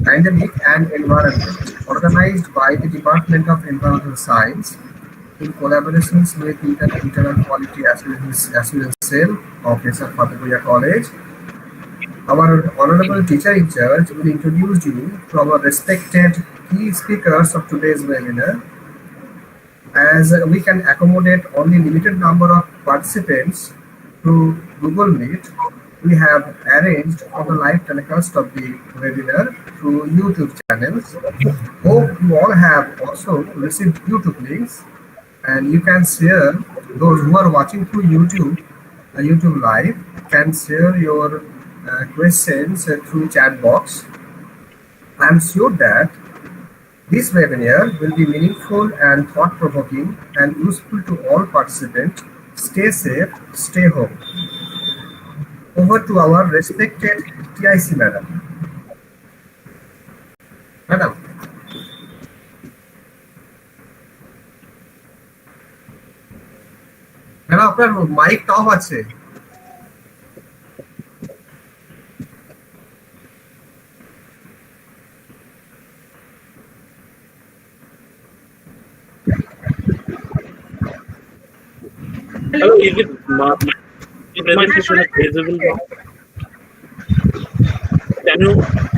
Pandemic and Environment, organized by the Department of Environmental Science in collaborations with Internal Quality Assurance Cell of Sir Fatehpur College. Our honorable teacher in charge will introduce you to our respected key speakers of today's webinar. As we can accommodate only limited number of participants through Google Meet, we have arranged for the live telecast of the webinar through YouTube channels. Hope you all have also received YouTube links, and you can share. Those who are watching through YouTube Live can share your questions through chat box. I am sure that this webinar will be meaningful and thought-provoking and useful to all participants. Stay safe, stay home. Over to our respected TIC madam. Madam. Madam, আপনার mic of আছে। Hello, is it my presentation is visible?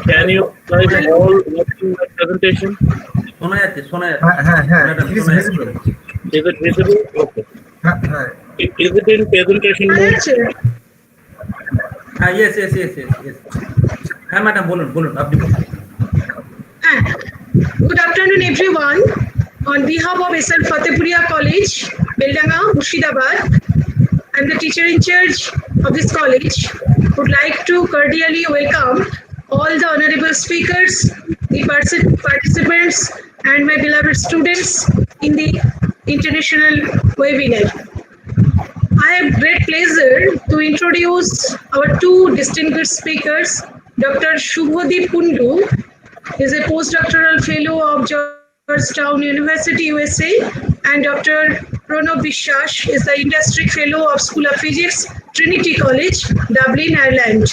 Can you guys all watching the presentation? শোনা যাচ্ছে It is visible. Is it visible? Okay. Is it in presentation mode? yes. হ্যাঁ madam বলুন আপনি বলুন। Good afternoon, everyone. On behalf of Sir Fatehpur College, Beldanga, Murshidabad, and the teacher in charge of this college, would like to cordially welcome all the honorable speakers, the participants, and my beloved students in the international webinar. I have great pleasure to introduce our two distinguished speakers. Dr. Shubhodip Kundu is a postdoctoral fellow of Georgetown University, USA, and Dr. Pranav Vishwas is the industry fellow of School of Physics, Trinity College, Dublin, Ireland.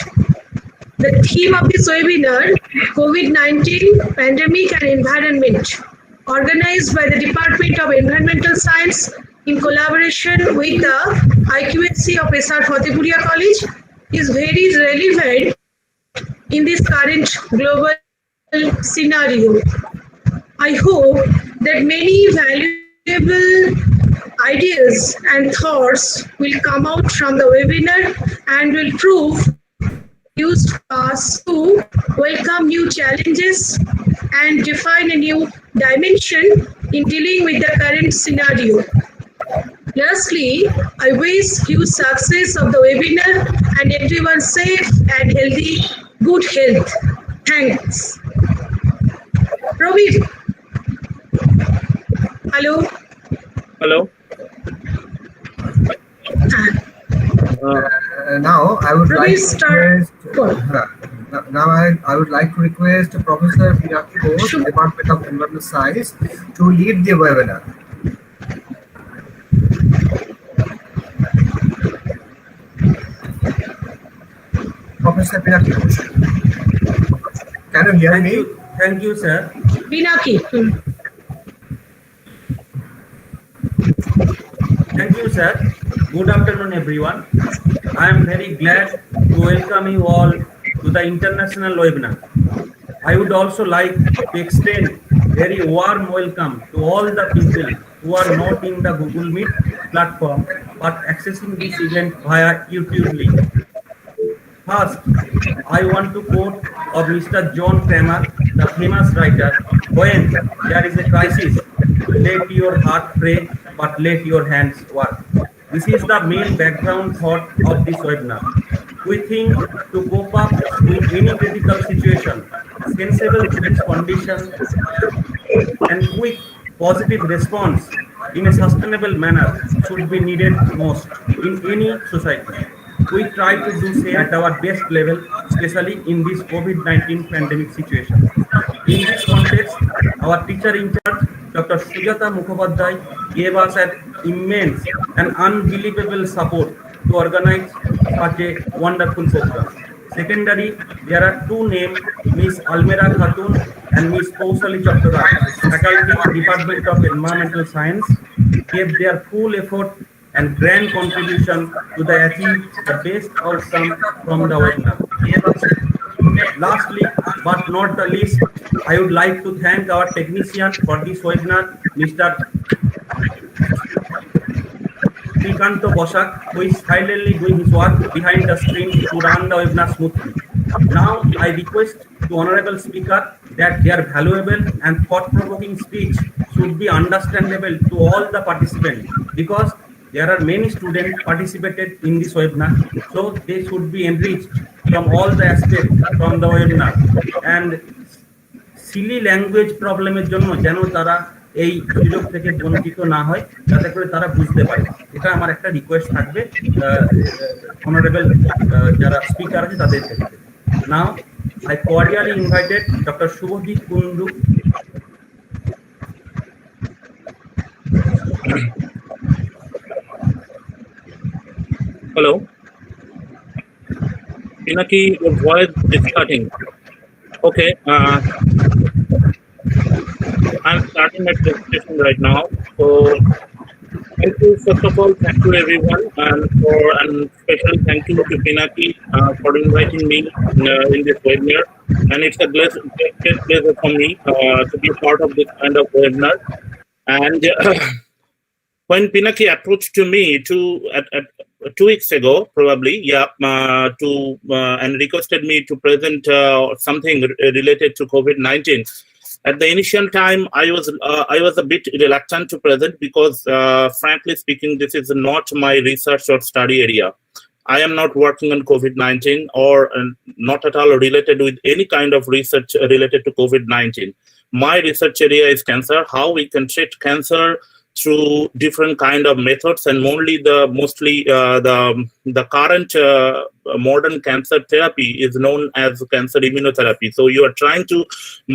The theme of this webinar, COVID-19 Pandemic and Environment, organized by the Department of Environmental Science in collaboration with the IQAC of Sr. Fatehpur College, is very relevant in this current global scenario. I hope that many valuable ideas and thoughts will come out from the webinar and will prove used us to welcome new challenges and define a new dimension in dealing with the current scenario. Lastly, I wish you success of the webinar and everyone safe and healthy, good health. Thanks. Praveen. Hello. Now I would like to start. I would like to request Professor Pinaki Ghosh, Department of Environmental Science, to lead the webinar. Professor Pinaki Ghosh. Can you hear me? Thank you, sir. Pinaki. Thank you, sir. Good afternoon, everyone. I am very glad to welcome you all to the international webinar. I would also like to extend very warm welcome to all the people who are not in the Google Meet platform but accessing this event via YouTube link. First, I want to quote of Mr. John Kramer, the famous writer, "When there is a crisis, let your heart pray, but let your hands work." This is the main background thought of this webinar. We think to cope up with any critical situation, sensible business conditions, and quick positive response in a sustainable manner should be needed most in any society. We try to do so at our best level, especially in this COVID-19 pandemic situation. In this context, our teacher in charge, Dr. Sujata Mukhopadhyay, gave us an immense and unbelievable support to organize such a wonderful program. Secondary, there are two names, Miss Almera Khatun and Miss Kousali Chattorak, Faculty, Department of Environmental Science, gave their full effort and grand contribution to the achieve the best outcome from the webinar. Lastly, but not the least, I would like to thank our technician for this webinar, Mr. Srikanto Bosak, who is silently doing his work behind the screen to run the webinar smoothly. Now, I request to honorable speaker that their valuable and thought-provoking speech should be understandable to all the participants, because there are many students participated in this webinar, so they should be enriched from all the aspects from the webinar. And silly language প্রবলেমের জন্য যেন তারা এই সুযোগ থেকে বঞ্চিত না হয়, যাতে করে তারা বুঝতে পারে, এটা আমার একটা রিকোয়েস্ট থাকবে অনারেবল যারা স্পিকার আছে তাদের ক্ষেত্রে। নাও I cordially invited Dr. Shubhodip Kundu. Hello. Pinaki, your voice is cutting. Okay. I'm starting my presentation right now. So, thank you, first of all, thank you everyone, and especially thank you to Pinaki for inviting me in this webinar. And it's a great pleasure for me to be part of this kind of webinar. And when Pinaki approached to me at 2 weeks ago, probably, and requested me to present something related to COVID-19. At the initial time, I was a bit reluctant to present because, frankly speaking, this is not my research or study area. I am not working on COVID-19 or not at all related with any kind of research related to COVID-19. My research area is cancer, how we can treat cancer through different kind of methods, and mostly the current modern cancer therapy is known as cancer immunotherapy. So you are trying to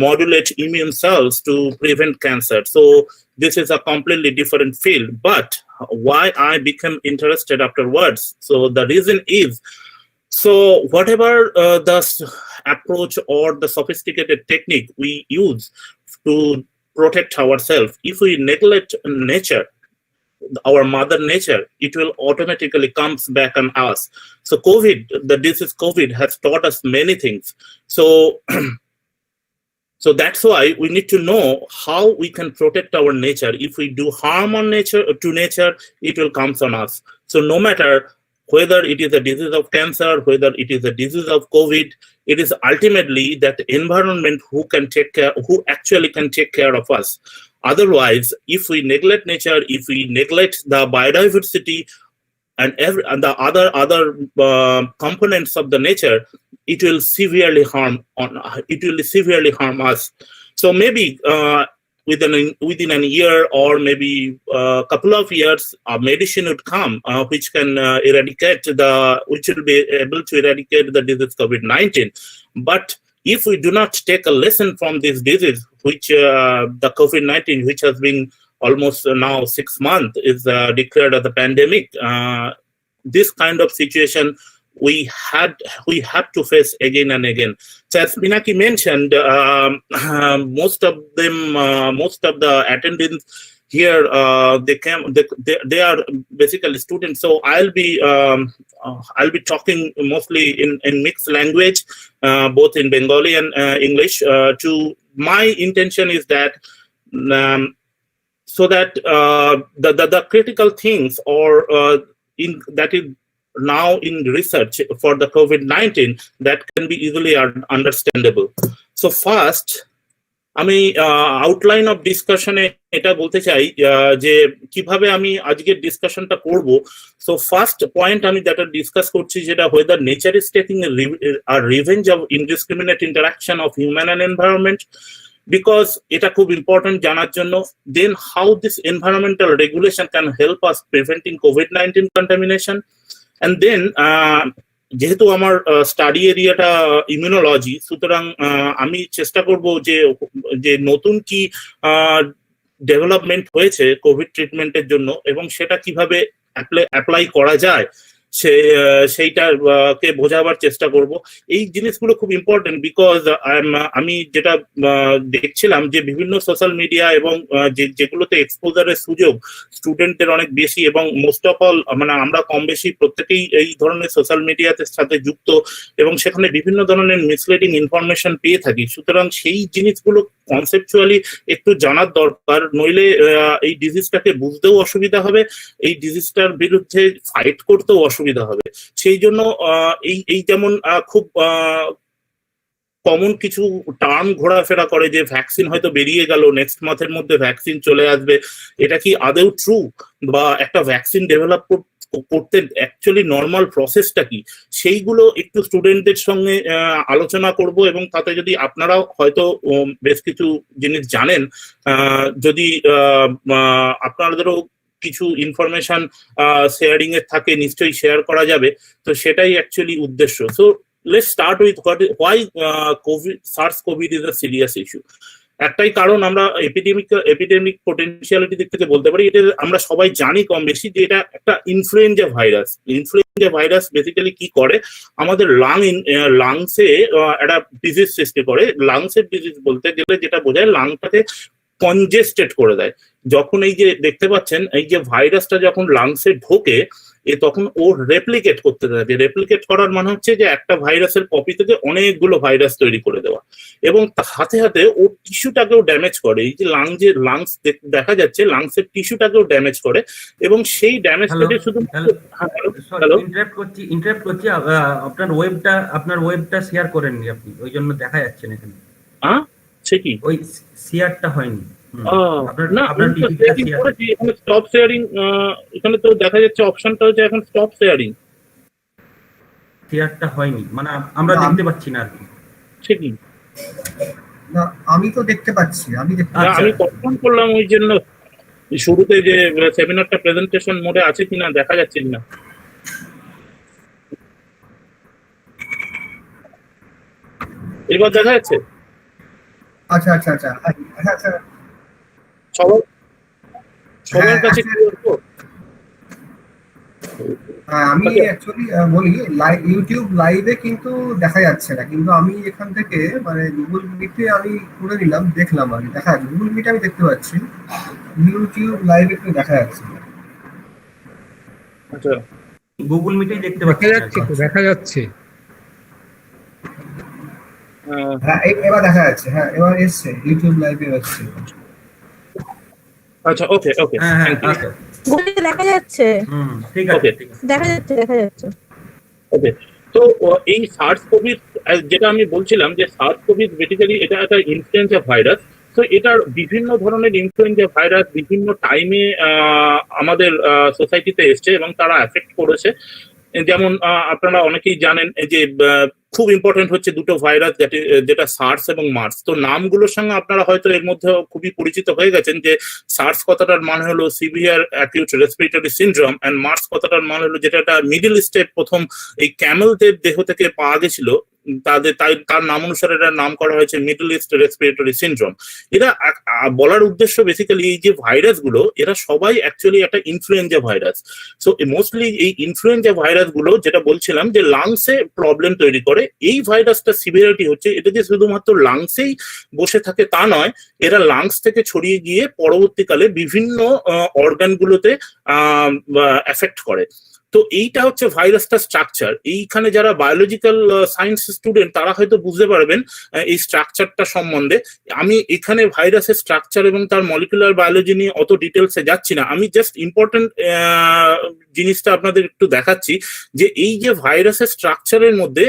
modulate immune cells to prevent cancer. So this is a completely different field. But why I became interested afterwards? So the reason is, so whatever the approach or the sophisticated technique we use to protect ourselves, if we neglect nature, our mother nature, it will automatically comes back on us. So the disease COVID has taught us many things. So that's why we need to know how we can protect our nature. If we do harm on nature, it will come on us. So no matter whether it is a disease of cancer, whether it is a disease of COVID, it is ultimately that environment who actually can take care of us. Otherwise, if we neglect nature, if we neglect the biodiversity and the other components of the nature, it will severely harm us. So maybe within a year or maybe a couple of years, a medicine would come which can which will be able to eradicate the disease COVID-19. But if we do not take a lesson from this disease, which the COVID-19, which has been almost now 6 months, is declared as a pandemic, this kind of situation we had to face again and again. So as Pinaki mentioned, most of the attendees here, they are basically students. So I'll be talking mostly in mixed language, both in Bengali and English. My intention is that so that the critical things that is now in research for the COVID-19 that can be easily understandable. So first, আমি outline of ডিসকাশনে এটা বলতে চাই যে কিভাবে আমি আজকের ডিসকাশনটা করব। So first point আমি যেটা ডিসকাস করছি, যেটা whether nature is taking a revenge of indiscriminate interaction of human and environment, because এটা খুব ইম্পর্টেন্ট জানার জন্য। Then how this environmental regulation can help us preventing COVID-19 contamination. And then যেহেতু আমার স্টাডি এরিয়াটা ইমিউনোলজি, সুতরাং আমি চেষ্টা করব যে নতুন কি ডেভেলপমেন্ট হয়েছে কোভিড ট্রিটমেন্টের জন্য এবং সেটা কিভাবে অ্যাপ্লাই করা যায় সেইটাকে বোঝাবার চেষ্টা করব। এই জিনিসগুলো খুব ইম্পর্টেন্ট, বিকজ আমি যেটা দেখছিলাম যে বিভিন্ন সোশ্যাল মিডিয়া এবং যেগুলোতে এক্সপোজারের সুযোগ স্টুডেন্টদের অনেক বেশি, এবং মোস্ট অফ অল মানে আমরা কম বেশি প্রত্যেকেই এই ধরনের সোশ্যাল মিডিয়াতে সাথে যুক্ত, এবং সেখানে বিভিন্ন ধরনের মিসলিডিং ইনফরমেশন পেয়ে থাকি। সুতরাং সেই জিনিসগুলো কনসেপচুয়ালি একটু জানার দরকার, নইলে এই ডিজিজটাকে বুঝতেও অসুবিধা হবে, এই ডিজিজটার বিরুদ্ধে ফাইট করতেও অসুবিধা হবে। সেই জন্য এই যেমন খুব কমন কিছু টার্ম ঘোরাফেরা করে যে ভ্যাকসিন হয়তো বেরিয়ে গেল, নেক্সট মাসের মধ্যে ভ্যাকসিন চলে আসবে, এটা কি আদৌ ট্রু? বা একটা ভ্যাকসিন ডেভেলপ করতে অ্যাকচুয়ালি নর্মাল প্রসেসটা কি, সেইগুলো একটু স্টুডেন্টদের সঙ্গে আলোচনা করব। এবং তাতে যদি আপনারাও হয়তো বেশ কিছু জিনিস জানেন, যদি আপনাদেরও কিছু ইনফরমেশন শেয়ারিং এর থাকে, নিশ্চয়ই শেয়ার করা যাবে। তো সেটাই অ্যাকচুয়ালি উদ্দেশ্য। So let's start with why SARS-CoV is a serious issue. একটাই কারণ, আমরা এপিডেমিক পোটেনশিয়ালিটি দিক থেকে বলতে পারি, এটা আমরা সবাই জানি কম বেশি যে এটা একটা influenza virus. Influenza virus basically কি করে, আমাদের লাংসে একটা ডিজিজ সৃষ্টি করে। লাংসের ডিজিজ বলতে গেলে যেটা বোঝায় লাংটাকে কনজেস্টেড করে দেয়। যখন এই যে দেখতে পাচ্ছেন এই যে ভাইরাসটা যখন লাংসে ঢোকে, তখন ও রেপ্লিকেট করতে থাকে। রেপ্লিকেট করার মানে হচ্ছে যে একটা ভাইরাসের কপি থেকে অনেকগুলো ভাইরাস তৈরি করে দেওয়া, এবং সাথে সাথে ও টিস্যুটাকেও ড্যামেজ করে। এই যে লাংস দেখা যাচ্ছে, লাংসের টিস্যুটাকেও ড্যামেজ করে, এবং সেই ড্যামেজ থেকে শুধু ইন্টারাপ্ট করছি, আপনার ওয়েবটা শেয়ার করেননি আপনি, ওই জন্য দেখা যাচ্ছে না এখানে। সে কি ওই শেয়ারটা হয়নি? স্টপ শেয়ারিং, এখানে তো দেখা যাচ্ছে অপশনটা হচ্ছে এখন স্টপ শেয়ারিং, শেয়ারটা হয়নি মানে আমরা দেখতে পাচ্ছি না আর কি। সে কি? না, আমি তো দেখতে পাচ্ছি। আমি কখন করলাম, ওই জন্য শুরুতে যে সেমিনারটা প্রেজেন্টেশন মোডে আছে কিনা দেখা যাচ্ছে না। এবার দেখা যাচ্ছে? আচ্ছা আচ্ছা আচ্ছা আচ্ছা, সবার কাছে আমি অ্যাকচুয়ালি বলি, ইউটিউব লাইভে কিন্তু দেখা যাচ্ছে না, কিন্তু আমি এখান থেকে মানে গুগল মিটে আমি করে নিলাম, দেখলাম আর দেখা যাচ্ছে। গুগল মিটে আমি দেখতে পাচ্ছি, ইউটিউব লাইভে একটু দেখা যাচ্ছে। আচ্ছা, গুগল মিটেই দেখতে যাচ্ছে, দেখা যাচ্ছে। হ্যাঁ, এবার দেখা যাচ্ছে। হ্যাঁ, এবার এসছে, ইউটিউব লাইভে এসছে। আচ্ছা, ওকে ওকে, দেখা যাচ্ছে। ঠিক আছে, দেখা যাচ্ছে। ওকে, তো এই SARS-CoV, যেটা আমি বলছিলাম যে SARS-CoV বেসিক্যালি এটা একটা ইনফ্লুয়েঞ্জা ভাইরাস। তো এটার বিভিন্ন ধরনের ইনফ্লুয়েঞ্জা ভাইরাস বিভিন্ন টাইমে আমাদের সোসাইটিতে এসছে এবং তারা এফেক্ট করেছে। যেমন আপনারা অনেকেই জানেন যে খুব ইম্পর্টেন্ট হচ্ছে দুটো ভাইরাস, যেটা সার্স এবং মার্স। তো নামগুলোর সঙ্গে আপনারা হয়তো এর মধ্যে খুবই পরিচিত হয়ে গেছেন যে সার্স কথাটার মানে হলো severe acute respiratory syndrome, and MERS কথাটার মানে হলো যেটা মিডল ইস্টে প্রথম এই ক্যামেলদের দেহ থেকে পাওয়া গেছিল, তার নাম অনুসারে এটার নাম করা হয়েছে মিডল ইস্ট রেসপিরেটরি সিনড্রোম। এরা বলার উদ্দেশ্য বেসিক্যালি এই যে ভাইরাসগুলো এরা সবাই অ্যাকচুয়ালি একটা ইনফ্লুয়েঞ্জা ভাইরাস। সো মোস্টলি এই ইনফ্লুয়েঞ্জা ভাইরাসগুলো যেটা বলছিলাম যে লাংসে প্রবলেম তৈরি করে। এই ভাইরাসটা সিভিয়ারিটি হচ্ছে এটা যে শুধুমাত্র লাংসেই বসে থাকে তা নয়, এরা লাংস থেকে ছড়িয়ে গিয়ে পরবর্তীকালে বিভিন্ন অর্গানগুলোতে এফেক্ট করে। তো এইটা হচ্ছে ভাইরাসটা স্ট্রাকচার। এইখানে যারা বায়োলজিক্যাল সায়েন্স স্টুডেন্ট তারা হয়তো বুঝতে পারবেন এই স্ট্রাকচারটা সম্বন্ধে। আমি এখানে ভাইরাসের স্ট্রাকচার এবং তার মলিকুলার বায়োলজি নিয়ে অত ডিটেলসে যাচ্ছি না, আমি জাস্ট ইম্পর্টেন্ট জিনিসটা আপনাদের একটু দেখাচ্ছি যে এই যে ভাইরাসের স্ট্রাকচারের মধ্যে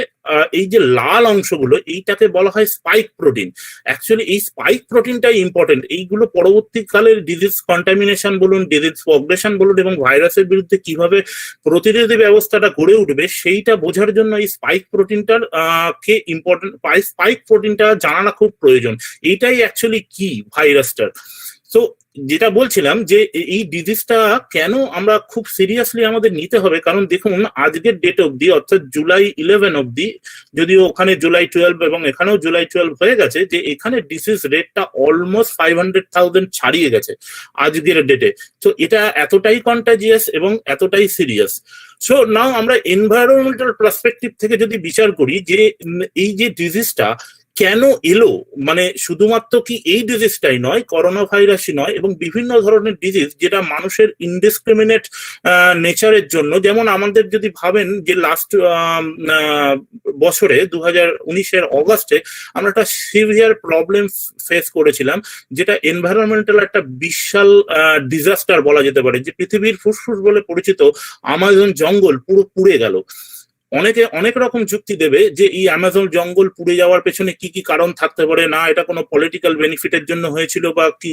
এই যে লাল অংশগুলো এইটাকে বলা হয় স্পাইক প্রোটিন। অ্যাকচুয়ালি এই স্পাইক প্রোটিনটাই ইম্পর্টেন্ট। এইগুলো পরবর্তীকালের ডিজিজ কন্টামিনেশন বলুন, ডিজিজ প্রগ্রেশন বলুন এবং ভাইরাসের বিরুদ্ধে কিভাবে প্রতিরোধী ব্যবস্থাটা গড়ে উঠবে সেইটা বোঝার জন্য এই স্পাইক প্রোটিনটার কে ইম্পর্টেন্ট, স্পাইক প্রোটিনটা জানানো খুব প্রয়োজন। এইটাই অ্যাকচুয়ালি কি ভাইরাসটার। তো যেটা বলছিলাম যে এই ডিজিজটা কেন আমরা খুব সিরিয়াসলি আমাদের নিতে হবে, কারণ দেখুন আজকের ডেট অবধি অর্থাৎ জুলাই 11 অবধি, যদিও ওখানে জুলাই 12 এবং এখানেও জুলাই 12 হয়ে গেছে, যে এখানে ডিজিজ রেটটা অলমোস্ট 500,000 ছাড়িয়ে গেছে আজকের ডেটে। তো এটা এতটাই কন্টাজিয়াস এবং এতটাই সিরিয়াস। সো নাও আমরা এনভায়রনমেন্টাল পার্সপেক্টিভ থেকে যদি বিচার করি যে এই যে ডিজিজটা কেন এলো, মানে শুধুমাত্র কি এই ডিজিজটাই নয়, করোনা ভাইরাসই নয়, এবং বিভিন্ন ধরনের ডিজিজ যেটা মানুষের ইনডিসক্রিমিনেট নেচারের জন্য, যেমন আমাদের যদি ভাবেন যে লাস্ট বছরে 2019-এর অগাস্টে আমরা একটা সিভিয়ার প্রবলেম ফেস করেছিলাম, যেটা এনভায়রনমেন্টাল একটা বিশাল ডিজাস্টার বলা যেতে পারে, যে পৃথিবীর ফুসফুস বলে পরিচিত আমাজন জঙ্গল পুরো পুড়ে গেল। অনেকে অনেক রকম যুক্তি দেবে যে এই অ্যামাজন জঙ্গল পুড়ে যাওয়ার পেছনে কি কি কারণ থাকতে পারে, না এটা কোনো পলিটিক্যাল বেনিফিটের জন্য হয়েছিল বা কি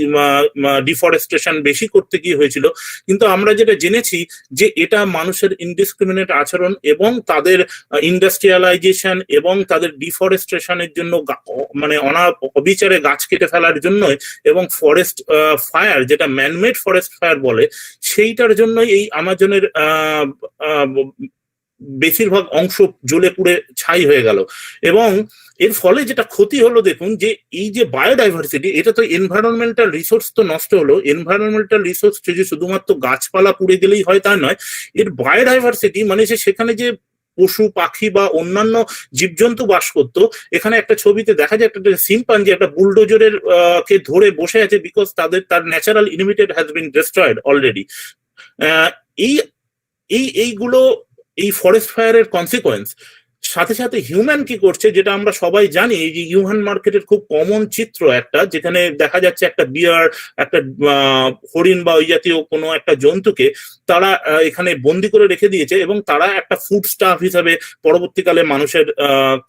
ডিফরেস্টেশন বেশি করতে গিয়ে হয়েছিল, কিন্তু আমরা যেটা জেনেছি যে এটা মানুষের ইনডিসক্রিমিনেট আচরণ এবং তাদের ইন্ডাস্ট্রিয়ালাইজেশন এবং তাদের ডিফরেস্টেশনের জন্য, মানে অবিচারে গাছ কেটে ফেলার জন্য এবং ফরেস্ট ফায়ার, যেটা ম্যানমেড ফরেস্ট ফায়ার বলে, সেইটার জন্যই এই আমাজনের বেশিরভাগ অংশ জ্বলে পুড়ে ছাই হয়ে গেল। এবং এর ফলে যেটা ক্ষতি হলো, দেখুন যে এই যে বায়োডাইভার্সিটি, এটা তো এনভায়রনমেন্টাল রিসোর্স তো নষ্ট হলো। এনভায়রনমেন্টাল রিসোর্স যে শুধুমাত্র গাছপালা পুড়ে গেলেই হয় তা নয়, এর বায়োডাইভার্সিটি মানে যে সেখানে যে পশু পাখি বা অন্যান্য জীবজন্তু বাস করতো, এখানে একটা ছবিতে দেখা যায় একটা শিম্পাঞ্জি একটা বুলডোজারের কে ধরে বসে আছে, বিকজ তার natural inhabited has been destroyed already. এইগুলো এই ফরেস্ট ফায়ারের কনসিকোয়েন্স। সাথে সাথে হিউম্যান কি করছে, যেটা আমরা সবাই জানি, এই যে হিউম্যান মার্কেটের খুব কমন চিত্র একটা, যেখানে দেখা যাচ্ছে একটা বিয়ার, একটা হরিণ বা ওই জাতীয় কোনো একটা জন্তুকে তারা এখানে বন্দি করে রেখে দিয়েছে, এবং তারা একটা ফুড স্টাফ হিসাবে পরবর্তীকালে মানুষের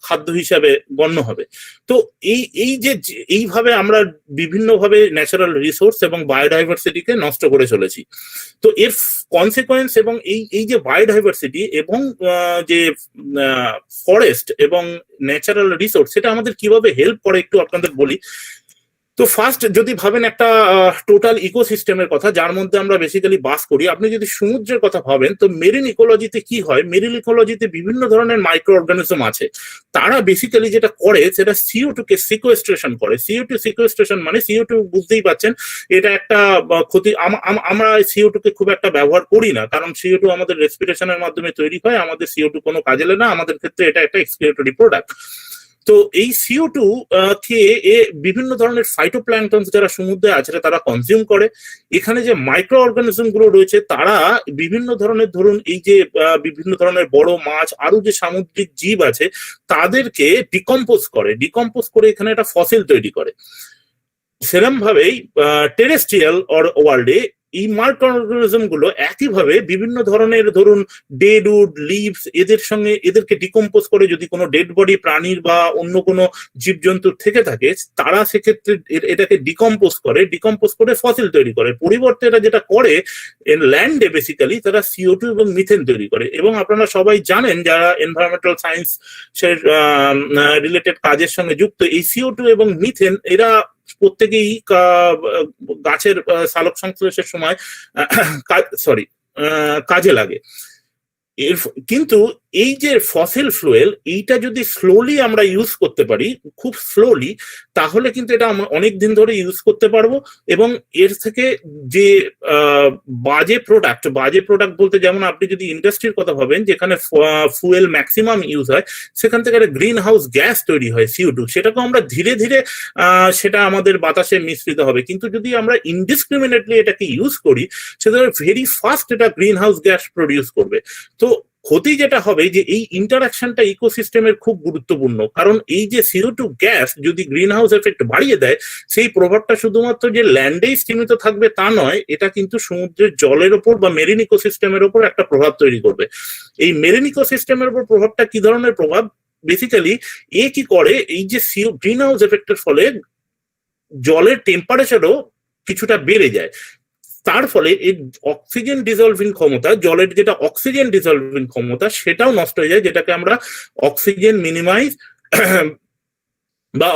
খাদ্য হিসাবে গণ্য হবে। তো এই যে এইভাবে আমরা বিভিন্নভাবে ন্যাচারাল রিসোর্স এবং বায়োডাইভার্সিটিকে নষ্ট করে চলেছি। তো এর কনসিকোয়েন্স এবং এই যে বায়োডাইভার্সিটি এবং যে ফরেস্ট এবং ন্যাচারাল রিসোর্স, সেটা আমাদের কিভাবে হেল্প করে একটু আপনাদের বলি। তো ফার্স্ট যদি ভাবেন একটা টোটাল ইকোসিস্টেমের কথা, যার মধ্যে আমরা বেসিক্যালি বাস করি, আপনি যদি সমুদ্রের কথা ভাবেন, তো মেরিন ইকোলজিতে কি হয়, মেরিন ইকোলজিতে বিভিন্ন ধরনের মাইক্রো অর্গানিজম আছে। তারা বেসিক্যালি যেটা করে, সেটা CO2 কে সিকোয়েস্ট্রেশন করে। CO2 সিকোয়েস্ট্রেশন মানে CO2 বুঝতেই পাচ্ছেন, এটা একটা ক্ষতি। আমরা CO2 কে খুব একটা ব্যবহার করি না, কারণ CO2 আমাদের রেসপিরেশনের মাধ্যমে তৈরি হয়, আমাদের CO2 কোনো কাজে লাগে না, আমাদের ক্ষেত্রে এটা একটা এক্সক্রিয়েটরি প্রোডাক্ট। তো এই CO2 কে বিভিন্ন ধরনের ফাইটোপ্ল্যাঙ্কটনস যারা সমুদ্রে আছে তারা কনজিউম করে। এখানে যে মাইক্রো অর্গানিজম গুলো রয়েছে, তারা বিভিন্ন ধরনের, ধরুন এই যে বিভিন্ন ধরনের বড় মাছ, আরো যে সামুদ্রিক জীব আছে, তাদেরকে ডিকম্পোজ করে এখানে একটা ফসিল তৈরি করে। সেরকম ভাবেই টেরেস্ট্রিয়াল ওয়ার্ল্ডে এই মাইক্রো অর্গানিজম গুলো একইভাবে বিভিন্ন ধরনের, ধরুন ডেড উড, লিভস, এদেরকে ডিকম্পোজ করে, যদি কোনো ডেড বডি প্রাণীর বা অন্য কোনো জীবজন্তুর থেকে থাকে, তারা সেক্ষেত্রে এটাকে ডিকম্পোজ করে ফসিল তৈরি করে। পরিবর্তে এটা যেটা করে ল্যান্ডে, বেসিক্যালি তারা CO2 এবং মিথেন তৈরি করে। এবং আপনারা সবাই জানেন, যারা এনভায়রনমেন্টাল সায়েন্স রিলেটেড কাজের সঙ্গে যুক্ত, এই CO2 এবং মিথেন এরা প্রত্যেকেই গাছের সালোক সংশ্লেষের সময় কাজে লাগে। কিন্তু এই যে ফসিল ফুয়েল, এইটা যদি স্লোলি আমরা ইউজ করতে পারি, খুব স্লোলি, তাহলে কিন্তু এটা অনেক দিন ধরে ইউজ করতে পারবো। এবং এর থেকে যে বাজে প্রোডাক্ট বলতে, যেমন আপনি যদি ইন্ডাস্ট্রির কথা ভাবেন, যেখানে ফুয়েল ম্যাক্সিমাম ইউজ হয়, সেখান থেকে একটা গ্রিন হাউস গ্যাস তৈরি হয় CO2, সেটাকে আমরা ধীরে ধীরে সেটা আমাদের বাতাসে মিশ্রিত হবে। কিন্তু যদি আমরা ইনডিসক্রিমিনেটলি এটাকে ইউজ করি, সেটা ভেরি ফাস্ট এটা গ্রিন হাউস গ্যাস প্রডিউস করবে। তো ক্ষতি যেটা হবে, যে এই ইন্টারাকশনটা ইকোসিস্টেমের খুব গুরুত্বপূর্ণ, কারণ এই যে CO2 গ্যাস যদি গ্রিন হাউস এফেক্ট বাড়িয়ে দেয়, সেই প্রভাবটা শুধুমাত্র যে ল্যান্ডেই সীমিত থাকবে তা নয়, এটা কিন্তু সমুদ্রের জলের ওপর বা মেরিন ইকোসিস্টেমের ওপর একটা প্রভাব তৈরি করবে। এই মেরিন ইকোসিস্টেমের ওপর প্রভাবটা কি ধরনের প্রভাব? বেসিক্যালি কি করে, এই যে গ্রিন হাউস এফেক্টের ফলে জলের টেম্পারেচারও কিছুটা বেড়ে যায়। তার ফলে এই অক্সিজেন ডিজলভিং ক্ষমতা, জলের যেটা অক্সিজেন ডিজলভিং ক্ষমতা, সেটাও নষ্ট হয়ে যায়, যেটাকে আমরা অক্সিজেন মিনিমাইজ বা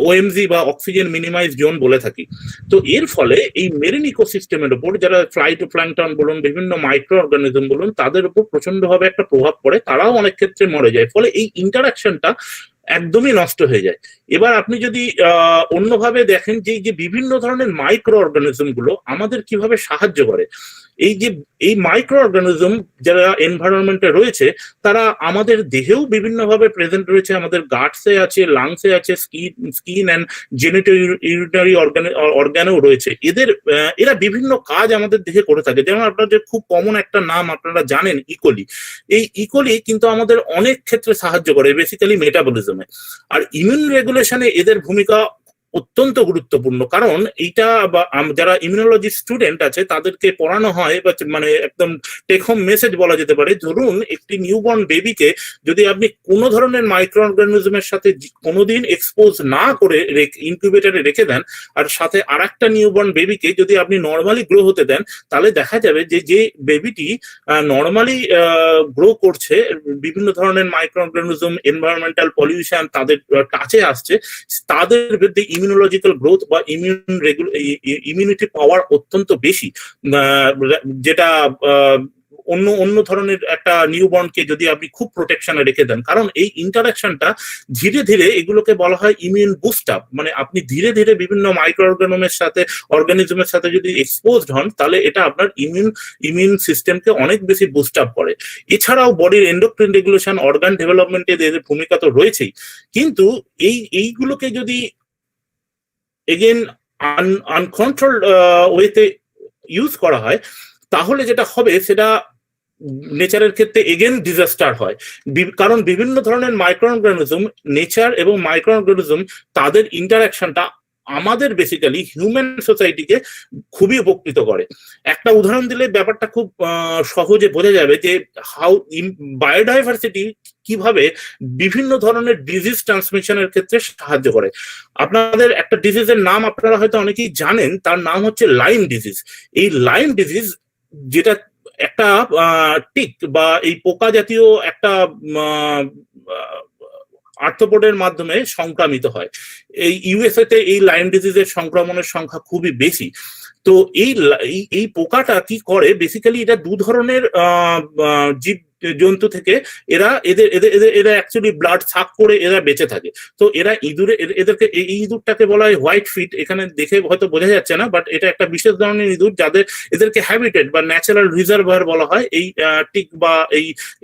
OMG বা অক্সিজেন মিনিমাইজ জোন বলে থাকি। তো এর ফলে এই মেরিন ইকোসিস্টেমের উপর, যারা ফ্লাইটোপ্ল্যাঙ্কটন বলুন, বিভিন্ন মাইক্রো অর্গানিজম বলুন, তাদের উপর প্রচন্ডভাবে একটা প্রভাব পড়ে, তারাও অনেক ক্ষেত্রে মরে যায়। ফলে এই ইন্টারাকশনটা একদমই নষ্ট হয়ে যায়। এবার আপনি যদি অন্যভাবে দেখেন যে এই যে বিভিন্ন ধরনের মাইক্রো অর্গানিজম গুলো আমাদের কিভাবে সাহায্য করে, এই যে এই মাইক্রো অর্গানিজম যারা এনভায়রনমেন্টে রয়েছে তারা আমাদের দেহেও বিভিন্নভাবে প্রেজেন্ট রয়েছে, আমাদের গাটসে আছে, লাংসে আছে, স্কিন অ্যান্ড জেনিটাল ইউরিনারি অর্গানেও রয়েছে। এরা বিভিন্ন কাজ আমাদের দেহে করে থাকে। যেমন আপনাদের খুব কমন একটা নাম আপনারা জানেন, ইকোলি। এই ইকোলি কিন্তু আমাদের অনেক ক্ষেত্রে সাহায্য করে, বেসিক্যালি মেটাবলিজমে। আর ইমিউন রেগুলেশনে এদের ভূমিকা অত্যন্ত গুরুত্বপূর্ণ, কারণ এইটা যারা ইমিউনোলজি স্টুডেন্ট আছে তাদেরকে পড়ানো হয়, বা মানে একদম টেক হোম মেসেজ বলা যেতে পারে। ধরুন একটি নিউবর্ন বেবিকে যদি আপনি কোনো ধরনের মাইক্রো অর্গানিজমের সাথে কোনোদিন এক্সপোজ না করে ইনকিউবেটরে রেখে দেন, আর সাথে আর একটা নিউবর্ন বেবিকে যদি আপনি নর্মালি গ্রো হতে দেন, তাহলে দেখা যাবে যে যে বেবিটি নর্মালি গ্রো করছে, বিভিন্ন ধরনের মাইক্রো অর্গানিজম, এনভায়রনমেন্টাল পলিউশন তাদের টাচে আসছে, তাদের বিরুদ্ধে ইমিউনোলজিক্যাল গ্রোথ বা ইমিউনিটি পাওয়ার অত্যন্ত বেশি, যেটা অন্য অন্য ধরনের একটা নিউবর্নকে যদি আপনি খুব প্রোটেকশনে রেখে দেন। কারণ এই ইন্টারাকশনটা ধীরে ধীরে, এগুলোকে বলা হয় ইমিউন বুস্ট আপ, মানে আপনি ধীরে ধীরে বিভিন্ন মাইক্রো অর্গানিজমের সাথে যদি এক্সপোজড হন, তাহলে এটা আপনার ইমিউন সিস্টেমকে অনেক বেশি বুস্ট আপ করে। এছাড়াও বডির এন্ডোক্রিন রেগুলেশন, অর্গান ডেভেলপমেন্টে এদের ভূমিকা তো রয়েছেই, কিন্তু এইগুলোকে যদি এগেন আনকন্ট্রোলড ওয়েতে ইউজ করা হয়, তাহলে যেটা হবে সেটা নেচারের ক্ষেত্রে এগেন ডিজাস্টার হয়। কারণ বিভিন্ন ধরনের মাইক্রো অর্গানিজম, নেচার এবং মাইক্রো অর্গানিজম তাদের ইন্টারাকশনটা আমাদের বেসিক্যালি হিউম্যান সোসাইটিকে খুবই উপকৃত করে। একটা উদাহরণ দিলে ব্যাপারটা খুব সহজে বোঝা যাবে যে বায়োডাইভার্সিটি কিভাবে বিভিন্ন ধরনের ডিজিজ ট্রান্সমিশনের ক্ষেত্রে সাহায্য করে। আপনাদের একটা ডিজিজের নাম আপনারা হয়তো অনেকেই জানেন, তার নাম হচ্ছে লাইম ডিজিজ। এই লাইম ডিজিজ, যেটা একটা টিক বা এই পোকা জাতীয় একটা আর্থ্রোপোডের মাধ্যমে সংক্রামিত হয়। এই ইউএসএ তে এই লাইম ডিজিজের সংক্রমণের সংখ্যা খুবই বেশি। তো এই পোকাটা কি করে, বেসিক্যালি এটা দু ধরনের জীব জন্তু থেকে এরা অ্যাকচুয়ালি ব্লাড সাক করে এরা বেঁচে থাকে। তো এরা এদেরকে এই ইঁদুরটাকে বলা হয় হোয়াইট ফিট। এখানে দেখে হয়তো বোঝা যাচ্ছে না, বাট এটা একটা বিশেষ ধরনের ইঁদুর এদেরকে হ্যাবিটেট বা ন্যাচারাল রিজার্ভার বলা হয় এই টিক বা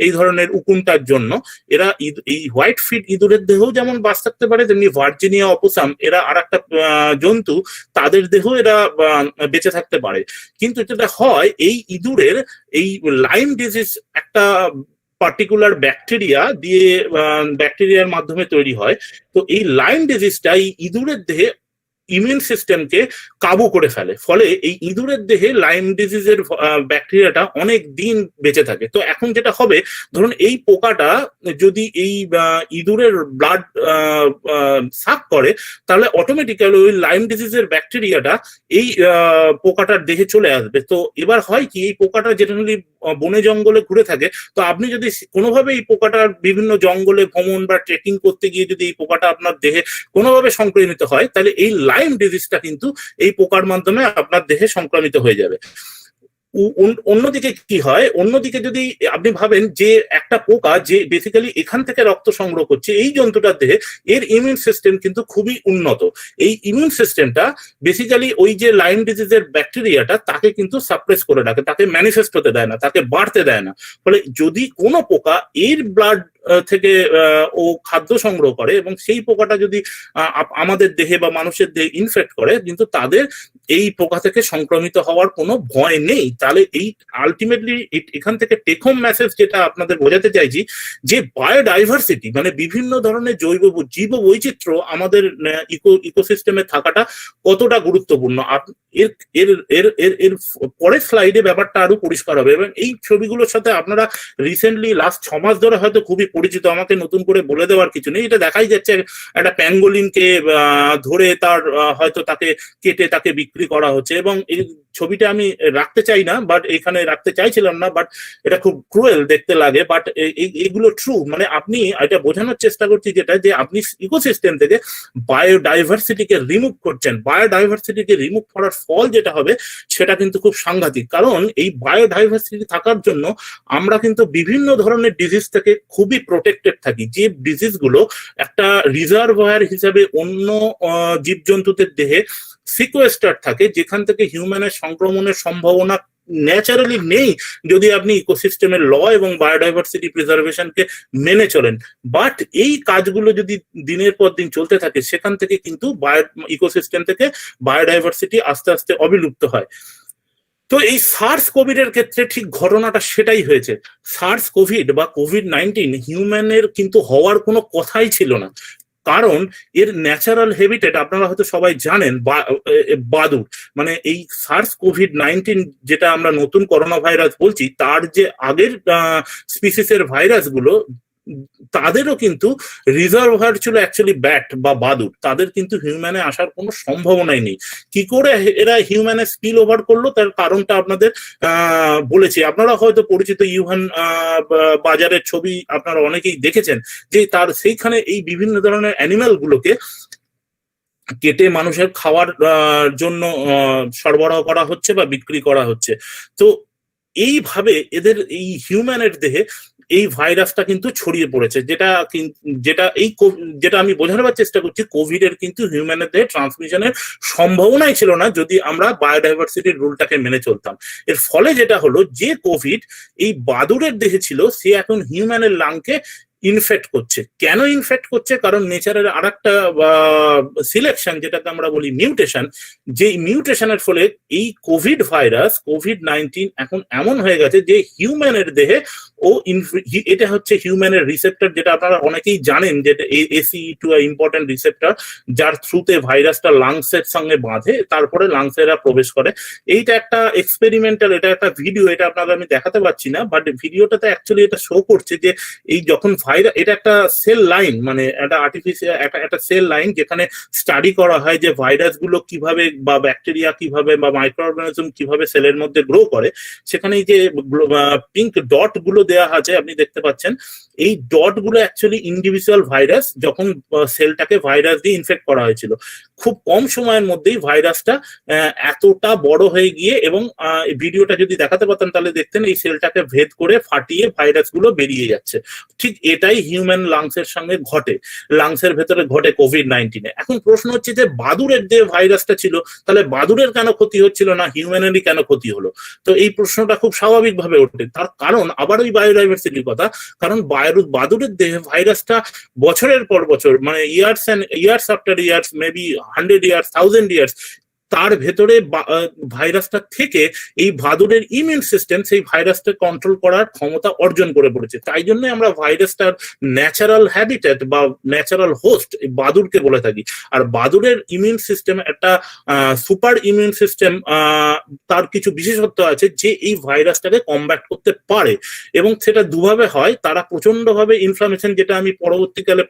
এই ধরনের উকুনটার জন্য। এরা এই হোয়াইট ফিট ইঁদুরের দেহেও যেমন বাস থাকতে পারে, তেমনি ভার্জিনিয়া অপোসাম এরা আর একটা জন্তু, তাদের দেহ এরা বেঁচে থাকতে পারে। কিন্তু যেটা হয়, এই ইঁদুরের এই লাইম ডিজিজ একটা পার্টিকুলার ব্যাকটেরিয়ার মাধ্যমে তৈরি হয়। তো এই লাইম ডিজিজটা এই ইঁদুরের দেহে ইমিউন সিস্টেমকে কাবু করে ফেলে, ফলে এই ইঁদুরের দেহে লাইম ডিজিজের ব্যাকটেরিয়াটা অনেক দিন বেঁচে থাকে। তো এখন যেটা হবে, ধরুন এই পোকাটা যদি এই ইঁদুরের ব্লাড সাক করে, তাহলে অটোমেটিক্যালি ওই লাইম ডিজিজের ব্যাকটেরিয়াটা এই পোকাটার দেহে চলে আসবে। তো এবার হয় কি, এই পোকাটা জেনারেলি বনে জঙ্গলে ঘুরে থাকে। তো আপনি যদি কোনোভাবে এই পোকাটার বিভিন্ন জঙ্গলে ভ্রমণ বা ট্রেকিং করতে গিয়ে যদি এই পোকাটা আপনার দেহে কোনোভাবে সংক্রমিত হয়, তাহলে এই লাইম ডিজিজটা কিন্তু এই পোকার মাধ্যমে আপনার দেহে সংক্রমিত হয়ে যাবে। অন্যদিকে কি হয়, অন্যদিকে যদি আপনি ভাবেন যে একটা পোকা যে বেসিক্যালি এখান থেকে রক্ত সংগ্রহ করছে, এই জন্তুটার দেহে এর ইমিউন সিস্টেম কিন্তু খুবই উন্নত। এই ইমিউন সিস্টেমটা বেসিক্যালি ওই যে লাইম ডিজিজের ব্যাকটেরিয়াটা তাকে কিন্তু সাপ্রেস করে রাখে, তাকে ম্যানিফেস্ট হতে দেয় না, তাকে বাড়তে দেয় না। ফলে যদি কোনো পোকা এর ব্লাড থেকে ও খাদ্য সংগ্রহ করে এবং সেই পোকাটা যদি আমাদের দেহে বা মানুষের দেহে ইনফেক্ট করে, কিন্তু তাদের এই পোকা থেকে সংক্রমিত হওয়ার কোনো ভয় নেই। তাহলে এই আলটিমেটলি এখান থেকে টেক হোম মেসেজ যেটা আপনাদের বোঝাতে চাইছি, যে বায়োডাইভার্সিটি মানে বিভিন্ন ধরনের জীব বৈচিত্র্য আমাদের ইকোসিস্টেমে থাকাটা কতটা গুরুত্বপূর্ণ। এর এর এর এর এর পরের স্লাইডে ব্যাপারটা আরো পরিষ্কার হবে। এবং এই ছবিগুলোর সাথে আপনারা রিসেন্টলি লাস্ট 6 মাস ধরে হয়তো খুবই পরিচিত, আমাকে নতুন করে বলে দেওয়ার কিছু নেই। এটা দেখাই যাচ্ছে একটা প্যাঙ্গোলিনকে ধরে তার হয়তো তাকে কেটে তাকে বিক্রি করা হচ্ছে। এবং এই ছবিটা আমি রাখতে চাই না, বাট এখানে রাখতে চাইছিলাম না, বাট এটা খুব ক্রুয়েল দেখতে লাগে। বাট এইগুলো ট্রু, মানে আপনি এটা বোঝানোর চেষ্টা করছি যেটা, যে আপনি ইকোসিস্টেম থেকে বায়োডাইভার্সিটিকে রিমুভ করছেন। বায়োডাইভার্সিটিকে রিমুভ করার ফল যেটা হবে সেটা কিন্তু খুব সাংঘাতিক। কারণ এই বায়োডাইভার্সিটি থাকার জন্য আমরা কিন্তু বিভিন্ন ধরনের ডিজিজ থেকে খুবই প্রোটেক্টেড থাকি, যে ডিজিজগুলো একটা রিজার্ভয়ার হিসেবে অন্য জীবজন্তুদের দেহে সিকোয়েস্টার থাকে, যেখান থেকে হিউম্যানের সংক্রমণের সম্ভাবনা ন্যাচারালি নেই যদি আপনি ইকোসিস্টেমের ল এবং বায়োডাইভার্সিটি প্রিজার্ভেশনকে মেনে চলেন। বাট এই কাজগুলো যদি দিনের পর দিন চলতে থাকে, সেখান থেকে কিন্তু ইকোসিস্টেম থেকে বায়োডাইভার্সিটি আস্তে আস্তে অবিলুপ্ত হয়। তো এই সার্স কোভিড এর ক্ষেত্রে ঠিক ঘটনাটা সেটাই হয়েছে। সার্স কোভিড বা COVID-19 হিউম্যানের কিন্তু হওয়ার কোনো কথাই ছিল না, কারণ এর ন্যাচারাল হ্যাবিটেট আপনারা হয়তো সবাই জানেন, বাদুড়। মানে এই সার্স COVID-19 যেটা আমরা নতুন করোনা ভাইরাস বলছি, তার যে আগের স্পিসিসের ভাইরাসগুলো, তাদেরও কিন্তু রিজার্ভার ছিল অ্যাকচুয়ালি ব্যাট বা বাদুড়। তাদের কিন্তু হিউম্যানে আসার কোনো সম্ভাবনাই নেই। কি করে এরা হিউম্যানে স্পিল ওভার করলো তার কারণটা আপনাদের বলেছি। আপনারা হয়তো পরিচিত ইউহান বাজারের ছবি আপনারা অনেকেই দেখেছেন, যে তার সেইখানে এই বিভিন্ন ধরনের অ্যানিমাল গুলোকে কেটে মানুষের খাওয়ার জন্য সরবরাহ করা হচ্ছে বা বিক্রি করা হচ্ছে। তো এইভাবে এদের এই হিউম্যানের দেহে এই ভাইরাসটা কিন্তু ছড়িয়ে পড়েছে, যেটা আমি বোঝানোর চেষ্টা করছি। কোভিড এর কিন্তু হিউম্যানের দেহে ট্রান্সমিশনের সম্ভাবনাই ছিল না যদি আমরা বায়োডাইভার্সিটির রুলটাকে মেনে চলতাম। এর ফলে যেটা হলো, যে কোভিড এই বাদুড়ের দেহে ছিল, সে এখন হিউম্যানের লাংকে ইনফেক্ট করছে। কেন ইনফেক্ট করছে? কারণ নেচারের আর একটা সিলেকশন, যেটাকে আমরা বলি মিউটেশন, যে মিউটেশনের ফলে এই COVID-19 এখন এমন হয়ে গেছে যে হিউম্যানের দেহে এটা হচ্ছে হিউম্যানের রিসেপ্টর, যেটা আপনারা অনেকেই জানেন, যেটা ACE2 ইম্পর্টেন্ট রিসেপ্টর, যার থ্রুতে ভাইরাসটা লাংসের সঙ্গে বাঁধে, তারপরে লাংসেরা প্রবেশ করে। এইটা একটা এক্সপেরিমেন্টাল, এটা একটা ভিডিও, এটা আপনাদের আমি দেখাতে পারছি না, বাট ভিডিওটাতে অ্যাকচুয়ালি এটা শো করছে যে এই যখন এটা একটা সেল লাইন, মানে একটা আর্টিফিশিয়াল একটা সেল লাইন, যেখানে স্টাডি করা হয় যে ভাইরাস গুলো কিভাবে বা ব্যাকটেরিয়া কিভাবে বা মাইক্রো অর্গানিজম কিভাবে সেলের মধ্যে গ্রো করে। সেখানে এই যে পিঙ্ক ডট গুলো দেওয়া আছে আপনি দেখতে পাচ্ছেন, এই ডট গুলো অ্যাকচুয়ালি ইন্ডিভিজুয়াল ভাইরাস, যখন সেলটাকে ভাইরাস দিয়ে ইনফেক্ট করা হয়েছিল। খুব কম সময়ের মধ্যেই ভাইরাসটা এতটা বড় হয়ে গিয়ে, এবং ভিডিওটা যদি দেখাতে পারতাম তাহলে দেখতেন এই সেলটাকে ভেদ করে ফাটিয়ে ভাইরাস গুলো বেরিয়ে যাচ্ছে। ঠিক এটাই হিউম্যান লাংসের সঙ্গে ঘটে, লাংসের ভেতরে ঘটে COVID-19 এ। এখন প্রশ্ন হচ্ছে যে বাদুড়ের যে ভাইরাসটা ছিল, তাহলে বাদুড়ের কেন ক্ষতি হচ্ছিল না, হিউম্যানেরই কেন ক্ষতি হলো? তো এই প্রশ্নটা খুব স্বাভাবিকভাবে ওঠে। তার কারণ আবার ওই বায়োডাইভার্সিটির কথা, কারণ বাদুড়ের দেহে ভাইরাসটা বছরের পর বছর, মানে years after years, maybe 100 years, 1000 years, তার ভেতরে ভাইরাসটা থেকে এই বাদুড়ের ইমিউন সিস্টেম সেই ভাইরাসটা কন্ট্রোল করার ক্ষমতা অর্জন করে পড়েছে। তাই জন্য আমরা ভাইরাসটার ন্যাচারাল হ্যাবিটেট বা ন্যাচারাল হোস্ট বাদুড়কে বলে থাকি। আর বাদুড়ের ইমিউন সিস্টেম একটা সুপার ইমিউন সিস্টেম, তার কিছু বিশেষত্ব আছে যে এই ভাইরাসটাকে কমব্যাট করতে পারে, এবং সেটা দুভাবে হয়। তারা প্রচন্ডভাবে ইনফ্লামেশন, যেটা আমি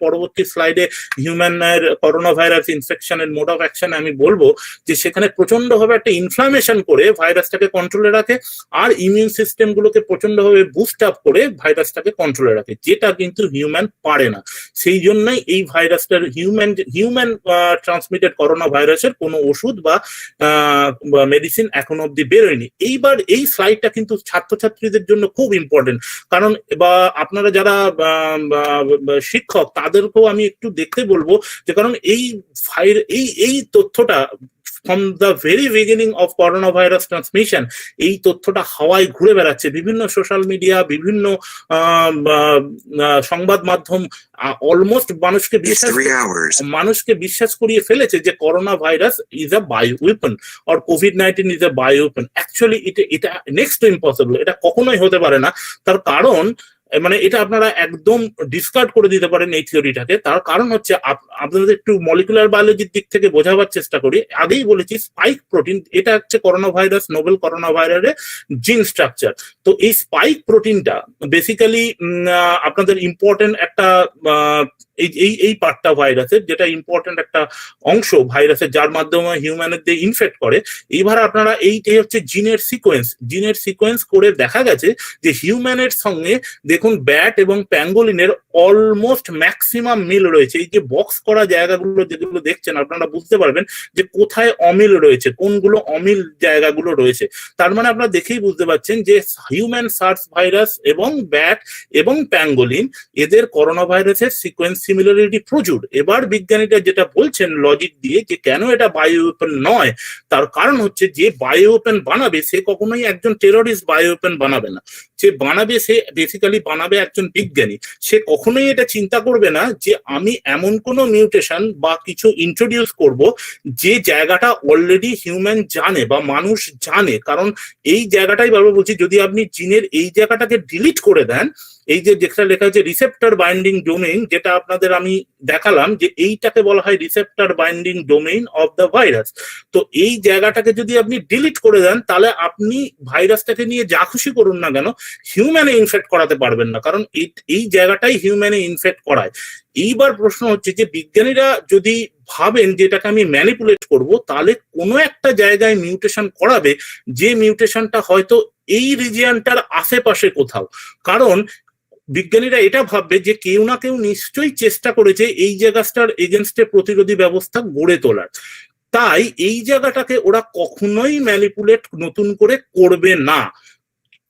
পরবর্তী স্লাইডে হিউম্যানের করোনা ভাইরাস ইনফেকশনের মোড অফ অ্যাকশন আমি বলবো, যে সেখানে প্রচন্ডভাবে একটা ইনফ্লামেশন করে ভাইরাসটাকে কন্ট্রোলে রাখে, আর ইমিউন সিস্টেম গুলোকে প্রচন্ডভাবে বুস্ট আপ করে ভাইরাসটাকে কন্ট্রোলে রাখে, যেটা কিন্তু হিউম্যান পারে না। সেই জন্যই এই ভাইরাসটার হিউম্যান ট্রান্সমিটেড করোনা ভাইরাসের কোনো ওষুধ বা মেডিসিন এখনো অব্দি বেরোয়নি। এইবার এই স্লাইডটা কিন্তু ছাত্রছাত্রীদের জন্য খুব ইম্পর্টেন্ট, কারণ বা আপনারা যারা শিক্ষক তাদেরকেও আমি একটু দেখতে বলবো, যে কারণ এই তথ্যটা from the very beginning of coronavirus transmission, এই তথ্যটা হাওয়ায় ঘুরে বেড়াচ্ছে। বিভিন্ন সোশ্যাল মিডিয়া, বিভিন্ন সংবাদ মাধ্যম অলমোস্ট মানুষকে বিশ্বাস করিয়ে ফেলেছে যে corona virus is a bio weapon or COVID-19 is a bio weapon. Actually এটা নেক্সট টু ইম্পসিবল, এটা কখনোই হতে পারে না। তার কারণ মানে এটা আপনারা একদম ডিসকার্ড করে দিতে পারেন এই থিওরিটাকে। তার কারণ হচ্ছে আপনাদের একটু মলিকুলার বায়োলজির দিক থেকে বোঝাবার চেষ্টা করি। আগেই বলেছি স্পাইক প্রোটিন, এটা হচ্ছে করোনা ভাইরাস, নোবেল করোনা ভাইরাসের জিন স্ট্রাকচার। তো এই স্পাইক প্রোটিনটা বেসিক্যালি আপনাদের ইম্পর্টেন্ট একটা এই পার্টটা ভাইরাসের, যেটা ইম্পর্টেন্ট একটা অংশ ভাইরাসের, যার মাধ্যমে হিউম্যানের দিয়ে ইনফেক্ট করে। এইবার আপনারা এইটাই হচ্ছে জিনের সিকোয়েন্স করে দেখা গেছে যে হিউম্যানের সঙ্গে দেখুন ব্যাট এবং প্যাঙ্গোলিনের অলমোস্ট ম্যাক্সিমাম মিল রয়েছে। এই যে বক্স করা জায়গাগুলো যেগুলো দেখছেন আপনারা বুঝতে পারবেন যে কোথায় অমিল রয়েছে, কোনগুলো অমিল জায়গাগুলো রয়েছে। তার মানে আপনারা দেখেই বুঝতে পারছেন যে হিউম্যান সার্স ভাইরাস এবং ব্যাট এবং প্যাঙ্গোলিন এদের করোনা ভাইরাসের সিকোয়েন্স সিমিলারিটি প্রচুর। এবার বিজ্ঞানীরা যেটা বলছেন লজিক দিয়ে যে কেন এটা বায়ো ওয়েপন নয়, তার কারণ হচ্ছে যে বায়ো ওয়েপন বানাবে সে কখনোই একজন টেররিস্ট বায়ো ওয়েপন বানাবে না। যে বানাবে সে বেসিক্যালি বানাবে একজন বিজ্ঞানী। সে কখনোই এটা চিন্তা করবে না যে আমি এমন কোনো মিউটেশন বা কিছু ইন্ট্রোডিউস করব যে জায়গাটা অলরেডি হিউম্যান জানে বা মানুষ জানে। কারণ এই জায়গাটাই বারবার বলছি, যদি আপনি জিনের এই জায়গাটাকে ডিলিট করে দেন, এই যে যেটা লেখা আছে রিসেপ্টর বাইন্ডিং ডোমেইন, যেটা আপনাদের আমি দেখালাম যে এইটাকে বলা হয় receptor binding domain of the virus. তো এই জায়গাটাকে যদি আপনি ডিলিট করে দেন তাহলে আপনি ভাইরাসটাকে নিয়ে যা খুশি করুন না কেন হিউম্যানে ইনফেক্ট করাতে পারবেন না, কারণ এই জায়গাটাই হিউম্যানে ইনফেক্ট করায়। এইবার প্রশ্ন হচ্ছে যে বিজ্ঞানীরা যদি ভাবেন যে এটাকে আমি ম্যানিপুলেট করব, তাহলে কোনো একটা জায়গায় মিউটেশন করাবে যে মিউটেশনটা হয়তো এই রিজিয়নটার আশেপাশে কোথাও। কারণ বিজ্ঞানীরা এটা ভাববে যে কেউ না কেউ নিশ্চয়ই চেষ্টা করেছে এই জায়গাটার এগেনস্টে প্রতিরোধী ব্যবস্থা গড়ে তোলার। তাই এই জায়গাটাকে ওরা কখনোই ম্যানিপুলেট নতুন করে করবে না,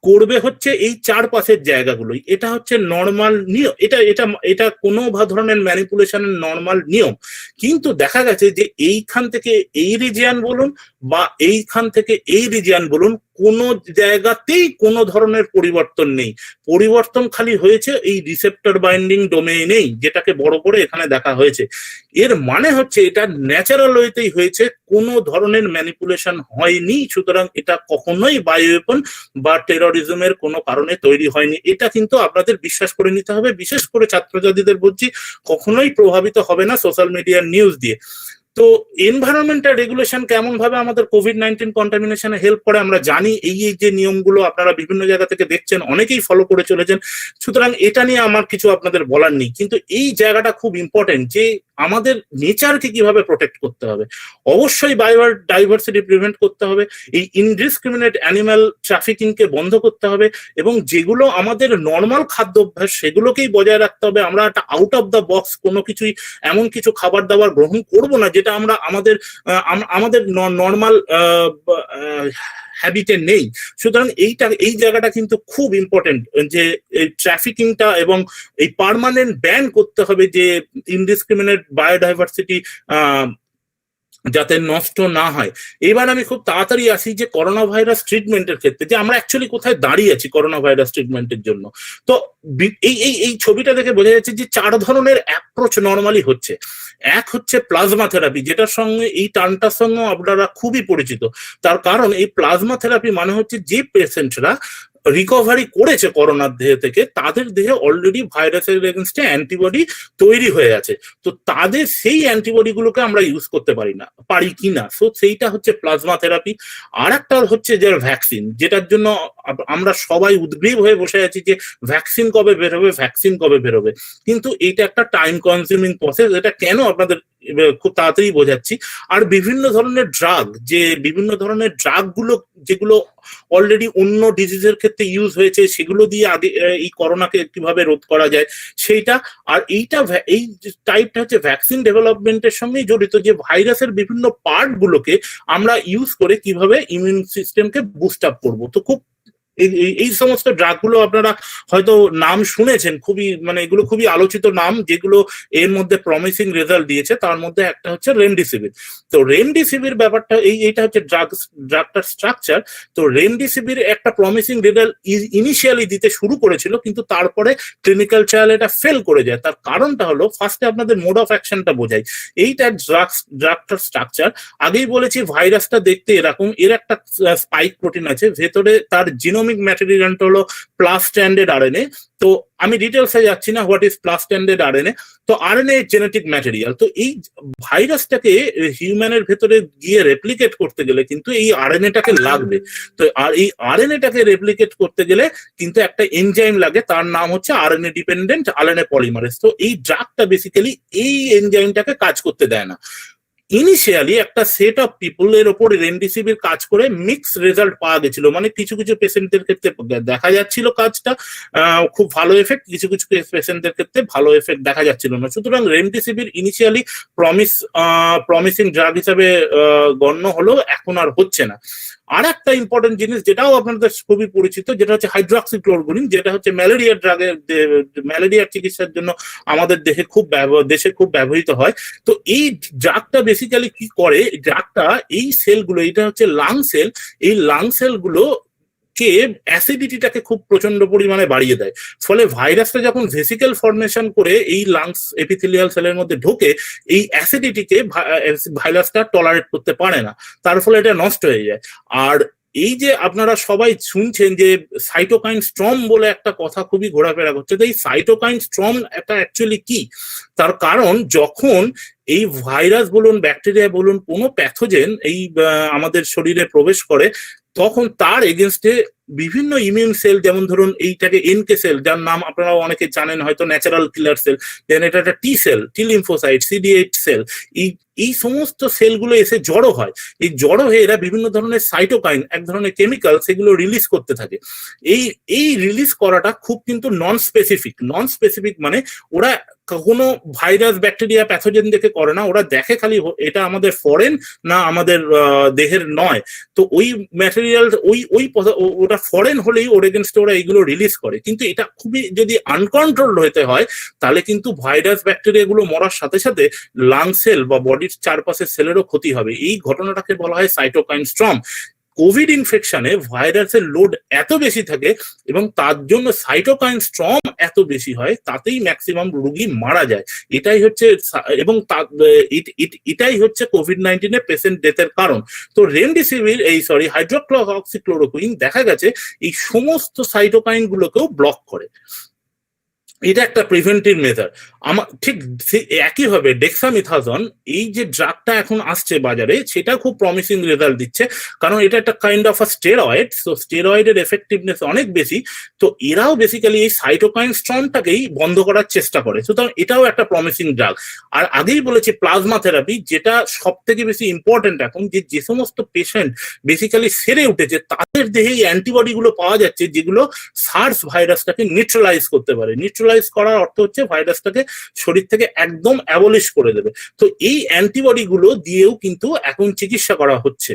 করবে হচ্ছে এই চারপাশের জায়গাগুলোই। এটা হচ্ছে নর্মাল নিয়ম, এটা এটা এটা কোনো ধরনের ম্যানিপুলেশনের নর্মাল নিয়ম। কিন্তু দেখা গেছে যে এইখান থেকে এই রিজিয়ান বলুন বা এইখান থেকে এই রিজিয়ান বলুন, কোনো জায়গাতেই কোনো ধরনের পরিবর্তন নেই। পরিবর্তন খালি হয়েছে এই রিসেপ্টর বাইন্ডিং ডোমেইনেই, যেটাকে বড় করে এখানে দেখা হয়েছে। এর মানে হচ্ছে এটা ন্যাচারাল ওয়েতেই হয়েছে, কোনো ধরনের ম্যানিপুলেশন হয়নি। সুতরাং এটা কখনোই বায়ো ওয়েপন বা টেরোরিজমের কোনো কারণে তৈরি হয়নি। এটা কিন্তু আপনাদের বিশ্বাস করে নিতে হবে। বিশেষ করে ছাত্রছাত্রীদের বলছি, কখনোই প্রভাবিত হবে না সোশ্যাল মিডিয়ার নিউজ দিয়ে। তো এনভায়রনমেন্টাল রেগুলেশন কেমন ভাবে আমাদের কোভিড-19 কন্টামিনেশনে হেল্প করে আমরা জানি। এই যে নিয়মগুলো আপনারা বিভিন্ন জায়গা থেকে দেখছেন, অনেকেই ফলো করে চলেছেন। সুতরাং এটা নিয়ে আমার কিছু আপনাদের বলার নেই। কিন্তু এই জায়গাটা খুব ইম্পর্টেন্ট যে আমাদের নেচারকে কিভাবে প্রোটেক্ট করতে হবে। অবশ্যই বায়োডাইভার্সিটি প্রিভেন্ট করতে হবে, এই ইনডিসক্রিমিনেট অ্যানিমাল ট্রাফিকিংকে বন্ধ করতে হবে, এবং যেগুলো আমাদের নর্মাল খাদ্য অভ্যাস সেগুলোকেই বজায় রাখতে হবে। আমরা একটা আউট অফ দ্য বক্স কোনো কিছুই, এমন কিছু খাবার দাবার গ্রহণ করব না যেটা আমরা আমাদের নর্মাল হ্যাবিটে নেই। সুতরাং এই জায়গাটা কিন্তু খুব ইম্পর্টেন্ট যে ট্রাফিকিংটা এবং এই পার্মানেন্ট ব্যান করতে হবে, যে ইনডিসক্রিমিনেট বায়োডাইভার্সিটি যাতে নষ্ট না হয়। এবার আমি খুব তাড়াতাড়ি আসি যে করোনা ভাইরাস ট্রিটমেন্টের ক্ষেত্রে, যে আমরা অ্যাকচুয়ালি কোথায় দাঁড়িয়ে আছি করোনা ভাইরাস ট্রিটমেন্টের জন্য। তো এই ছবিটা দেখে বোঝা যাচ্ছে যে 4 ধরনের অ্যাপ্রোচ নর্মালি হচ্ছে। এক হচ্ছে প্লাজমা থেরাপি, যেটার সঙ্গে এই টার্মটার সঙ্গে আপনারা খুবই পরিচিত। তার কারণ এই প্লাজমা থেরাপি মানে হচ্ছে যে পেশেন্টরা রিকভারি করেছে করোনার দেহ থেকে, তাদের দেহে অলরেডি ভাইরাসের এগেনস্টে অ্যান্টিবডি তৈরি হয়ে আছে। তো তাদের সেই অ্যান্টিবডি গুলোকে আমরা ইউজ করতে পারি কিনা, সো সেইটা হচ্ছে প্লাজমা থেরাপি। আর একটা হচ্ছে যে ভ্যাকসিন, যেটার জন্য আমরা সবাই উদ্গ্রীব হয়ে বসে আছি যে ভ্যাকসিন কবে বেরোবে। কিন্তু এইটা একটা টাইম কনজিউমিং প্রসেস। এটা কেন আপনাদের খুব তাড়াতাড়ি বোঝাচ্ছি। আর বিভিন্ন ধরনের ড্রাগ গুলো যেগুলো অলরেডি অন্য ডিজিজের ক্ষেত্রে ইউজ হয়েছে, সেগুলো দিয়ে আগে এই করোনাকে কিভাবে রোধ করা যায় সেইটা। আর এই টাইপটা হচ্ছে ভ্যাকসিন ডেভেলপমেন্টের সঙ্গেই জড়িত, যে ভাইরাসের বিভিন্ন পার্ট গুলোকে আমরা ইউজ করে কিভাবে ইমিউন সিস্টেমকে বুস্ট আপ করবো। তো খুব এই সমস্ত ড্রাগগুলো আপনারা হয়তো নাম শুনেছেন, এগুলো খুবই আলোচিত নাম, যেগুলো এর মধ্যে প্রমিসিং রেজাল্ট দিয়েছে। তার মধ্যে একটা হচ্ছে রেমডিসিভির। তো রেমডিসিভির ব্যাপারটা এইটা হচ্ছে ড্রাগটার স্ট্রাকচার। তো রেমডিসিভির একটা প্রমিসিং রেজাল্ট ইনিশিয়ালি দিতে শুরু করেছিল, কিন্তু তারপরে ক্লিনিক্যাল ট্রায়াল এটা ফেল করে যায়। তার কারণটা হলো, ফার্স্টে আপনাদের মোড অফ অ্যাকশনটা বোঝাই। এইটা ড্রাগটার স্ট্রাকচার আগেই বলেছি, ভাইরাসটা দেখতে এরকম। এর একটা স্পাইক প্রোটিন আছে, ভেতরে তার জিনোমিক ম্যাটেরিয়ালটা হলো প্লাস স্ট্যান্ডার্ড আরএনএ। তো আমি ডিটেলসে যাচ্ছি না, what is plus standard RNA. তো আরএনএ জেনেটিক ম্যাটেরিয়াল। তো এই ভাইরাসটাকে হিউম্যানের ভেতরে গিয়ে রেপ্লিকেট করতে গেলে কিন্তু এই আরএনএটাকে লাগবে। তো আর এই আরএনএটাকে রেপ্লিকেট করতে গেলে কিন্তু একটা এনজাইম লাগে, তার নাম হচ্ছে আরএনএ ডিপেন্ডেন্ট আরএনএ পলিমারেজ। তো এই ড্রাগটা বেসিক্যালি এই এনজাইমটাকে কাজ করতে দেয় না। ইনিশিয়ালি একটা সেট অফ পিপল এর ওপর রেমডেসিভির কাজ করে মিক্স রেজাল্ট পাওয়া গেছিল, মানে কিছু কিছু পেশেন্টদের ক্ষেত্রে দেখা যাচ্ছিল কাজটা খুব ভালো এফেক্ট, কিছু কিছু পেশেন্টদের ক্ষেত্রে ভালো এফেক্ট দেখা যাচ্ছিল না। সুতরাং রেমডেসিভির ইনিশিয়ালি প্রমিসিং ড্রাগ হিসাবে গণ্য হলেও এখন আর হচ্ছে না। আর একটা ইম্পর্টেন্ট জিনিস যেটাও আপনাদের খুবই পরিচিত, যেটা হচ্ছে হাইড্রক্সিক্লোরোকুইন, যেটা হচ্ছে ম্যালেরিয়ার ড্রাগের, ম্যালেরিয়ার চিকিৎসার জন্য আমাদের দেশে খুব ব্যবহৃত হয়। তো এই ড্রাগটা বেসিক্যালি কি করে, ড্রাগটা এই সেলগুলো, এটা হচ্ছে লাং সেল, এই লাং সেলগুলো কে অ্যাসিডিটিটাকে খুব প্রচন্ড পরিমাণে বাড়িয়ে দেয়। ফলে ভাইরাসটা যখন ভেসিকেল ফর্মেশন করে এই লাংস এপিথেলিয়াল সেলের মধ্যে ঢোকে, এই অ্যাসিডিটিকে ভাইরাসটা টলারেট করতে পারে না, তার ফলে এটা নষ্ট হয়ে যায়। আর এই যে আপনারা সবাই শুনছেন যে সাইটোকাইন স্টর্ম বলে একটা কথা খুবই ঘোরাফেরা করছে, তো এই সাইটোকাইন স্টর্ম এটা অ্যাকচুয়ালি কি? তার কারণ যখন এই ভাইরাস বলুন, ব্যাকটেরিয়া বলুন, কোনো প্যাথোজেন এই আমাদের শরীরে প্রবেশ করে, তখন তার এগেনস্টে বিভিন্ন ইমিউন সেল, যেমন ধরুন এইটাকে এনকে সেল, যার নাম আপনারা অনেকে জানেন হয়তো, ন্যাচারাল কিলার সেল, দেন এটা একটা T cell, T lymphocyte, CD8 cell, এই সমস্ত সেলগুলো এসে জড়ো হয়। এই জড়ো হয়ে এরা বিভিন্ন ধরনের সাইটোকাইন, এক ধরনের কেমিক্যাল, সেগুলো রিলিজ করতে থাকে। এই রিলিজ করাটা খুব কিন্তু নন স্পেসিফিক, মানে ওরা কোনো ভাইরাস, ব্যাকটেরিয়া, প্যাথোজেন দেখে করে না, ওরা দেখে খালি এটা আমাদের ফরেন না আমাদের দেহের নয়। তো ওই ম্যাটেরিয়াল, ওটা ফরেন হলেই ওর এগেনস্টে ওরা এইগুলো রিলিজ করে। কিন্তু এটা খুবই যদি আনকন্ট্রোলড হতে হয়, তাহলে কিন্তু ভাইরাস, ব্যাকটেরিয়া গুলো মরার সাথে সাথে লাং সেল বা বডির চারপাশের সেলেরও ক্ষতি হবে। এই ঘটনাটাকে বলা হয় সাইটোকাইন স্টর্ম। কোভিড ইনফেকশনে ভাইরাসের লোড এত বেশি থাকে এবং তার জন্য সাইটোকাইন স্টর্ম এত বেশি হয়, তাতেই ম্যাক্সিমাম রোগী মারা যায়। এটাই হচ্ছে, এবং এটাই হচ্ছে কোভিড-19 এর পেশেন্ট ডেথের কারণ। তো রেমডেসিভির হাইড্রোক্সিক্লোরোকুইন দেখা গেছে এই সমস্ত সাইটোকাইন গুলোকেও ব্লক করে। এটা একটা প্রিভেন্টিভ মেজার। ঠিক একইভাবে ডেক্সামিথাজন, এই যে ড্রাগটা এখন আসছে বাজারে, সেটা খুব প্রমিসিং রেজাল্ট দিচ্ছে, কারণ এটা একটা kind of a steroid. So স্টেরয়েডের এফেক্টিভনেস অনেক বেশি। তো এরাও বেসিক্যালি এই সাইটোকাইন স্টর্মটাকেই বন্ধ করার চেষ্টা করে, সুতরাং এটাও একটা প্রমিসিং ড্রাগ। আর আগেই বলেছি প্লাজমা থেরাপি, যেটা সব থেকে বেশি ইম্পর্টেন্ট এখন, যে সমস্ত পেশেন্ট বেসিক্যালি সেরে উঠেছে তাদের দেহে অ্যান্টিবডি গুলো পাওয়া যাচ্ছে, যেগুলো সার্স ভাইরাসটাকে নিউট্রালাইজ করতে পারে। নিউট্রালাইজ করার অর্থ হচ্ছে ভাইরাসটাকে শরীর থেকে একদম অ্যাবলিশ করে দেবে। তো এই অ্যান্টিবডি গুলো দিয়েও কিন্তু এখন চিকিৎসা করা হচ্ছে।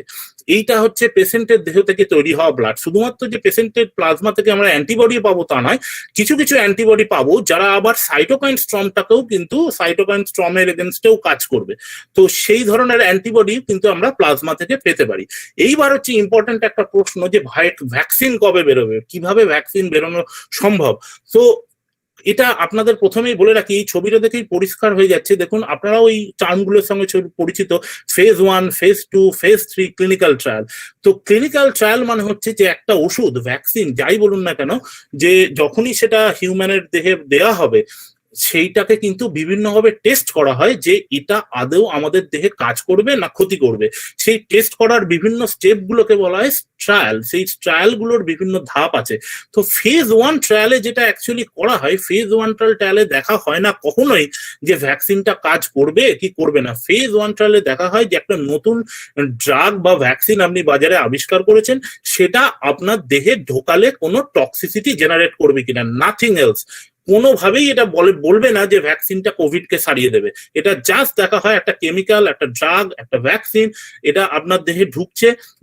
এইটা হচ্ছে পেশেন্টের দেহ থেকে তৈরি হওয়া ব্লাড। শুধুমাত্র যে পেশেন্টের প্লাজমা থেকে আমরা অ্যান্টিবডি পাবো তা নয়, কিছু কিছু অ্যান্টিবডি পাবো যারা আবার সাইটোকাইন স্টর্মটাকেও কিন্তু সাইটোকাইন স্টর্মের এগেনস্টেও কাজ করবে। তো সেই ধরনের অ্যান্টিবডি কিন্তু আমরা প্লাজমা থেকে পেতে পারি। এইবার হচ্ছে ইম্পর্টেন্ট একটা প্রশ্ন, যে ভ্যাকসিন কবে বেরোবে, কিভাবে ভ্যাকসিন বেরোনো সম্ভব। তো এটা আপনাদের প্রথমেই বলে রাখি, এই ছবিটা দেখেই পরিষ্কার হয়ে যাচ্ছে। দেখুন, আপনারাও এই টার্মগুলোর সঙ্গে পরিচিত, phase 1, phase 2, phase 3 clinical trial. তো ক্লিনিক্যাল ট্রায়াল মানে হচ্ছে যে একটা ওষুধ, ভ্যাকসিন যাই বলুন না কেন, যে যখনই সেটা হিউম্যানের দেহে দেয়া হবে, সেইটাকে কিন্তু বিভিন্নভাবে টেস্ট করা হয় যে এটা আদৌ আমাদের দেহে কাজ করবে না ক্ষতি করবে। সেই টেস্ট করার বিভিন্ন স্টেপ গুলোকে বলা হয় ট্রায়াল। সেই ট্রায়াল গুলোর বিভিন্ন ধাপ আছে। তো ফেজ 1 ট্রায়ালে যেটা অ্যাকচুয়ালি করা হয়, ফেজ 1 ট্রায়ালে দেখা হয় না কখনোই যে ভ্যাকসিনটা কাজ করবে কি করবে না। ফেজ 1 ট্রায়ালে দেখা হয় যে একটা নতুন ড্রাগ বা ভ্যাকসিন আপনি বাজারে আবিষ্কার করেছেন, সেটা আপনার দেহে ঢোকালে কোনো টক্সিসিটি জেনারেট করবে কিনা, নাথিং এলস। কোনোভাবেই এটা বলবে না যে ভ্যাকসিনটা কোভিডকে সারিয়ে দেবে। এটা জাস্ট দেখা হয় একটা কেমিক্যাল, একটা ড্রাগ, একটা ভ্যাকসিন, এটা আপনার দেহে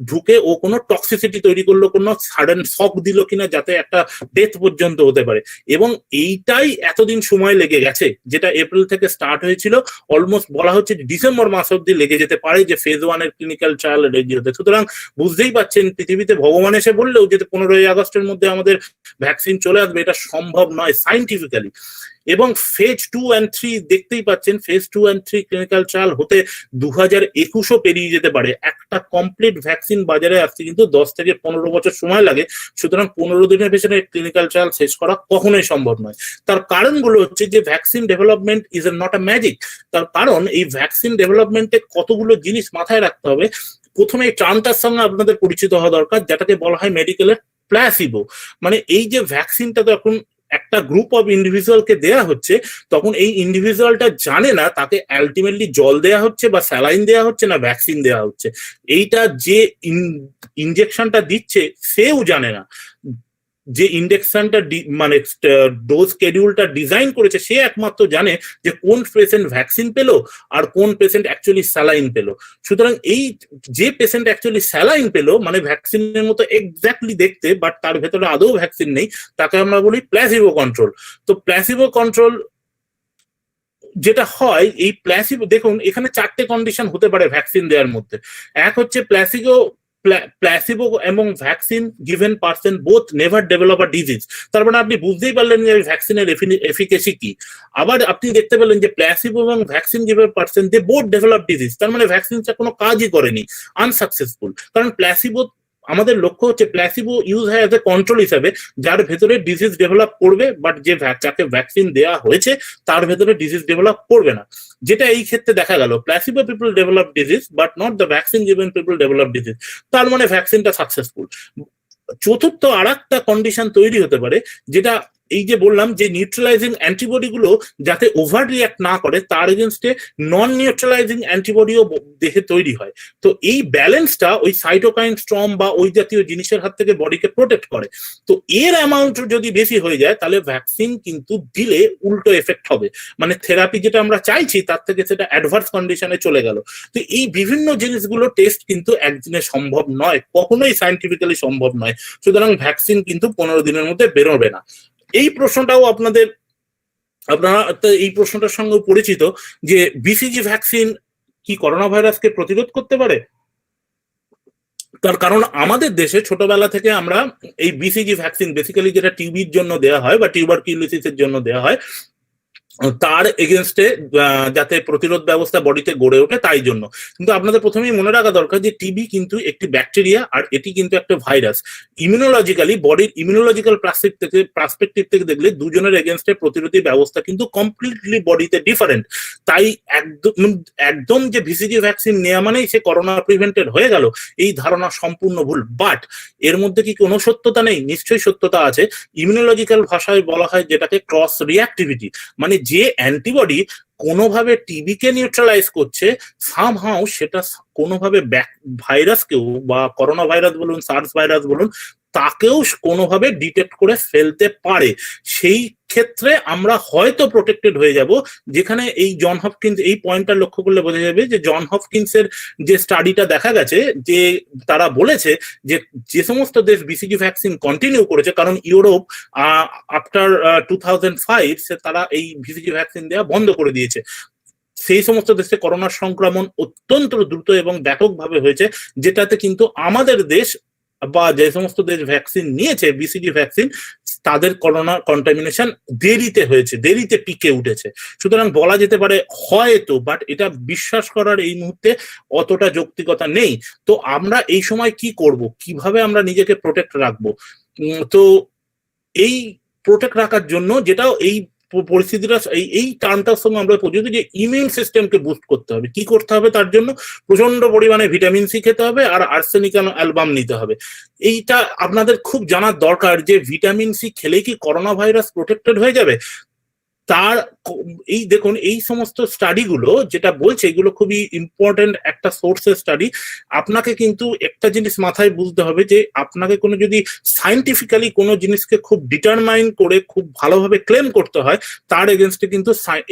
ঢুকে ও কোনো টক্সিসিটি তৈরি করলো, কোনো সাডেন শক দিল কিনা, যাতে একটা ডেথ পর্যন্ত হতে পারে। এবং এইটাই এতদিন সময় লেগে গেছে, যেটা এপ্রিল থেকে স্টার্ট হয়েছিল, অলমোস্ট বলা হচ্ছে ডিসেম্বর মাস অব্দি লেগে যেতে পারে যে ফেজ 1 এর ক্লিনিক্যাল ট্রায়াল রেডি হতে। সুতরাং বুঝতেই পারছেন, পৃথিবীতে ভগবান এসে বললেও যে 15ই আগস্টের মধ্যে আমাদের ভ্যাকসিন চলে আসবে, এটা সম্ভব নয় সাইন্টিফিক্যালি। এবং ফেজ 2 and 3 দেখতেই পাচ্ছেন, ফেজ 2 and 3 ক্লিনিক্যাল ট্রায়াল হতে 2021ও পেরিয়ে যেতে পারে। একটা কমপ্লিট ভ্যাকসিন বাজারে আসছে কিন্তু 10 থেকে 15 বছর সময় লাগে। সুতরাং 15 দিনের পেছনে ক্লিনিক্যাল ট্রায়াল শেষ করা কখনোই সম্ভব নয়। তার কারণগুলো হচ্ছে যে vaccine development is not a magic. তার কারণ এই ভ্যাকসিন ডেভেলপমেন্টে কতগুলো জিনিস মাথায় রাখতে হবে। প্রথমে এই টার্মটার সঙ্গে আপনাদের পরিচিত হওয়া দরকার, যেটাকে বলা হয় মেডিকেলের প্ল্যাসিবো। মানে এই যে ভ্যাকসিনটা তো এখন একটা গ্রুপ অফ ইন্ডিভিজুয়ালকে দেয়া হচ্ছে, তখন এই ইন্ডিভিজুয়ালটা জানে না তাকে আলটিমেটলি জল দেয়া হচ্ছে বা স্যালাইন দেয়া হচ্ছে না ভ্যাকসিন দেওয়া হচ্ছে। এইটা যে ইনজেকশনটা দিচ্ছে সেও জানে না, যে ইনজেকশনটা মানে ডোজ স্কেডিউলটা ডিজাইন করেছে সে একমাত্র জানে যে কোন পেশেন্ট ভ্যাকসিন পেলো আর কোন পেশেন্ট অ্যাকচুয়ালি স্যালাইন পেলো। সুতরাং এই যে পেশেন্ট অ্যাকচুয়ালি স্যালাইন পেলো মানে ভ্যাকসিনের মতো এক্স্যাক্টলি দেখতে বাট তার ভেতরে আদৌ ভ্যাকসিন নেই, তাকে আমরা বলি প্ল্যাসিবো কন্ট্রোল। তো প্ল্যাসিবো কন্ট্রোল যেটা হয়, এই প্ল্যাসিবো দেখুন এখানে 4টে কন্ডিশন হতে পারে ভ্যাকসিন দেওয়ার মধ্যে। এক হচ্ছে প্ল্যাসিবো এবং vaccine given person both never develop a disease. তার মানে আপনি বুঝতেই পারলেন যে ভ্যাকসিনের এফিকেসি কি। আবার আপনি দেখতে পেলেন যে প্ল্যাসিবো এবং vaccine given person they both develop disease, তার মানে ভ্যাকসিনটা কোনো কাজই করেনি, আনসাকসেসফুল। কারণ প্ল্যাসিবো আমাদের লক্ষ্য হচ্ছে প্ল্যাসিবো ইউজ হয় অ্যাজ এ কন্ট্রোল হিসাবে, যার ভেতরে ডিজিজ ডেভেলপ করবে বাট যে যাকে ভ্যাকসিন দেওয়া হয়েছে তার ভেতরে ডিজিজ ডেভেলপ করবে না, যেটা এই ক্ষেত্রে দেখা গেল। Placebo people develop disease but not the vaccine given people develop disease, তার মানে ভ্যাকসিনটা সাকসেসফুল। চতুর্থ আর একটা কন্ডিশন তৈরি হতে পারে, যেটা এই যে বললাম যে নিউট্রালাইজিং অ্যান্টিবডি গুলো যাতে ওভার রিঅ্যাক্ট না করে তার এগেনস্টে নন নিউট্রালাইজিং অ্যান্টিবডিও দেহে তৈরি হয়। তো এই ব্যালেন্সটা ওই সাইটোকাইন স্টর্ম বা ওই জাতীয় জিনিসের হাত থেকে বডিকে প্রোটেক্ট করে। তো এর অ্যামাউন্ট যদি বেশি হয়ে যায় তাহলে ভ্যাকসিন কিন্তু দিলে উল্টো এফেক্ট হবে, মানে থেরাপি যেটা আমরা চাইছি তার থেকে সেটা অ্যাডভার্স কন্ডিশনে চলে গেল। তো এই বিভিন্ন জিনিসগুলো টেস্ট কিন্তু একদিনে সম্ভব নয়, কখনোই সায়েন্টিফিক্যালি সম্ভব নয়। সুতরাং ভ্যাকসিন কিন্তু 15 দিনের মধ্যে বেরোবে না। এই প্রশ্নটাও আপনারা এই প্রশ্নটার সঙ্গে পরিচিত যে বিসিজি ভ্যাকসিন কি করোনা ভাইরাসকে প্রতিরোধ করতে পারে? তার কারণ আমাদের দেশে ছোটবেলা থেকে আমরা এই বিসিজি ভ্যাকসিন বেসিক্যালি যেটা টিবির জন্য দেওয়া হয় বা টিউবারকিউলোসিসের জন্য দেওয়া হয়, তার এগেনস্টে যাতে প্রতিরোধ ব্যবস্থা বডিতে গড়ে ওঠে তাই জন্য। কিন্তু আপনাদের প্রথমেই মনে রাখা দরকার যে টিবি কিন্তু একটি ব্যাকটেরিয়া আর এটি কিন্তু একটা ভাইরাস। ইমিউনোলজিক্যালি বডির ইমিউনোলজিক্যাল পার্সপেক্টিভ থেকে দেখলে দুজনের এগেনস্টে প্রতিরোধী ব্যবস্থা কিন্তু কমপ্লিটলি বডিতে ডিফারেন্ট। তাই একদম যে ভিসিজি ভ্যাকসিন নেওয়া মানেই সে করোনা প্রিভেন্টেড হয়ে গেল, এই ধারণা সম্পূর্ণ ভুল। বাট এর মধ্যে কি কোনো সত্যতা নেই? নিশ্চয়ই সত্যতা আছে। ইমিউনোলজিক্যাল ভাষায় বলা হয় যেটাকে ক্রস রিঅ্যাক্টিভিটি, মানে যে অ্যান্টিবডি কোনোভাবে টিবিকে নিউট্রালাইজ করছে সামহাউ সেটা কোনোভাবে ভাইরাসকেও বা করোনা ভাইরাস বলুন সার্স ভাইরাস বলুন তাকেও কোনোভাবে ডিটেক্ট করে ফেলতে পারে। সেই ক্ষেত্রে আমরা হয়তো প্রোটেক্টেড হয়ে যাব। যেখানে এই জন হপকিন্স এই পয়েন্টটা লক্ষ্য করলে বোঝা যাবে যে জন হপকিন্সের যে স্টাডিটা দেখা গেছে যে তারা বলেছে যে যে সমস্ত দেশ বিসিজি ভ্যাকসিন কন্টিনিউ করেছে, কারণ ইউরোপ আফটার 2005 তারা এই বিসিজি ভ্যাকসিন দেওয়া বন্ধ করে দিয়েছে, সেই সমস্ত দেশে করোনার সংক্রমণ অত্যন্ত দ্রুত এবং ব্যাপকভাবে হয়েছে, যেটাতে কিন্তু আমাদের দেশ বা যে সমস্ত দেশ ভ্যাকসিন নিয়েছে বিসিজি ভ্যাকসিন তাদের করোনা কন্টামিনেশন দেরিতে হয়েছে, দেরিতে পিকে উঠেছে। সুতরাং বলা যেতে পারে হয়তো, বাট এটা বিশ্বাস করার এই মুহূর্তে অতটা যৌক্তিকতা নেই। তো আমরা এই সময় কি করব, কিভাবে আমরা নিজেকে প্রোটেক্ট রাখবো? তো এই প্রোটেক্ট রাখার জন্য যেটাও এই পরিস্থিতিটা এই টার্মটার সঙ্গে আমরা পর্যন্ত যে ইমিউন সিস্টেমকে বুস্ট করতে হবে। কি করতে হবে? তার জন্য প্রচন্ড পরিমাণে ভিটামিন সি খেতে হবে আর আর্সেনিক অ্যালবাম নিতে হবে। এইটা আপনাদের খুব জানার দরকার যে ভিটামিন সি খেলেই কি করোনা ভাইরাস প্রোটেক্টেড হয়ে যাবে? তার এই দেখুন এই সমস্ত স্টাডিগুলো যেটা বলছে এগুলো খুবই ইম্পর্টেন্ট একটা সোর্সের স্টাডি। আপনাকে কিন্তু একটা জিনিস মাথায় বুঝতে হবে যে আপনাকে কোনো যদি সায়েন্টিফিক্যালি কোনো জিনিসকে খুব ডিটারমাইন করে খুব ভালোভাবে ক্লেম করতে হয় তার এগেনস্টে কিন্তু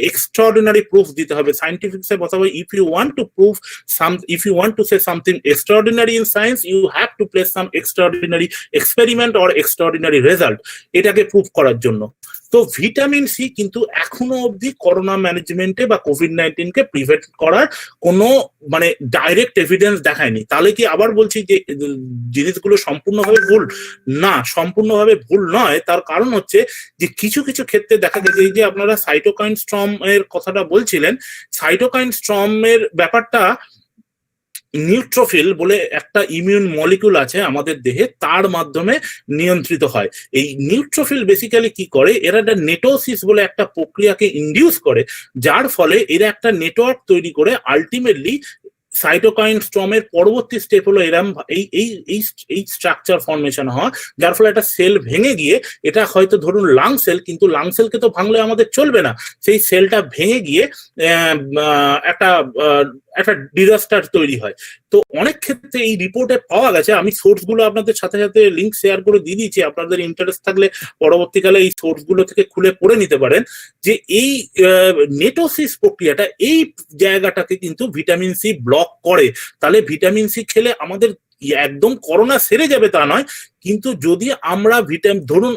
এক্সট্রাঅর্ডিনারি প্রুফ দিতে হবে। সায়েন্টিফিক্সে বলা হয় if you want to say something extraordinary in science you have to place some extraordinary experiment or extraordinary result এটাকে প্রুফ করার জন্য। তো ভিটামিন সি কিন্তু এখনো অবধি করোনা ম্যানেজমেন্টে বা কোভিড-19 কে প্রিভেন্ট করার কোনো মানে ডাইরেক্ট এভিডেন্স দেখায়নি। তাহলে কি আবার বলছি যে জিনিসগুলো সম্পূর্ণভাবে ভুল? না, সম্পূর্ণভাবে ভুল নয়। তার কারণ হচ্ছে যে কিছু কিছু ক্ষেত্রে দেখা গেছে এই যে আপনারা সাইটোকাইন স্টর্ম এর কথাটা বলছিলেন, সাইটোকাইন স্টর্ম এর ব্যাপারটা নিউট্রোফিল বলে একটা ইমিউন মলিকিউল আছে আমাদের দেহে, তার মাধ্যমে নিয়ন্ত্রিত হয়। এই নিউট্রোফিল বেসিক্যালি কি করে, এরা একটা নেটোসিস বলে একটা প্রক্রিয়াকে ইনডিউস করে, যার ফলে এরা একটা নেটওয়ার্ক তৈরি করে আলটিমেটলি সাইটোকাইন স্টর্মের পরবর্তী স্টেপ হলো এরম এই এই এই এই স্ট্রাকচার ফর্মেশন হওয়া, যার ফলে একটা সেল ভেঙে গিয়ে, এটা হয়তো ধরুন লাং সেল, কিন্তু লাং সেলকে তো ভাঙলে আমাদের চলবে না, সেই সেলটা ভেঙে গিয়ে একটা একটা ডিজাস্টার তৈরি হয়। তো অনেক ক্ষেত্রে এই রিপোর্টে পাওয়া গেছে, আমি সোর্স গুলো আপনাদের সাথে সাথে লিঙ্ক শেয়ার করে দিয়ে দিয়েছি, আপনাদের ইন্টারেস্ট থাকলে পরবর্তীকালে এই সোর্স গুলো থেকে খুলে পড়ে নিতে পারেন, যে এই নেটোসিস প্রক্রিয়াটা এই জায়গাটাকে কিন্তু ভিটামিন সি ব্লক করে। তাহলে ভিটামিন সি খেলে আমাদের একদম করোনা সেরে যাবে তা নয়, কিন্তু যদি আমরা ধরুন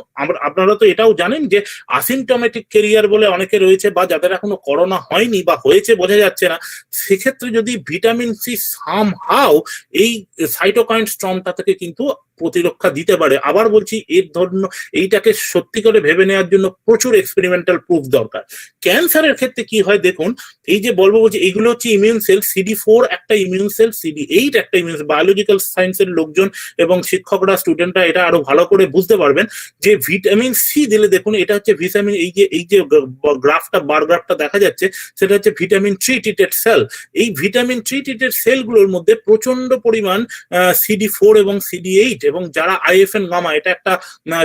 আপনারা তো এটাও জানেন যে অ্যাসিম্পটোমেটিক ক্যারিয়ার বলে অনেকে রয়েছে, বা যাদের এখনো করোনা হয়নি বা হয়েছে বোঝা যাচ্ছে না, সেক্ষেত্রে যদি ভিটামিন সি সামহাও এই সাইটোকাইন স্টর্মটা থেকে কিন্তু প্রতিরক্ষা দিতে পারে। আবার বলছি, এর ধরুন এইটাকে সত্যি করে ভেবে নেওয়ার জন্য প্রচুর এক্সপেরিমেন্টাল প্রুফ দরকার। ক্যান্সারের ক্ষেত্রে কি হয় দেখুন, এই যে বলবো যে এগুলো হচ্ছে ইমিউন সেল, CD4 একটা ইমিউন সেল, CD8 একটা ইমিউন সেল। বায়োলজিক্যাল সায়েন্সের লোকজন এবং শিক্ষকরা, স্টুডেন্টরা এটা আরো ভালো করে বুঝতে পারবেন যে ভিটামিন সি দিলে দেখুন, এটা হচ্ছে ভিটামিন, এই যে গ্রাফটা, বার গ্রাফটা দেখা যাচ্ছে, সেটা হচ্ছে ভিটামিন 3 ট্রিটেড সেল। এই ভিটামিন 3 ট্রিটেড সেলগুলোর মধ্যে প্রচন্ড পরিমাণ CD4 এবং CD8, এবং যারা IFN গামা, এটা একটা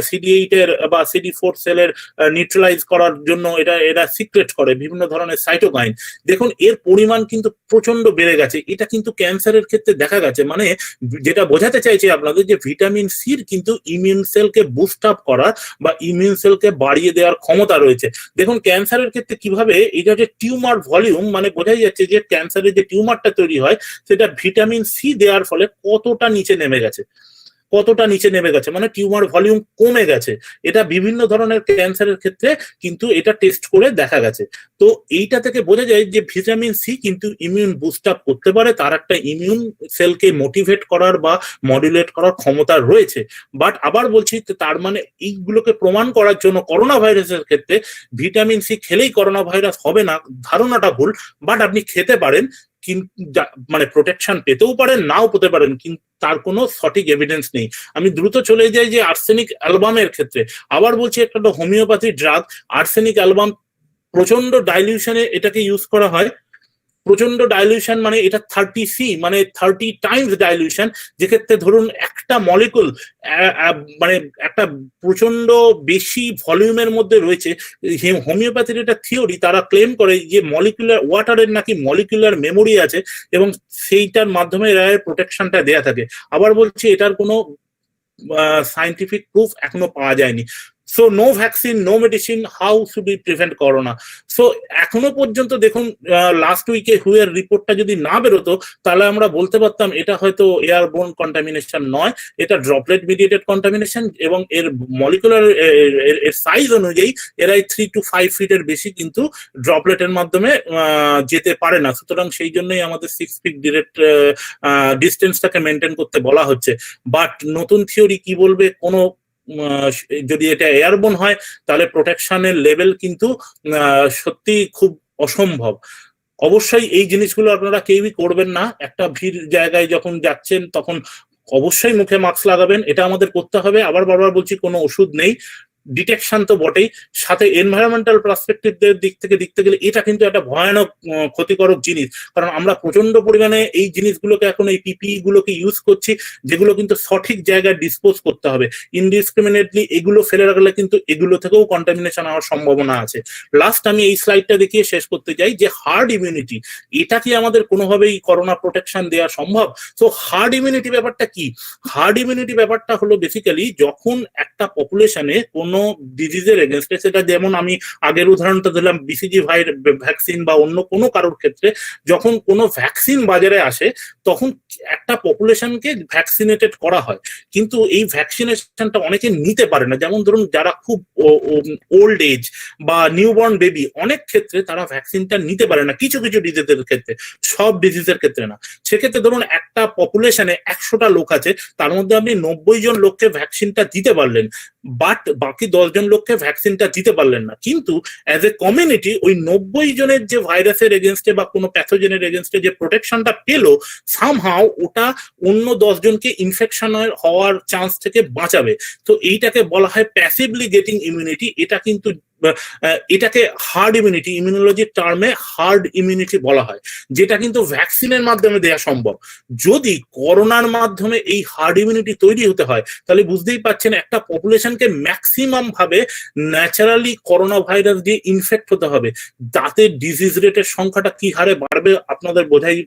CD8 এর বা CD4 সেলের নিউট্রালাইজ করার জন্য এরা সিক্রেট করে বিভিন্ন ধরনের সাইটোকাইন। দেখুন এর পরিমাণ কিন্তু প্রচন্ড বেড়ে গেছে, এটা কিন্তু ক্যান্সারের ক্ষেত্রে দেখা গেছে। মানে যেটা বোঝাতে চাইছি আপনাদের, যে ভিটামিন সির কিন্তু ইমিউন সেলকে বুস্ট আপ করার বা ইমিউন সেলকে বাড়িয়ে দেওয়ার ক্ষমতা রয়েছে। দেখুন ক্যান্সারের ক্ষেত্রে কিভাবে, এটা যে টিউমার ভলিউম, মানে বোঝাই যাচ্ছে যে ক্যান্সারের যে টিউমারটা তৈরি হয়, সেটা ভিটামিন সি দেওয়ার ফলে কতটা নিচে নেমে গেছে, মানে টিউমার ভলিউম কমে গেছে। এটা বিভিন্ন ধরনের ক্যান্সারের ক্ষেত্রে কিন্তু এটা টেস্ট করে দেখা গেছে। তো এইটা থেকে বোঝা যায় যে ভিটামিন সি কিন্তু ইমিউন বুস্ট আপ করতে পারে, তার একটা ইমিউন সেলকে মোটিভেট করার বা মডুলেট করার ক্ষমতা রয়েছে। বাট আবার বলছি, তার মানে এইগুলোকে প্রমাণ করার জন্য করোনা ভাইরাসের ক্ষেত্রে ভিটামিন সি খেলেই করোনা ভাইরাস হবে না, ধারণাটা ভুল। বাট আপনি খেতে পারেন, কিন্তু মানে প্রোটেকশন পেতেও পারেন, নাও পেতে পারেন, কিন্তু তার কোনো সঠিক এভিডেন্স নেই। আমি দ্রুত চলে যাই যে আর্সেনিক অ্যালবামের ক্ষেত্রে। আবার বলছি, একটা হোমিওপ্যাথি ড্রাগ আর্সেনিক অ্যালবাম, প্রচন্ড ডাইলিউশনে এটাকে ইউজ করা হয়। প্রচন্ড ডাইলিউশন মানে এটা 30C, মানে 30 টাইমস ডাইলিউশন, যেক্ষেত্রে ধরুন একটা মলিকুল মানে একটা প্রচন্ড বেশি ভলিউমের মধ্যে রয়েছে। হোমিওপ্যাথির এটা থিওরি, তারা ক্লেম করে যে মলিকুলার ওয়াটারের নাকি মলিকুলার মেমোরি আছে, এবং সেইটার মাধ্যমে এর প্রোটেকশনটা দেয়া থাকে। আবার বলছি, এটার কোনো সায়েন্টিফিক প্রুফ এখনো পাওয়া যায়নি। So no vaccine, no medicine, how should we prevent corona? So এখনো পর্যন্ত দেখুন, লাস্ট উইকে হুয়ের রিপোর্টটা যদি না বেরোতো, তাহলে আমরা বলতে পারতাম এটা হয়তো এয়ারবোর্ন কন্টামিনেশন নয়, এটা ড্রপলেট মিডিয়েটেড কন্টামিনেশন, এবং এর মলিকুলার এর সাইজ অনুযায়ী এরাই 3 to 5 ফিটের বেশি কিন্তু ড্রপলেটের মাধ্যমে যেতে পারে না। সুতরাং সেই জন্যই আমাদের 6 ফিট ডিরেক্ট ডিস্টেন্সটাকে মেনটেন করতে বলা হচ্ছে। বাট নতুন থিওরি কি বলবে, কোনো যদি এটা এয়ারবোন হয়, তাহলে প্রোটেকশনের লেভেল কিন্তু সত্যি খুব অসম্ভব। অবশ্যই এই জিনিসগুলো আপনারা কেউই করবেন না। একটা ভিড় জায়গায় যখন যাচ্ছেন, তখন অবশ্যই মুখে মাস্ক লাগাবেন, এটা আমাদের করতে হবে। আবার বারবার বলছি, কোনো ওষুধ নেই, ডিটেকশন তো বটেই, সাথে এনভায়রনমেন্টাল পার্সপেক্টিভের দিক থেকে দেখতে গেলে এটা কিন্তু একটা ভয়ানক ক্ষতিকারক জিনিস। কারণ আমরা প্রচন্ড পরিমাণে এই জিনিসগুলোকে, এখন এই পিপিই গুলোকে ইউজ করছি, যেগুলো কিন্তু সঠিক জায়গায় ডিসপোজ করতে হবে। ইনডিসক্রিমিনেটলি এগুলো ফেলে রাখলে কিন্তু এগুলো থেকেও কন্টামিনেশন হওয়ার সম্ভাবনা আছে। লাস্ট আমি এই স্লাইডটা দেখিয়ে শেষ করতে চাই যে হার্ড ইমিউনিটি, এটা কি আমাদের কোনোভাবেই করোনা প্রোটেকশন দেওয়া সম্ভব? তো হার্ড ইমিউনিটি ব্যাপারটা কি? হার্ড ইমিউনিটি ব্যাপারটা হলো বেসিক্যালি যখন একটা পপুলেশনে কোনো ডিজিজের এগেনস্টে, সেটা যেমন আমি আগের উদাহরণটা দিলাম বিসিজি ভ্যাকসিন বা অন্য কোনো কারোর ক্ষেত্রে, যখন কোনো ভ্যাকসিন বাজারে আসে, তখন একটা পপুলেশনকে ভ্যাকসিনেটেড করা হয়, কিন্তু এই ভ্যাকসিনেশনটা অনেকে নিতে পারে না। যেমন ধরুন যারা খুব ওল্ড এজ বা নিউবর্ন বেবি, অনেক ক্ষেত্রে তারা ভ্যাকসিনটা নিতে পারে না, কিছু কিছু ডিজিজের ক্ষেত্রে, সব ডিজিজের ক্ষেত্রে না। সেক্ষেত্রে ধরুন একটা পপুলেশনে 100টা লোক আছে, তার মধ্যে আপনি 90 জন লোককে ভ্যাকসিনটা দিতে পারলেন, বাট বাকি 10 জন লোককে ভ্যাকসিনটা দিতে পারলেন না। কিন্তু অ্যাজ এ কমিউনিটি ওই 90 জনের যে ভাইরাসের এগেনস্টে বা কোনো প্যাথোজেনের এগেনস্টে যে প্রোটেকশনটা পেলো, সামহাও ওটা অন্য 10 জনকে ইনফেকশন হওয়ার চান্স থেকে বাঁচাবে। তো এইটাকে বলা হয় প্যাসিভলি গেটিং ইমিউনিটি। এটা কিন্তু এটাকে হার্ড ইমিউনিটি, ইমিউনোলজির টার্মে হার্ড ইমিউনিটি বলা হয়, যেটা কিন্তু ভ্যাকসিনের মাধ্যমে দেওয়া সম্ভব। যদি করোনার মাধ্যমে এই হার্ড ইমিউনিটি তৈরি হতে হয়, তাহলে বুঝতেই পারছেন একটা পপুলেশনকে ম্যাক্সিমাম ভাবে ন্যাচারালি করোনা ভাইরাস দিয়ে ইনফেক্ট হতে হবে। তাতে ডিজিজ রেটের সংখ্যাটা কি হারে বাড়বে আপনাদের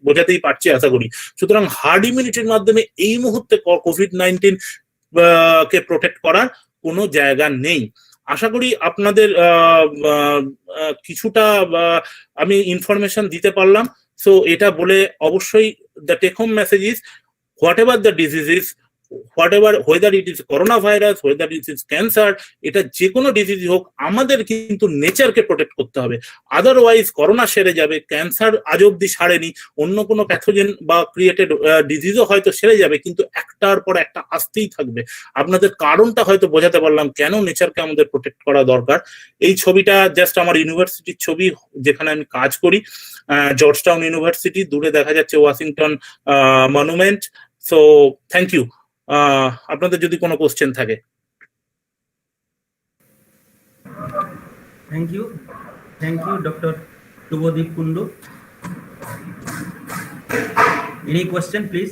বোঝাতেই পারছি আশা করি। সুতরাং হার্ড ইমিউনিটির মাধ্যমে এই মুহূর্তে কোভিড-19 কে প্রোটেক্ট করার কোনো জায়গা নেই। আশা করি আপনাদের কিছুটা আমি ইনফরমেশন দিতে পারলাম। সো এটা বলে অবশ্যই the take home message is whatever the disease is, whether it is coronavirus, whether it is cancer, এটা যে কোনো ডিজিজ হোক, আমাদের কিন্তু নেচারকে প্রোটেক্ট করতে হবে। আদারওয়াইজ করোনা সেরে যাবে, ক্যান্সার আজ অব্দি সারেনি, অন্য কোনো প্যাথোজেন বা ক্রিয়েটেড ডিজিজও হয়তো সেরে যাবে, কিন্তু একটার পর একটা আসতেই থাকবে। আপনাদের কারণটা হয়তো বোঝাতে পারলাম কেন নেচারকে আমাদের প্রোটেক্ট করা দরকার। এই ছবিটা জাস্ট আমার ইউনিভার্সিটির ছবি, যেখানে আমি কাজ করি, জর্জ টাউন ইউনিভার্সিটি। দূরে দেখা যাচ্ছে Washington monument. So thank you. আপনাদের যদি কোনো কোশ্চেন থাকে। Thank you doctor Shubhadeep Kundu. Any question please?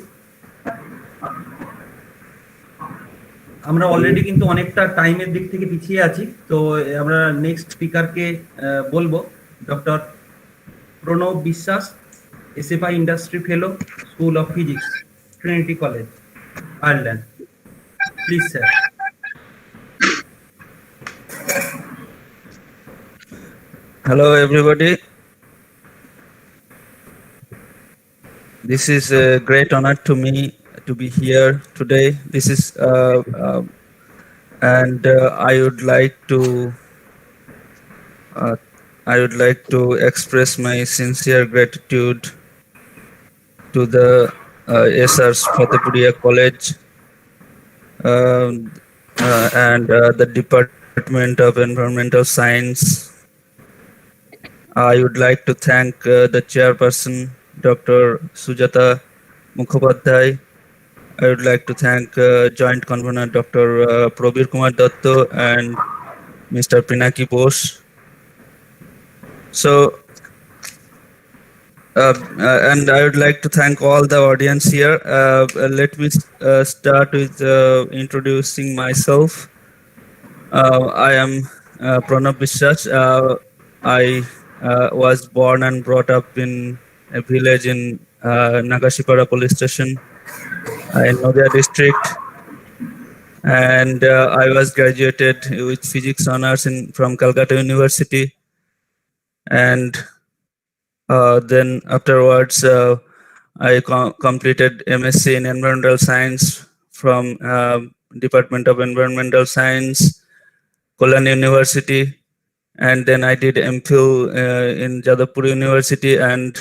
আমরা অলরেডি কিন্তু অনেকটা টাইমের দিক থেকে পিছিয়ে আছি, তো আমরা নেক্সট স্পিকারকে বলবো, ডক্টর প্রণব বিশ্বাস, SFI industry fellow, school of physics, Trinity college, Ireland. Please sir. Hello everybody. This is a great honor to me to be here today. This is and I would like to express my sincere gratitude to the SR's Fatehpuria College and the Department of Environmental Science. I would like to thank the chairperson, Dr. Sujata Mukhopadhyay. I would like to thank joint convener, Dr. Probir Kumar Datto and Mr. Pinaki Bose. So, and I would like to thank all the audience here. Let me start with introducing myself. I am Pranab বিশ্বাস. I was born and brought up in a village in Nagashipara police station in Nadia district, and I was graduated with physics honors from Calcutta University, and then afterwards I completed MSc in Environmental Science from Department of Environmental Science, Kollam University. And then I did MPhil in Jadavpur University, and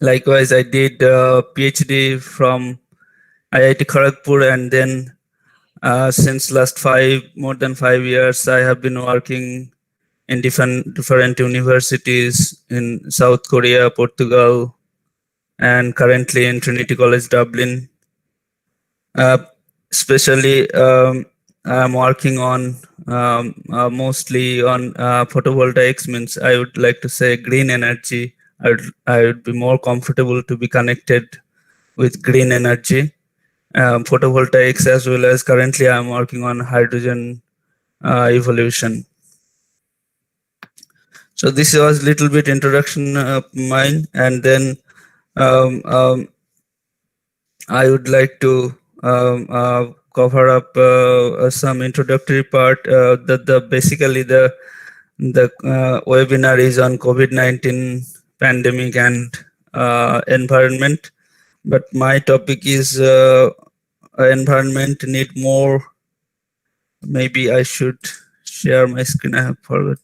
likewise I did PhD from IIT Kharagpur. And then since last more than 5 years, I have been working in different universities in South Korea, Portugal, and currently in Trinity College Dublin. Especially I'm working on mostly on photovoltaics, means I would like to say green energy. I would be more comfortable to be connected with green energy, photovoltaics, as well as currently I'm working on hydrogen evolution. So this was a little bit introduction of mine, and then I would like to cover up some introductory part. Basically the webinar is on COVID-19 pandemic and environment, but my topic is environment need more. Maybe I should share my screen. I have forgot.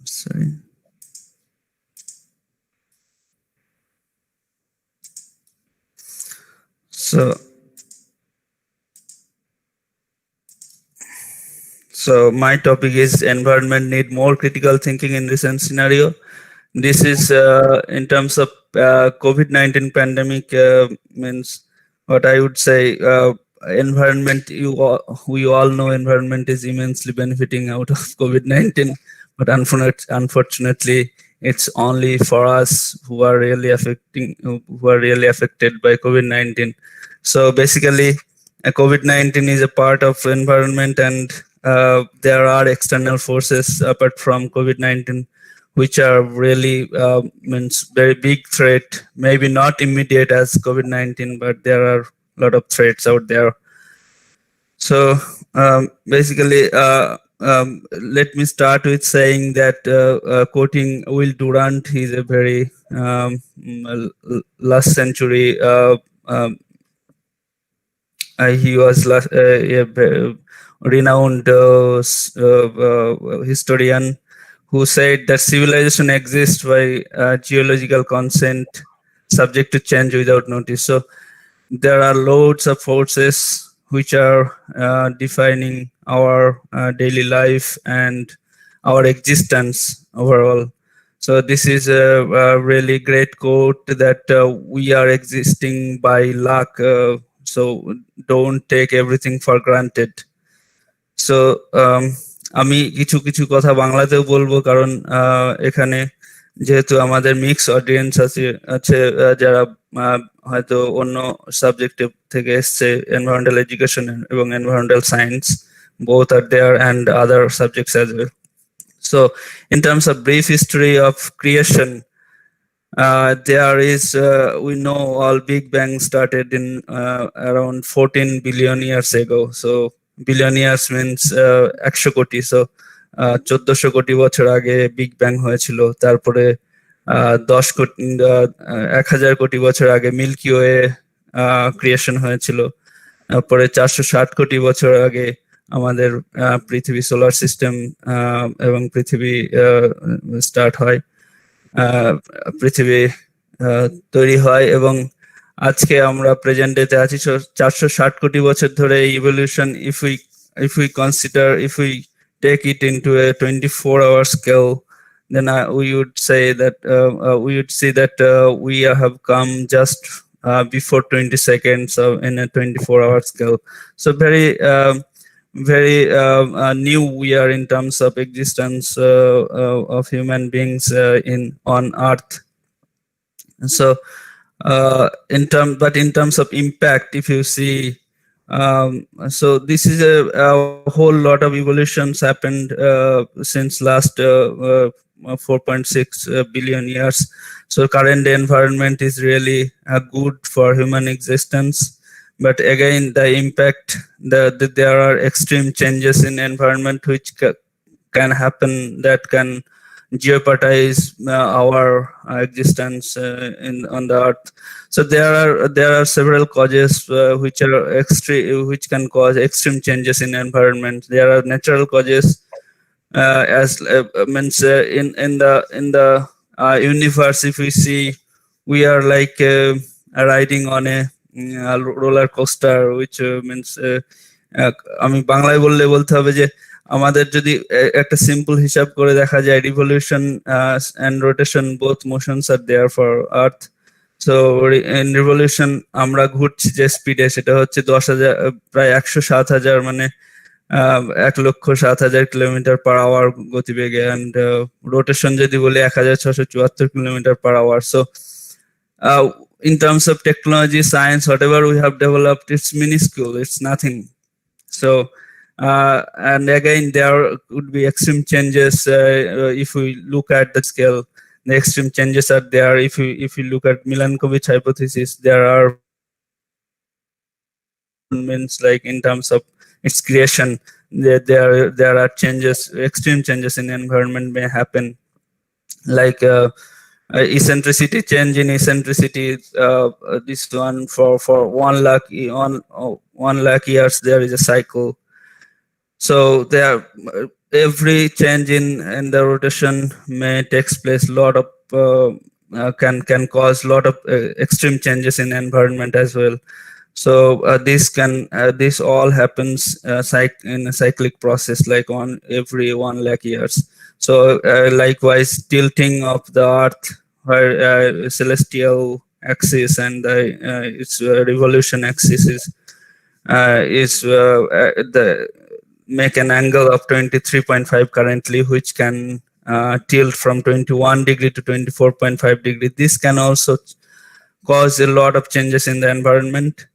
Sorry. So my topic is environment need more critical thinking in recent scenario. This is in terms of COVID-19 pandemic, means what I would say, environment, we all know environment is immensely benefiting out of COVID-19, but unfortunately, it's only for us who are really affected by COVID-19. So basically, COVID-19 is a part of environment, and there are external forces apart from COVID-19 which are really means very big threat, maybe not immediate as COVID-19, but there are a lot of threats out there. So basically, let me start with saying that quoting Will Durant, he's a very last century, he was a renowned historian who said that civilization exists by geological consent, subject to change without notice. So there are loads of forces which are defining our daily life and our existence overall. So this is a really great quote that we are existing by luck. So don't take everything for granted. So আমি কিছু কিছু কথা বাংলাতেও বলবো, কারণ এখানে যেহেতু আমাদের মিক্স অডিয়েন্স আছে যারা হয়তো অন্য সাবজেক্ট থেকে এসছে, এনভায়রনমেন্টাল এডুকেশন এবং environmental science, both are there, and other subjects as well. So in terms of brief history of creation, there is we know all Big Bang started in around 14 billion years ago. So billion years means 100 কোটি, so 1400 কোটি বছর আগে big bang হয়েছিল। তারপরে 1000 কোটি বছর আগে milky way creation হয়েছিল। তারপরে 460 কোটি বছর আগে আমাদের পৃথিবী, সোলার সিস্টেম এবং পৃথিবী স্টার্ট হয়, পৃথিবী তৈরি হয়, এবং আজকে আমরা প্রেজেন্ট ডেতে আছি। 460 কোটি বছর ধরে evolution, if we take it into a 24-hour scale, then we would say that we would see that we have come just before 20 seconds in a 24-hour scale. So very new we are in terms of existence of human beings on Earth. So in terms of impact, if you see, so this is a whole lot of evolutions happened since last 4.6 billion years. So current environment is really good for human existence, but again the impact, there are extreme changes in environment which can happen, that can jeopardize our existence on the earth. So there are several causes which can cause extreme changes in environment. There are natural causes, as means in the universe. If we see, we are like riding on a roller coaster, which means আমি বাংলায় বলতে হবে যে আমাদের যদি একটা simple হিসাব করে দেখা যায়, revolution and rotation, both motions are there for earth. So in revolution আমরা ঘুরছি যে স্পিডে, সেটা হচ্ছে 10,000, প্রায় 107,000, মানে 1,07,000 কিলোমিটার পার আওয়ার গতিবেগে, অ্যান্ড রোটেশন যদি বলি 1,674 kilometre per hour. So in terms of technology, science, whatever we have developed, it's minuscule, it's nothing. So and again there could be extreme changes if we look at the scale. The extreme changes are there. If you look at Milankovitch hypothesis, there are means like in terms of its creation, there are changes, extreme changes in environment may happen, like eccentricity, change in eccentricity. This one for 1 lakh years there is a cycle. So there, every change in the rotation may takes place. Lot of can cause lot of extreme changes in environment as well. So this all happens in a cyclic process, like on every 1 lakh years. So likewise, tilting of the Earth, where celestial axis and its revolution axis is is the make an angle of 23.5 currently, which can tilt from 21 degree to 24.5 degree. This can also cause a lot of changes in the environment.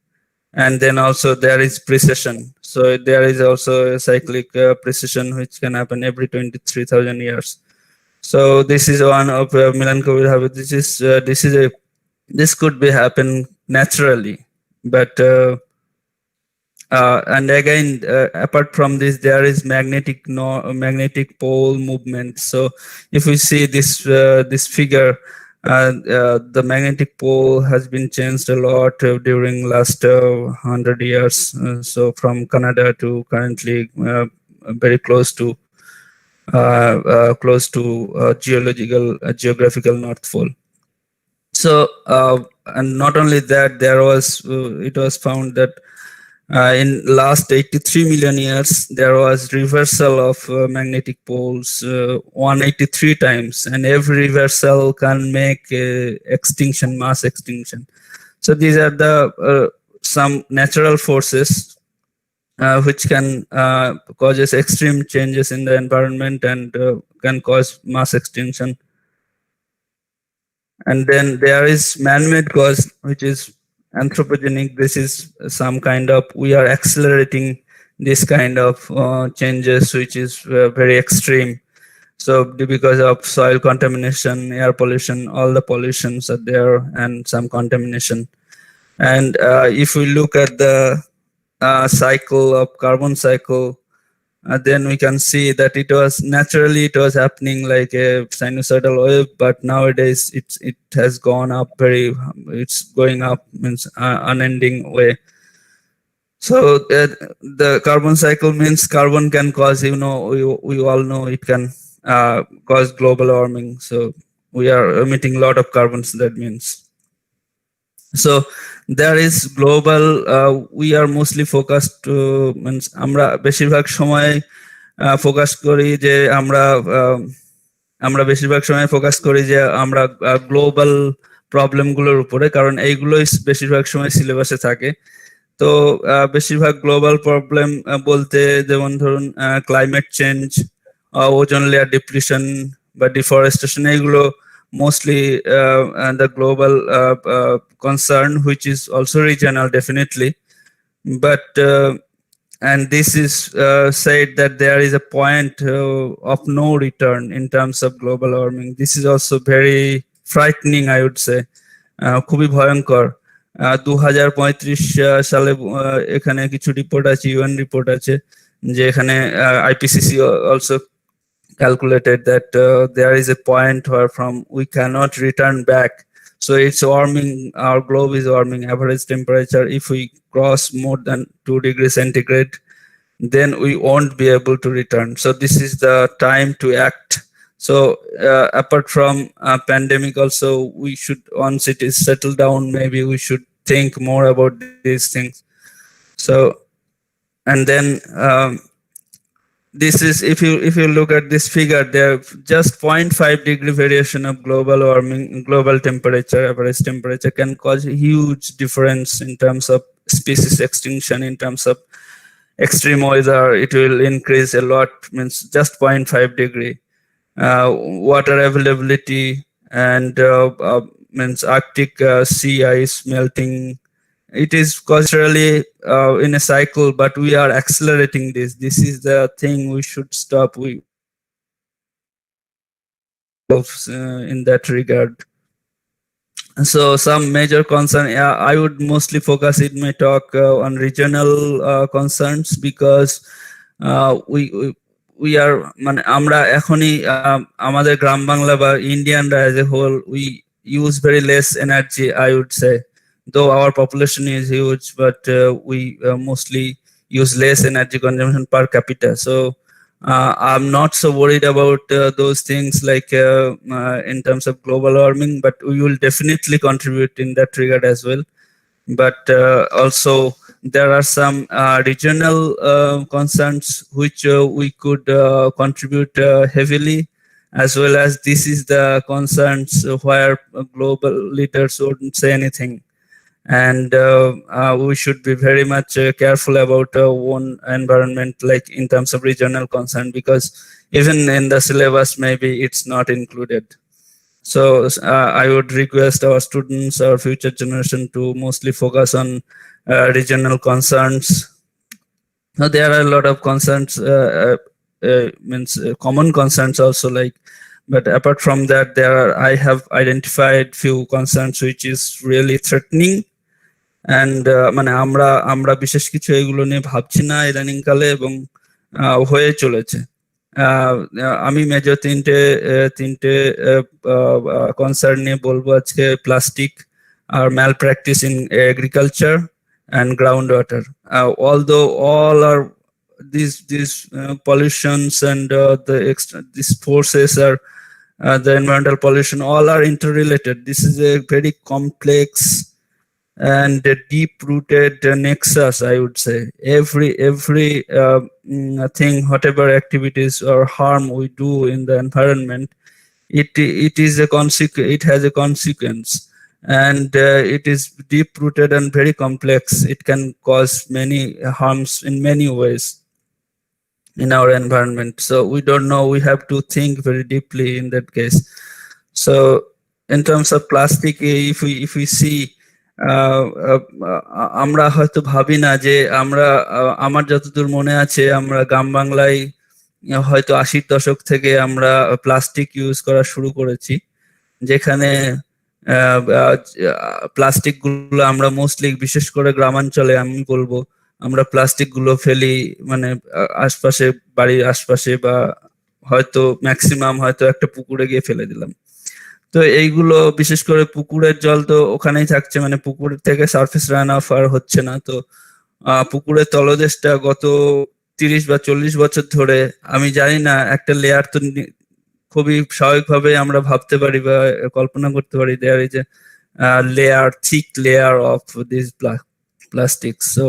And then also there is precession. So there is also a cyclic precession which can happen every 23,000 years. So this is one of Milankovitch habit. This could be happen naturally, but and again, apart from this, there is magnetic pole movement. So if we see this figure, the magnetic pole has been changed a lot during last 100 years. So from Canada to currently very close to geographical North Pole. So and not only that, it was found that in last 83 million years, there was reversal of magnetic poles 183 times, and every reversal can make mass extinction. So these are the some natural forces which can causes extreme changes in the environment and can cause mass extinction. And then there is man-made cause, which is anthropogenic. This is some kind of, we are accelerating this kind of changes, which is very extreme. So because of soil contamination, air pollution, all the pollutions are there, and some contamination. And if we look at the cycle of carbon cycle, then we can see that it was happening like a sinusoidal wave, but nowadays it has gone up it's going up means unending way. So the carbon cycle means carbon can cause, we all know it can cause global warming. So we are emitting a lot of carbons, that means. So there is global, we are mostly focused means আমরা বেশিরভাগ সময় focus করি যে আমরা বেশিরভাগ সময় focus করি যে আমরা গ্লোবাল প্রবলেমগুলোর উপরে, কারণ এইগুলোই বেশিরভাগ সময় সিলেবাসে থাকে। তো বেশিরভাগ গ্লোবাল প্রবলেম বলতে যেমন ধরুন climate change, ozone layer depletion বা ডিফরেস্টেশন, এইগুলো mostly the global concern, which is also regional definitely, but and this is said that there is a point of no return in terms of global warming. This is also very frightening, I would say. খুবই ভয়ঙ্কর। 2035 সালে এখানে কিছু report আছে, UN report আছে, যে এখানে IPCC also calculated that there is a point where from we cannot return back. So it's warming, our globe is warming, average temperature, if we cross more than 2 degrees centigrade, then we won't be able to return. So this is the time to act. So apart from pandemic also, we should, once it is settled down, maybe we should think more about these things. So, and then this is, if you look at this figure, there just 0.5 degree variation of global warming, global temperature, average temperature, can cause a huge difference in terms of species extinction, in terms of extreme weather. It will increase a lot, means just 0.5 degree. Water availability, and means Arctic sea ice melting. It is culturally in a cycle, but we are accelerating this. This is the thing we should stop. We in that regard. So some major concern, I would mostly focus in my talk on regional concerns, because we are মানে আমরা এখনই আমাদের গ্রাম বাংলা বা ইন্ডিয়ানরা as a whole, we use very less energy, I would say. Though our population is huge, but we mostly use less energy consumption per capita. So I'm not so worried about those things like in terms of global warming, but we will definitely contribute in that regard as well. But also there are some regional concerns which we could contribute heavily, as well as this is the concerns where global leaders wouldn't say anything. and we should be very much careful about one environment, like in terms of regional concern, because even in the syllabus maybe it's not included. So I would request our students, our future generation, to mostly focus on regional concerns. Now, there are a lot of concerns, common concerns also, like, but apart from that, I have identified few concerns which is really threatening, and মানে আমরা বিশেষ কিছু এগুলো নিয়ে ভাবছি না ইদানিং কালে, এবং হয়ে চলেছে। আমি মেজর তিনটে কনসার্ন নিয়ে বলবো আজকে: প্লাস্টিক, আর malpractice in agriculture, and groundwater. Although all are these pollutions and these forces are the environmental pollution, all are interrelated. This is a very complex and a deep-rooted nexus, I would say. Every thing, whatever activities or harm we do in the environment, it is a consequence. It has a consequence, and it is deep-rooted and very complex. It can cause many harms in many ways in our environment. So we don't know. We have to think very deeply in that case. So in terms of plastic, if we see, আমরা হয়তো ভাবি না যে আমার যতদূর মনে আছে, আমরা গ্রাম বাংলায় হয়তো 80-র দশক থেকে আমরা প্লাস্টিক ইউজ করা শুরু করেছি, যেখানে প্লাস্টিক গুলো আমরা মোস্টলি, বিশেষ করে গ্রামাঞ্চলে আমি বলবো, আমরা প্লাস্টিক গুলো ফেলি মানে আশপাশে, বাড়ির আশপাশে, বা হয়তো ম্যাক্সিমাম হয়তো একটা পুকুরে গিয়ে ফেলে দিলাম। তো এইগুলো বিশেষ করে পুকুরের জল তো ওখানেই থাকছে, মানে পুকুর থেকে সারফেস রান অফ আর হচ্ছে না। তো পুকুরের তলদেশটা গত 30 বা 40 বছর ধরে, আমি জানি না, একটা লেয়ার তো খুবই স্বাভাবিকভাবে আমরা ভাবতে পারি বা কল্পনা করতে পারি, there is a layer, thick layer of this plastic. So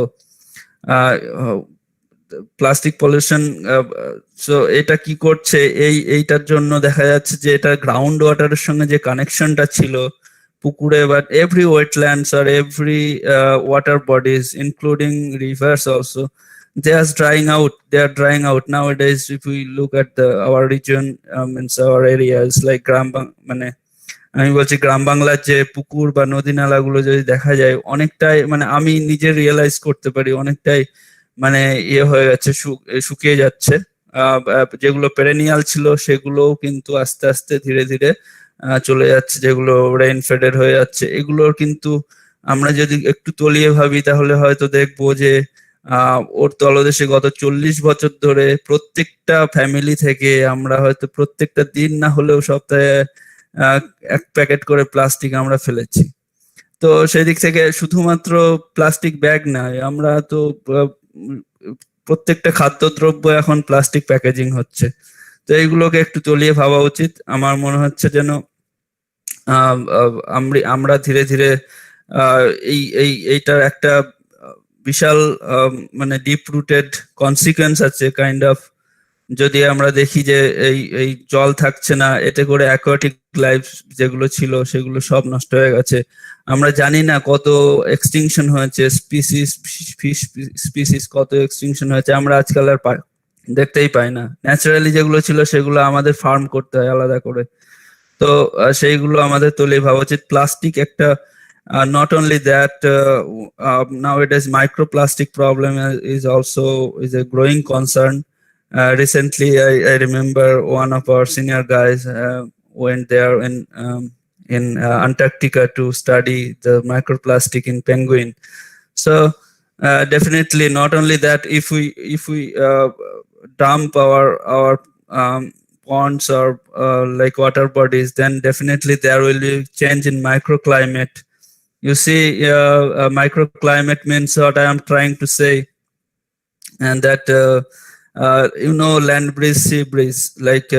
plastic pollution, so এটা কি করছে, এইটার জন্য দেখা যাচ্ছে যে এটা গ্রাউন্ড ওয়াটারের সঙ্গে যে কানেকশনটা ছিল পুকুরে, বাট এভরি ওয়েটল্যান্ডস আর every water bodies including rivers also, they are drying out nowadays. If we look at our region, means our areas like মানে আমি বলছি গ্রাম বাংলার যে পুকুর বা নদী নালাগুলো যদি দেখা যায়, অনেকটাই, মানে আমি নিজে রিয়েলাইজ করতে পারি, অনেকটাই মানে হয়ে গেছে, শুকিয়ে যাচ্ছে। যেগুলো পেরেনিয়াল ছিল সেগুলোও কিন্তু আস্তে আস্তে ধীরে ধীরে চলে যাচ্ছে, যেগুলো রেইন ফেডেড হয়ে যাচ্ছে। এগুলোর কিন্তু আমরা যদি একটু তলিয়ে ভাবি, তাহলে হয়তো দেখবো যে ওর তলদেশে গত 40 বছর ধরে প্রত্যেকটা ফ্যামিলি থেকে আমরা হয়তো প্রত্যেকটা দিন না হলেও সপ্তাহে 1 প্যাকেট করে প্লাস্টিক আমরা ফেলেছি। তো সেই দিক থেকে শুধুমাত্র প্লাস্টিক ব্যাগ নয়, আমরা তো প্রত্যেকটা খাদ্যদ্রব্য এখন প্লাস্টিক প্যাকেজিং হচ্ছে। তো এইগুলোকে একটু তলিয়ে ভাবা উচিত। আমার মনে হচ্ছে যেন আমরা ধীরে ধীরে এইটার একটা বিশাল মানে ডিপ রুটেড কনসিকুয়েন্স আছে কাইন্ড অফ। যদি আমরা দেখি যে এই জল থাকছে না, এতে করে অ্যাকোয়াটিক লাইফ যেগুলো ছিল সেগুলো সব নষ্ট হয়ে গেছে। আমরা জানি না কত এক্সটিংশন হয়েছে, স্পিসিস কত এক্সটিংশন হয়েছে, আমরা আজকাল আর দেখতেই পাই না। ন্যাচারালি যেগুলো ছিল সেগুলো আমাদের ফার্ম করতে হয় আলাদা করে। তো সেইগুলো আমাদের তলিয়ে ভাবা উচিত। প্লাস্টিক একটা not only that, nowadays microplastic problem is a growing concern. Recently, I remember one of our senior guys went there in Antarctica to study the microplastic in penguin. So definitely, not only that, if we dump our ponds or like water bodies, then definitely there will be change in microclimate. You see, microclimate means what I am trying to say, and that land breeze, sea breeze, like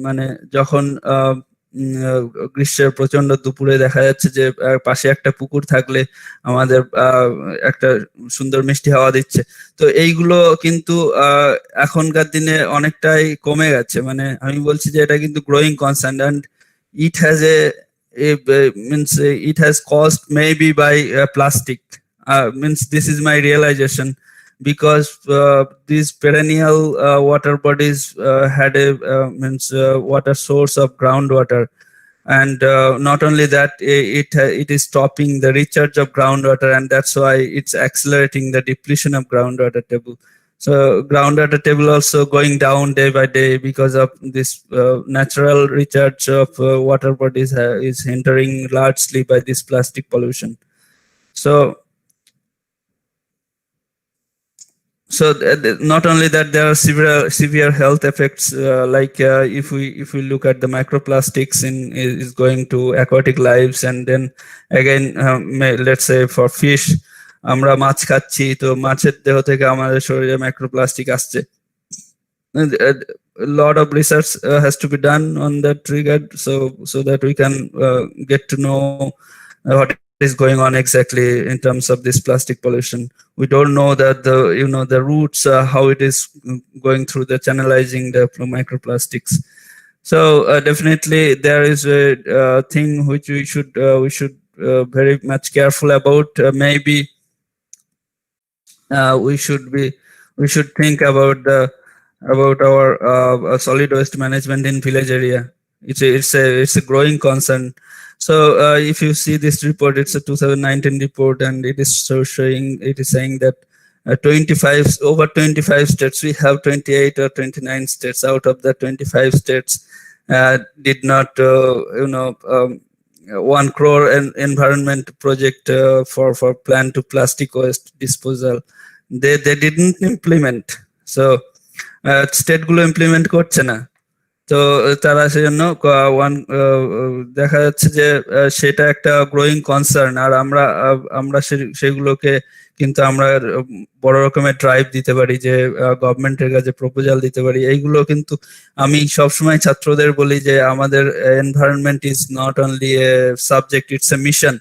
মানে যখন গ্রীষ্মের প্রচন্ড দুপুরে দেখা যাচ্ছে যে পাশে একটা পুকুর থাকলে আমাদের একটা সুন্দর মিষ্টি হাওয়া দিচ্ছে। তো এইগুলো কিন্তু এখনকার দিনে অনেকটাই কমে গেছে। মানে আমি বলছি যে এটা কিন্তু growing concern, and it has means it has caused maybe by plastic. Means this is my realization, because these perennial water bodies had a water source of groundwater, and not only that, it is stopping the recharge of groundwater, and that's why it's accelerating the depletion of groundwater table. So groundwater table also going down day by day because of this natural recharge of water bodies is hindering largely by this plastic pollution. So not only that, there are severe health effects, like if we look at the microplastics is going to aquatic lives, and then again let's say for fish, আমরা মাছ খাচ্ছি, তো মাছের দেহ থেকে আমাদের শরীরে microplastic আসছে। A lot of research has to be done on that regard, so that we can get to know what is going on exactly in terms of this plastic pollution. We don't know that the roots, how it is going through the channelizing the microplastics. So definitely there is a thing which we should very much careful about. Maybe we should think about our solid waste management in village area. It's a growing concern. So if you see this report, it's a 2019 report, and it is saying that 25 states, we have 28 or 29 states. Out of the 25 states did not 1 crore environment project for plan to plastic waste disposal. They didn't implement. So state gulo implement korche na, তো তারা সেজন্য দেখা যাচ্ছে যে সেটা একটা growing concern. আর আমরা সেগুলোকে কিন্তু আমরা বড় রকমের ড্রাইভ দিতে পারি, যে গভর্নমেন্টের কাছে প্রপোজাল দিতে পারি। এইগুলো কিন্তু আমি সবসময় ছাত্রদের বলি যে আমাদের environment is not only a subject, it's a mission.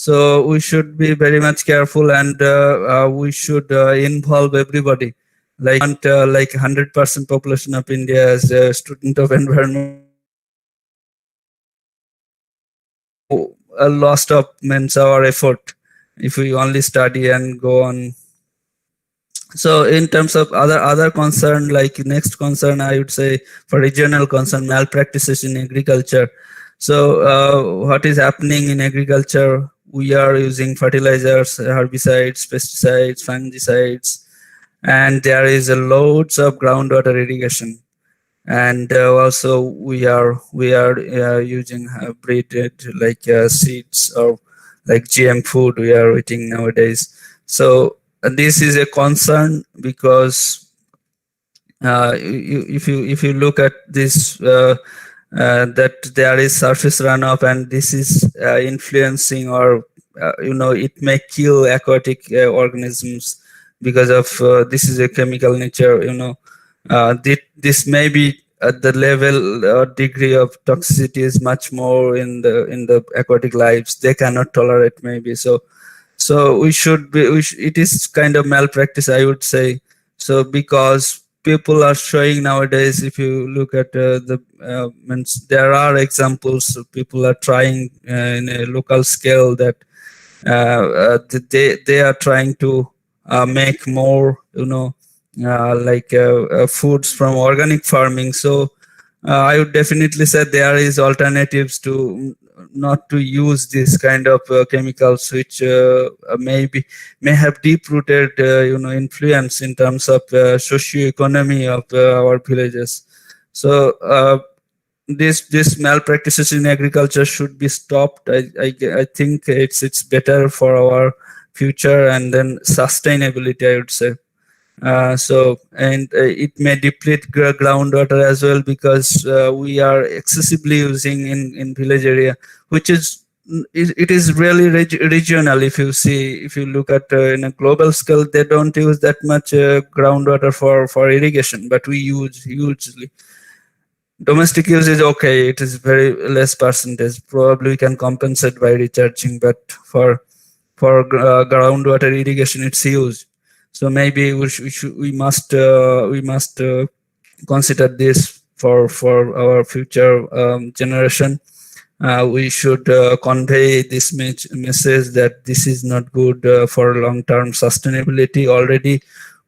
So we should be very much careful, and we should involve everybody. Like 100% population of India as a student of environment, a lost of means our effort if we only study and go on. So in terms of other concern, like next concern, I would say for regional concern, malpractices in agriculture. So what is happening in agriculture? We are using fertilizers, herbicides, pesticides, fungicides, and there is a loads of groundwater irrigation, and also we are using hybrid like seeds or like GM food we are eating nowadays. So this is a concern, because if you look at this, that there is surface runoff, and this is influencing, or it may kill aquatic organisms because of this is a chemical nature. This may be at the level or degree of toxicity is much more in the aquatic lives. They cannot tolerate, maybe. So we should be. It is kind of malpractice, I would say. So because people are showing nowadays, if you look at there are examples of people are trying in a local scale that they are trying to make more, foods from organic farming. So I would definitely say there is alternatives to not to use this kind of chemicals, which may have deep-rooted influence in terms of socio-economy of our villages. So this malpractices in agriculture should be stopped. I think it's better for our future and then sustainability, I would say. It may deplete groundwater as well, because we are excessively using in village area, which is it is really regional. If you look at in a global scale, they don't use that much groundwater for irrigation, but we use hugely. Domestic use is okay, it is very less percentage, probably we can compensate by recharging, but for groundwater irrigation it's huge. So maybe we must consider this for our future generation. we should convey this message that this is not good for long-term sustainability. Already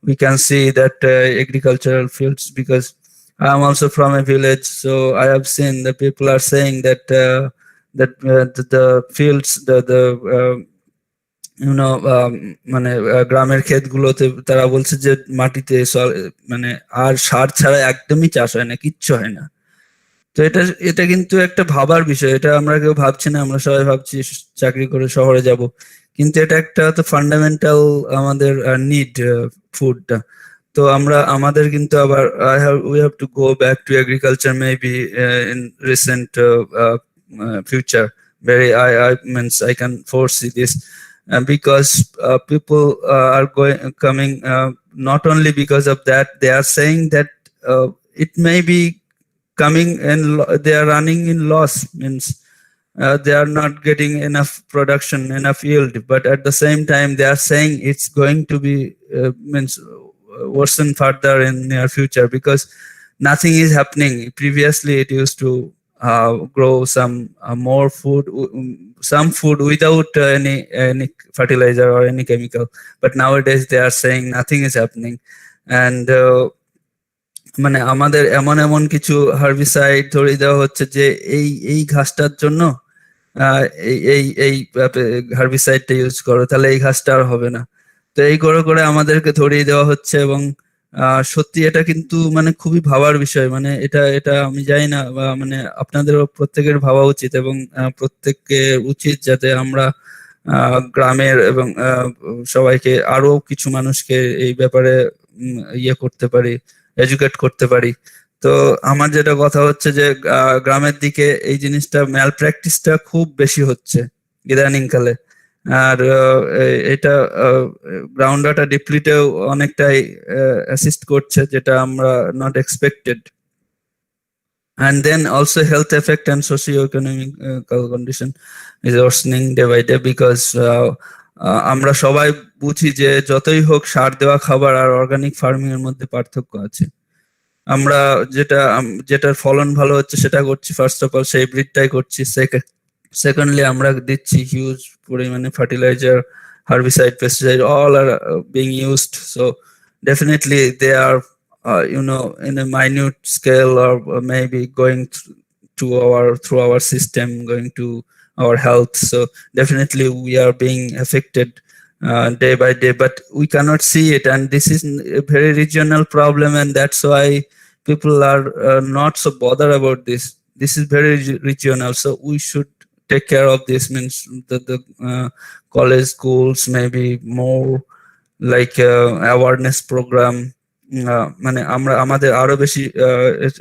we can see that agricultural fields, because I am also from a village, so I have seen the people are saying that the fields, মানে গ্রামের ক্ষেতগুলোতে তারা বলছে যে মাটিতে মানে আর সার ছাড়া একদমই চাষ হয় না, কিচ্ছু হয় না। তো এটা কিন্তু একটা ভাবার বিষয়। এটা আমরা কেউ ভাবছি না, আমরা সবাই ভাবছি চাকরি করে শহরে যাব, কিন্তু এটা একটা তো ফান্ডামেন্টাল আমাদের নিড, ফুডটা। তো আমাদের কিন্তু আবার we have to go back to agriculture maybe in recent future. I means I can foresee this because people are coming not only because of that, they are saying that it may be coming and they are running in loss, means they are not getting enough production, enough yield, but at the same time they are saying it's going to be means worsen further in near future because nothing is happening. Previously it used to grow some more food, some food without any fertilizer or any chemical, but nowadays they are saying nothing is happening. And মানে আমাদের এমন এমন কিছু herbicide ধরিয়ে দেওয়া হচ্ছে যে এই ঘাসটার জন্য এই হার্বিসাইডটা ইউজ করো, তাহলে এই ঘাসটা আর হবে না। তো এই করে আমাদেরকে ধরিয়ে দেওয়া হচ্ছে, এবং সত্যি এটা কিন্তু মানে খুবই ভাবার বিষয়। মানে এটা আমি জানি না, মানে আপনাদের প্রত্যেকের ভাবা উচিত, এবং প্রত্যেকের উচিত যাতে আমরা গ্রামের এবং সবাইকে আরো কিছু মানুষকে এই ব্যাপারে ইয়ে করতে পারি, এডুকেট করতে পারি। তো আমার যেটা কথা হচ্ছে যে গ্রামের দিকে এই জিনিসটা ম্যালপ্র্যাকটিসটা খুব বেশি হচ্ছে ইদানিং কালে, আর এটা গ্রাউন্ড ওয়াটার ডিপ্লিটেও অনেকটাই অ্যাসিস্ট করছে, যেটা আমরা not expected. And then also health effect and socio-economic condition is worsening day by day because আমরা সবাই বুঝি যে যতই হোক সার দেওয়া খাবার আর অর্গানিক ফার্মিং এর মধ্যে পার্থক্য আছে। আমরা যেটার ফলন ভালো হচ্ছে সেটা করছি, ফার্স্ট অফ অল সেই ব্রিডটাই করছি। সেকেন্ডলি আমরা দিচ্ছি হিউজ পরিমাণে fertiliser, herbicide, pesticide, all are being used. So definitely they are in a minute scale or maybe going through our system, going to our health. So definitely we are being affected day by day, but we cannot see it, and this is a very regional problem, and that's why people are not so bothered about this. This is very regional, so we should take care of this. Means the college, schools, maybe more like awareness program. মানে আমাদের আরো বেশি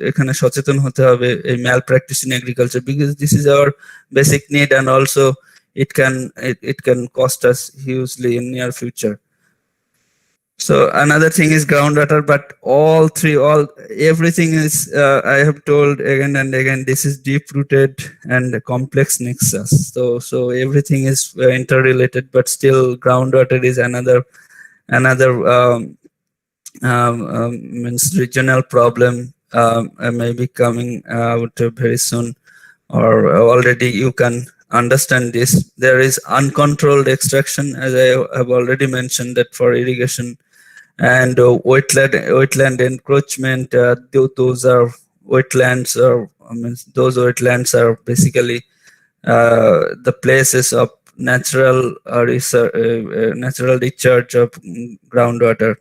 এখানে সচেতন হতে হবে এই malpractice in agriculture, because this is our basic need, and also it can cost us hugely in near future. So another thing is groundwater, but everything is I have told again and again, this is deep rooted and complex nexus. So everything is interrelated, but still groundwater is another means regional problem, maybe coming out very soon, or already you can understand this. There is uncontrolled extraction, as I have already mentioned, that for irrigation, and wetland encroachment. Those are wetlands, or those wetlands are basically the places of natural recharge of groundwater.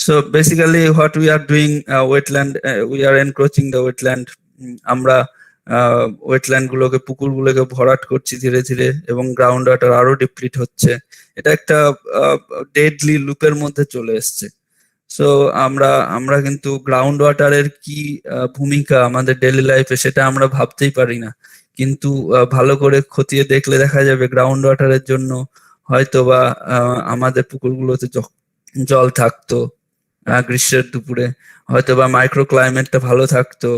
So basically what we are doing, wetland, we are encroaching the wetland. আমরা wetland গুলোকে, পুকুর গুলোকে ভরাট করছি ধীরে ধীরে, এবং ground water আরো ডিপ্লিট হচ্ছে। এটা একটা ডেডলি লুপের মধ্যে চলে এসছে। সো আমরা কিন্তু গ্রাউন্ড ওয়াটারের কি ভূমিকা আমাদের ডেইলি লাইফে সেটা আমরা ভাবতেই পারি না, কিন্তু ভালো করে খতিয়ে দেখলে দেখা যাবে গ্রাউন্ড ওয়াটারের জন্য হয়তো বা আমাদের পুকুরগুলোতে জল থাকতো গ্রীষ্মের দুপুরে, হয়তো বা মাইক্রো ক্লাইমেটটা ভালো থাকতো,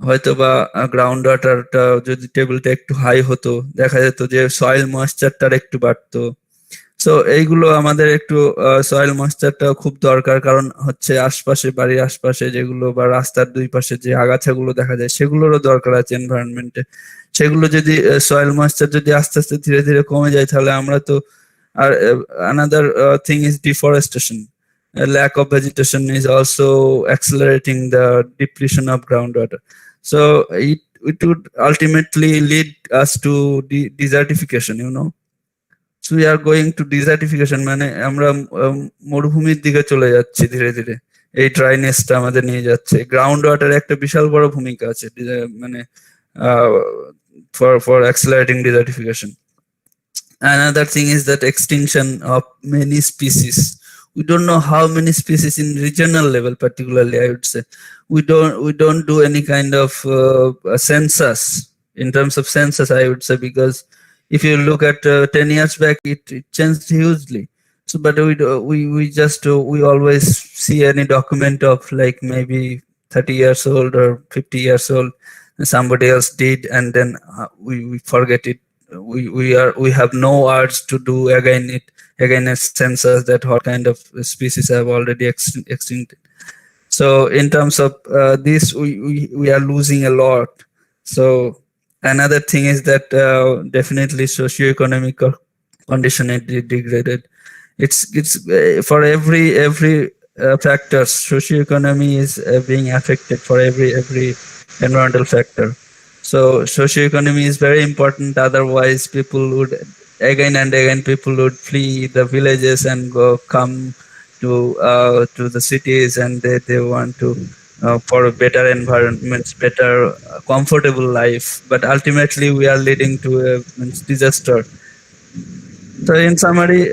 হয়তো বা গ্রাউন্ড ওয়াটারটা যদি টেবিলটা একটু হাই হতো দেখা যেত যে সয়েল ময়েশ্চারটা একটু বাড়তো, সো এইগুলো আমাদের একটু সয়েল ময়েশ্চারটা খুব দরকার, কারণ হচ্ছে আশপাশে, বাড়ির আশপাশে যেগুলো বা রাস্তার দুই পাশে যে আগাছাগুলো দেখা যায় সেগুলোরও দরকার আছে এনভায়রনমেন্টে। সেগুলো যদি সয়েল ময়েশ্চার যদি আস্তে আস্তে ধীরে ধীরে কমে যায়, তাহলে আমরা তো আর another thing is deforestation. A lack of vegetation is also accelerating the depletion of groundwater. So it would ultimately lead us to desertification, you know. So we are going to desertification, মানে আমরা মরুভূমির দিকে চলে যাচ্ছি ধীরে ধীরে। এই ড্রাইনেসটা আমাদের নিয়ে যাচ্ছে। গ্রাউন্ড ওয়াটারে একটা বিশাল বড় ভূমিকা আছে, মানে for accelerating desertification. Another thing is that extinction of many species. We don't know how many species in regional level, particularly I would say. We don't do any kind of census in terms of census, I would say, because if you look at 10 years back, it changed hugely. So, but we always see any document of like maybe 30 years old or 50 years old, somebody else did, and then we forget it. We have no urge to do again a census that what kind of species have already extincted. So in terms of this, we are losing a lot. So another thing is that definitely socioeconomic condition is degraded. It's for every factor, socioeconomy is being affected for every environmental factor. So socioeconomy is very important. Otherwise, people would again and again people would flee the villages and come to the cities, and they want to for a better environments, better comfortable life. But ultimately, we are leading to a disaster. So in summary,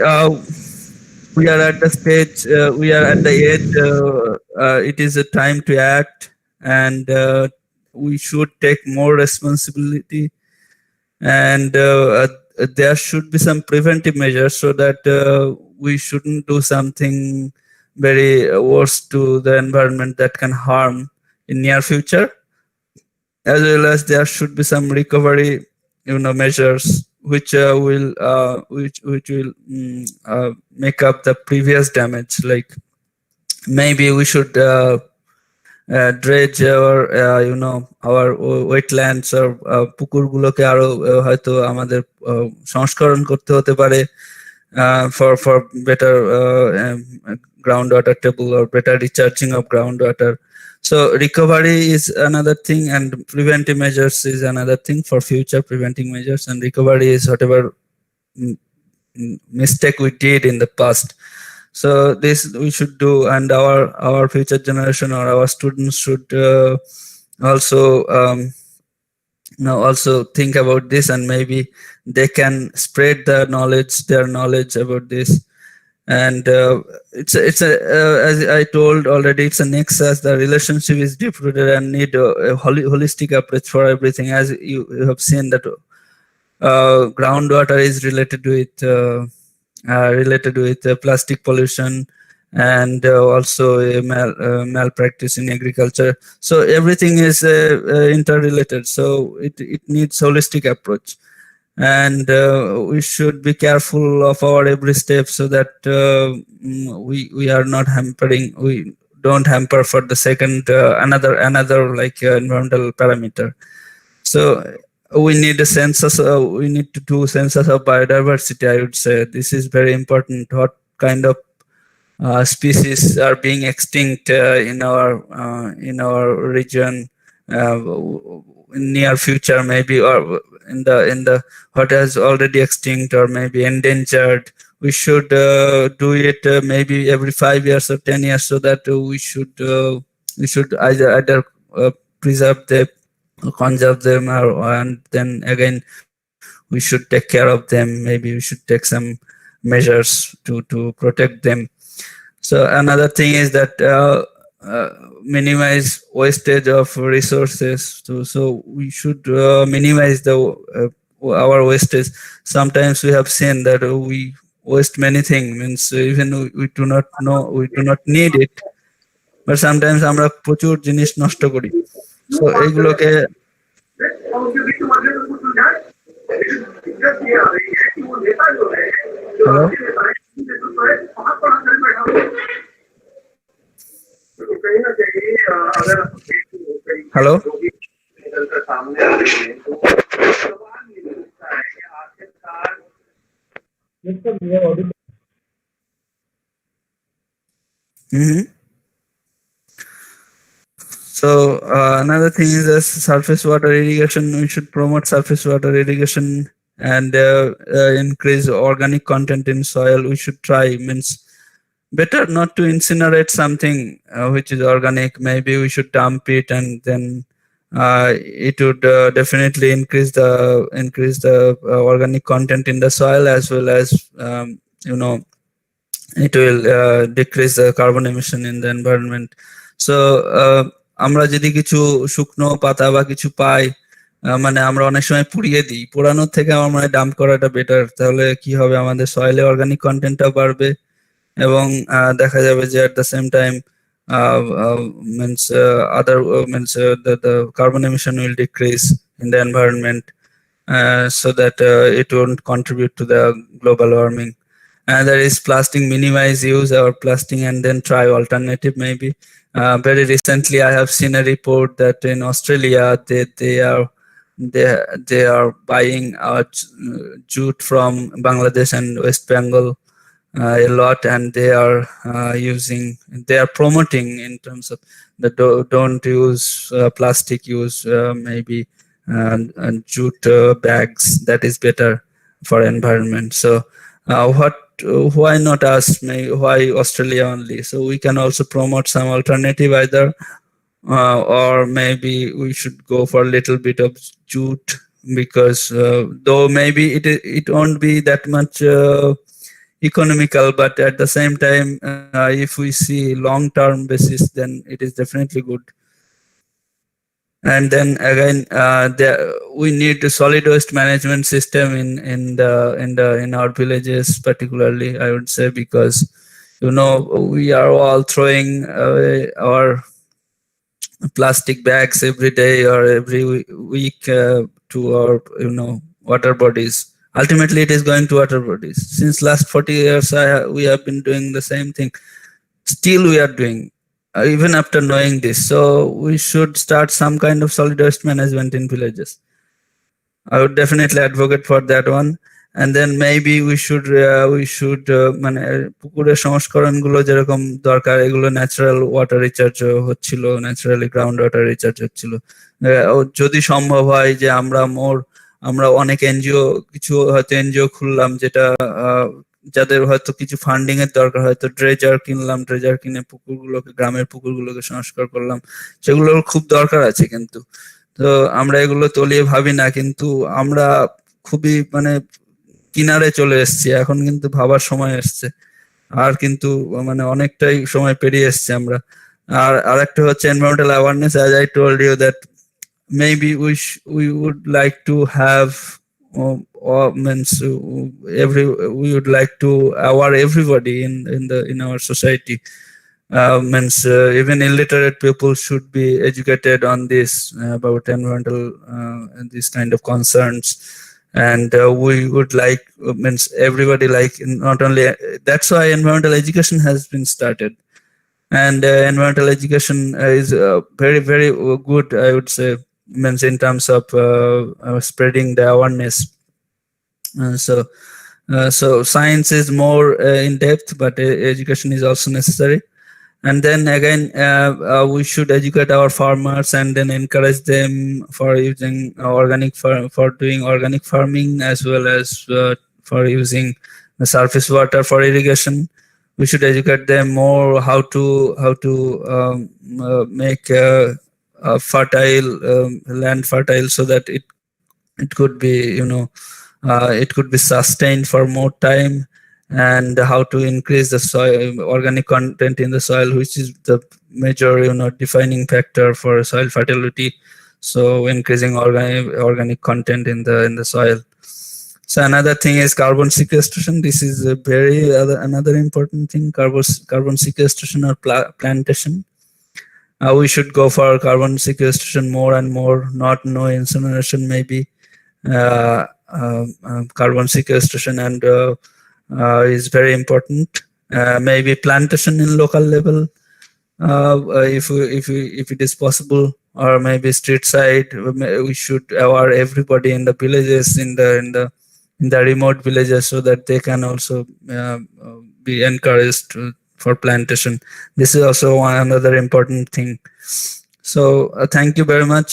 we are at the stage, we are at the edge. It is a time to act, and we should take more responsibility, and there should be some preventive measures so that we shouldn't do something very worse to the environment that can harm in near future, as well as there should be some recovery, measures which will make up the previous damage. Like maybe we should dredge our wetlands or পুকুরগুলোকে আরো হয়তো আমাদের সংস্করণ করতে হতে পারে for better groundwater table or better recharging of groundwater. So recovery is another thing, and preventive measures is another thing for future preventing measures. And recovery is whatever mistake we did in the past. So this we should do, and our future generation or our students should also also think about this, and maybe they can spread their knowledge about this. And it's a as I told already, it's a nexus. The relationship is deep rooted and need a holistic approach for everything. As you have seen that groundwater is related with plastic pollution, and also malpractice in agriculture. So everything is interrelated. So it needs holistic approach, and we should be careful of our every step so that we are not hampering. We don't hamper for the second another like environmental parameter. So we need a census. We need to do census of biodiversity, I would say. This is very important. What kind of species are being extinct in our region in near future, maybe, or in the what is already extinct or maybe endangered. We should do it maybe every 5 years or 10 years, so that we should either preserve them, conserve them, and then again we should take care of them. Maybe we should take some measures to protect them. So another thing is that minimize wastage of resources. So we should minimize our wastage. Sometimes we have seen that we waste many things, means even we do not know, we do not need it, but sometimes আমরা প্রচুর জিনিস নষ্ট করি। So এইগুলোকে hello Hello? So another thing is this surface water irrigation. We should promote surface water irrigation and increase organic content in soil. We should try, means better not to incinerate something which is organic. Maybe we should dump it, and then it would definitely increase the organic content in the soil, as well as you know, it will decrease the carbon emission in the environment. So আমরা যদি কিছু শুকনো পাতা বা কিছু পাই, মানে আমরা অনেক সময় পুড়িয়ে দিই, পোড়ানোর থেকে আমার মনে হয় ডাম্প করাটা বেটার। তাহলে কি হবে, আমাদের সয়েলে অর্গানিক কন্টেন্টটা বাড়বে, এবং দেখা যাবে যে at the same time means other means the carbon emission will decrease in the environment, so that it won't contribute to the global warming. And there is plastic, minimize use our plastic and then try alternative maybe. Very recently I have seen a report that in Australia they are buying jute from Bangladesh and West Bengal a lot, and they are promoting in terms of the don't use plastic, use maybe jute bags. That is better for environment. So why not us? Why Australia only? So we can also promote some alternative either, or maybe we should go for a little bit of jute, because though maybe it won't be that much economical, but at the same time if we see long term basis, then it is definitely good. And then again, we need a solid waste management system in our villages, particularly, I would say, because we are all throwing away our plastic bags every day or every week to our water bodies. Ultimately, it is going to water bodies. Since last 40 years, we have been doing the same thing. Still, we are doing. Even after knowing this, so we should start some kind of solid waste management in villages. I would definitely advocate for that one. And then maybe we should মানে পুকুরের সংস্করণ গুলো যেরকম দরকার, এগুলো natural water recharge হচ্ছিল, naturally ground water recharge হচ্ছিল। যদি সম্ভব হয় যে আমরা অনেক কিছু হয়তো এনজিও খুললাম, যেটা যাদের হয়তো কিছু ফান্ডিং এর দরকার, হয়তো ড্রেজার কিনে পুকুরগুলোকে, গ্রামের পুকুরগুলোকে সংস্কার করলাম, সেগুলোর খুব দরকার আছে। কিন্তু তো আমরা এগুলো তলিয়ে ভাবি না, কিন্তু আমরা খুবই কিনারে চলে এসেছি। এখন কিন্তু ভাবার সময় এসছে, আর কিন্তু অনেকটাই সময় পেরিয়ে এসছে আমরা। আর আরেকটা হচ্ছে environmental awareness. As I told you that maybe we would like to have we would like to aware everybody in our society. Even illiterate people should be educated on this, about environmental these kind of concerns. And we would like everybody, like, not only that's why environmental education has been started. And environmental education is very, very good, I would say, in terms of spreading the awareness. So science is more in depth, but education is also necessary. And then again, we should educate our farmers and then encourage them for using for doing organic farming, as well as for using the surface water for irrigation. We should educate them more how to make fertile land fertile, so that it could be it could be sustained for more time, and how to increase the soil organic content in the soil, which is the major defining factor for soil fertility. So increasing organic content in the soil. So another thing is carbon sequestration. This is a another important thing, carbon sequestration or plantation. We should go for carbon sequestration more and more, not no incineration, maybe carbon sequestration, and is very important. Maybe plantation in local level, if it is possible. or maybe street side. We should aware everybody in the villages, in the remote villages, so that they can also be encouraged for plantation. This is also another important thing. So thank you very much,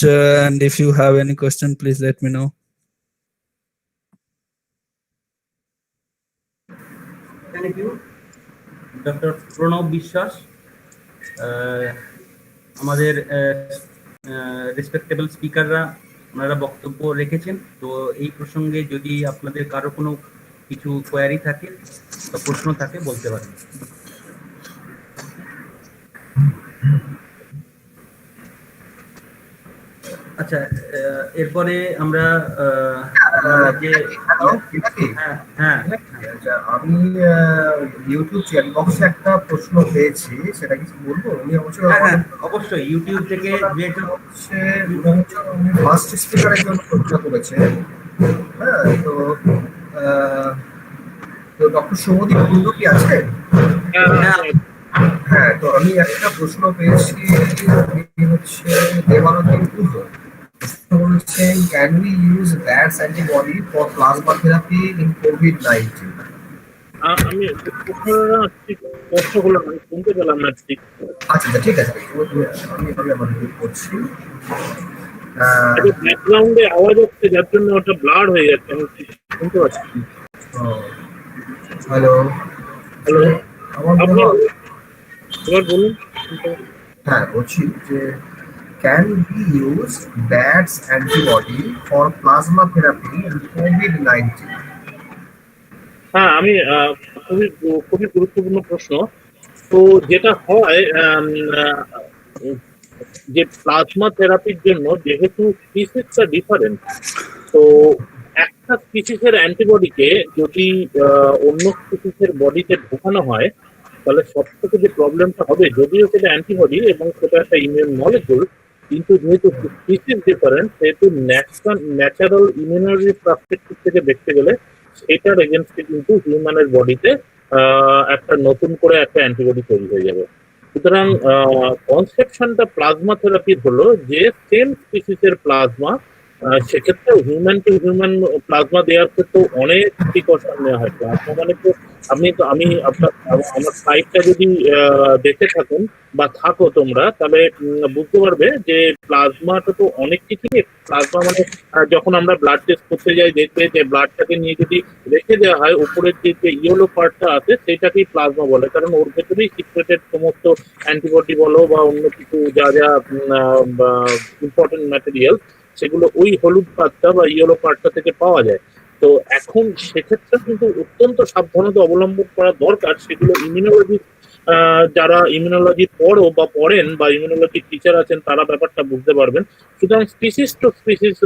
and if you have any question, please let me know. Thank you, Dr. Pranab বিশ্বাস। আমাদের respectable স্পিকাররা ওনারা বক্তব্য রেখেছেন। তো এই প্রসঙ্গে যদি আপনাদের কারো কোনো কিছু কোয়ারি থাকে বা প্রশ্ন থাকে বলতে পারেন। আচ্ছা, এরপরে আমরা যে আমি ইউটিউব চ্যাট বক্সে একটা প্রশ্ন পেয়েছি, সেটা কিছু বলবো? উনি অবশ্যই ইউটিউব থেকে ফার্স্ট স্পিকারের জন্য প্রশ্ন করেছেন। হ্যাঁ, তো ডক্টর সৌমদীপ কুন্ডু কি আছে? হ্যাঁ, তো আমি একটা প্রশ্ন পেয়েছি, হচ্ছে দেবানন্দ কুন্ডু বলছেন, can we use bats antibody for plasma therapy in COVID-19? আমি প্রশ্নগুলো শুনতে পেলাম না ঠিক। আচ্ছা, ঠিক আছে, আমি আবার রিপিট করছি। ব্যাকগ্রাউন্ডে আওয়াজ হচ্ছে, যার জন্য ওটা ব্লার হয়ে যাচ্ছে, আমি শুনতে পাচ্ছি। হ্যালো, এবার বলুন। হ্যাঁ, বলছি যে can we use bats antibody for plasma therapy in COVID-19? হ্যাঁ, আমি খুবই গুরুত্বপূর্ণ প্রশ্ন। তো যেটা হয়, যে প্লাজমা থেরাপির জন্য যেহেতু স্পিসিসটা ডিফারেন্ট, তো একটা স্পিসিসের অ্যান্টিবডিকে যদি অন্য স্পিসিসের বডিতে ঢোকানো হয়, তাহলে সব থেকে যে প্রবলেমটা হবে, যদিও সেটা অ্যান্টিবডি এবং সেটা একটা ইমিউন মলিকুল, কিন্তু যেহেতু স্পিসিস ডিফারেন্ট, সেহেতু ন্যাচারাল ইমিউনারি পার্সপেক্টিভ থেকে দেখতে গেলে সেটার এগেনস্টে কিন্তু হিউম্যানের বডিতে একটা নতুন করে একটা অ্যান্টিবডি তৈরি হয়ে যাবে। সুতরাং কনসেপশনটা প্লাজমা থেরাপির হলো যে সেম স্পিসিসের প্লাজমা, সেক্ষেত্রে হিউম্যান টু হিউম্যান প্লাজমা দেওয়ার ক্ষেত্রেও অনেক প্রিকশন নেওয়া হয়। প্লাজমা মানে তো আমি আমার সাইটটা যদি দেখে থাকুন বা থাকো তোমরা, তাহলে বুঝতে পারবে যে প্লাজমাটা তো অনেক কিছু। প্লাজমা মানে যখন আমরা ব্লাড টেস্ট করতে যাই, দেখবে যে ব্লাডটাকে নিয়ে যদি রেখে দেওয়া হয়, উপরের যে ইয়েলো পার্টটা আছে সেটাকেই প্লাজমা বলে, কারণ ওর ভেতরেই সিক্রেটেড সমস্ত অ্যান্টিবডি বলো বা অন্য কিছু যা ইম্পর্টেন্ট ম্যাটেরিয়াল, সেগুলো ওই হলুদ পার্টটা বা ইয়েলো পার্টটা থেকে পাওয়া যায়। তো এখন সেক্ষেত্রে কিন্তু অত্যন্ত সাবধানতা অবলম্বন করা দরকার। সেগুলো ইমিউনোলজি, যারা ইমিউনোলজি পড়ো বা পড়েন বা ইমিউনোলজি টিচার আছেন, তারা ব্যাপারটা বুঝতে পারবেন। সুতরাং স্পিসিস টু স্পিসিস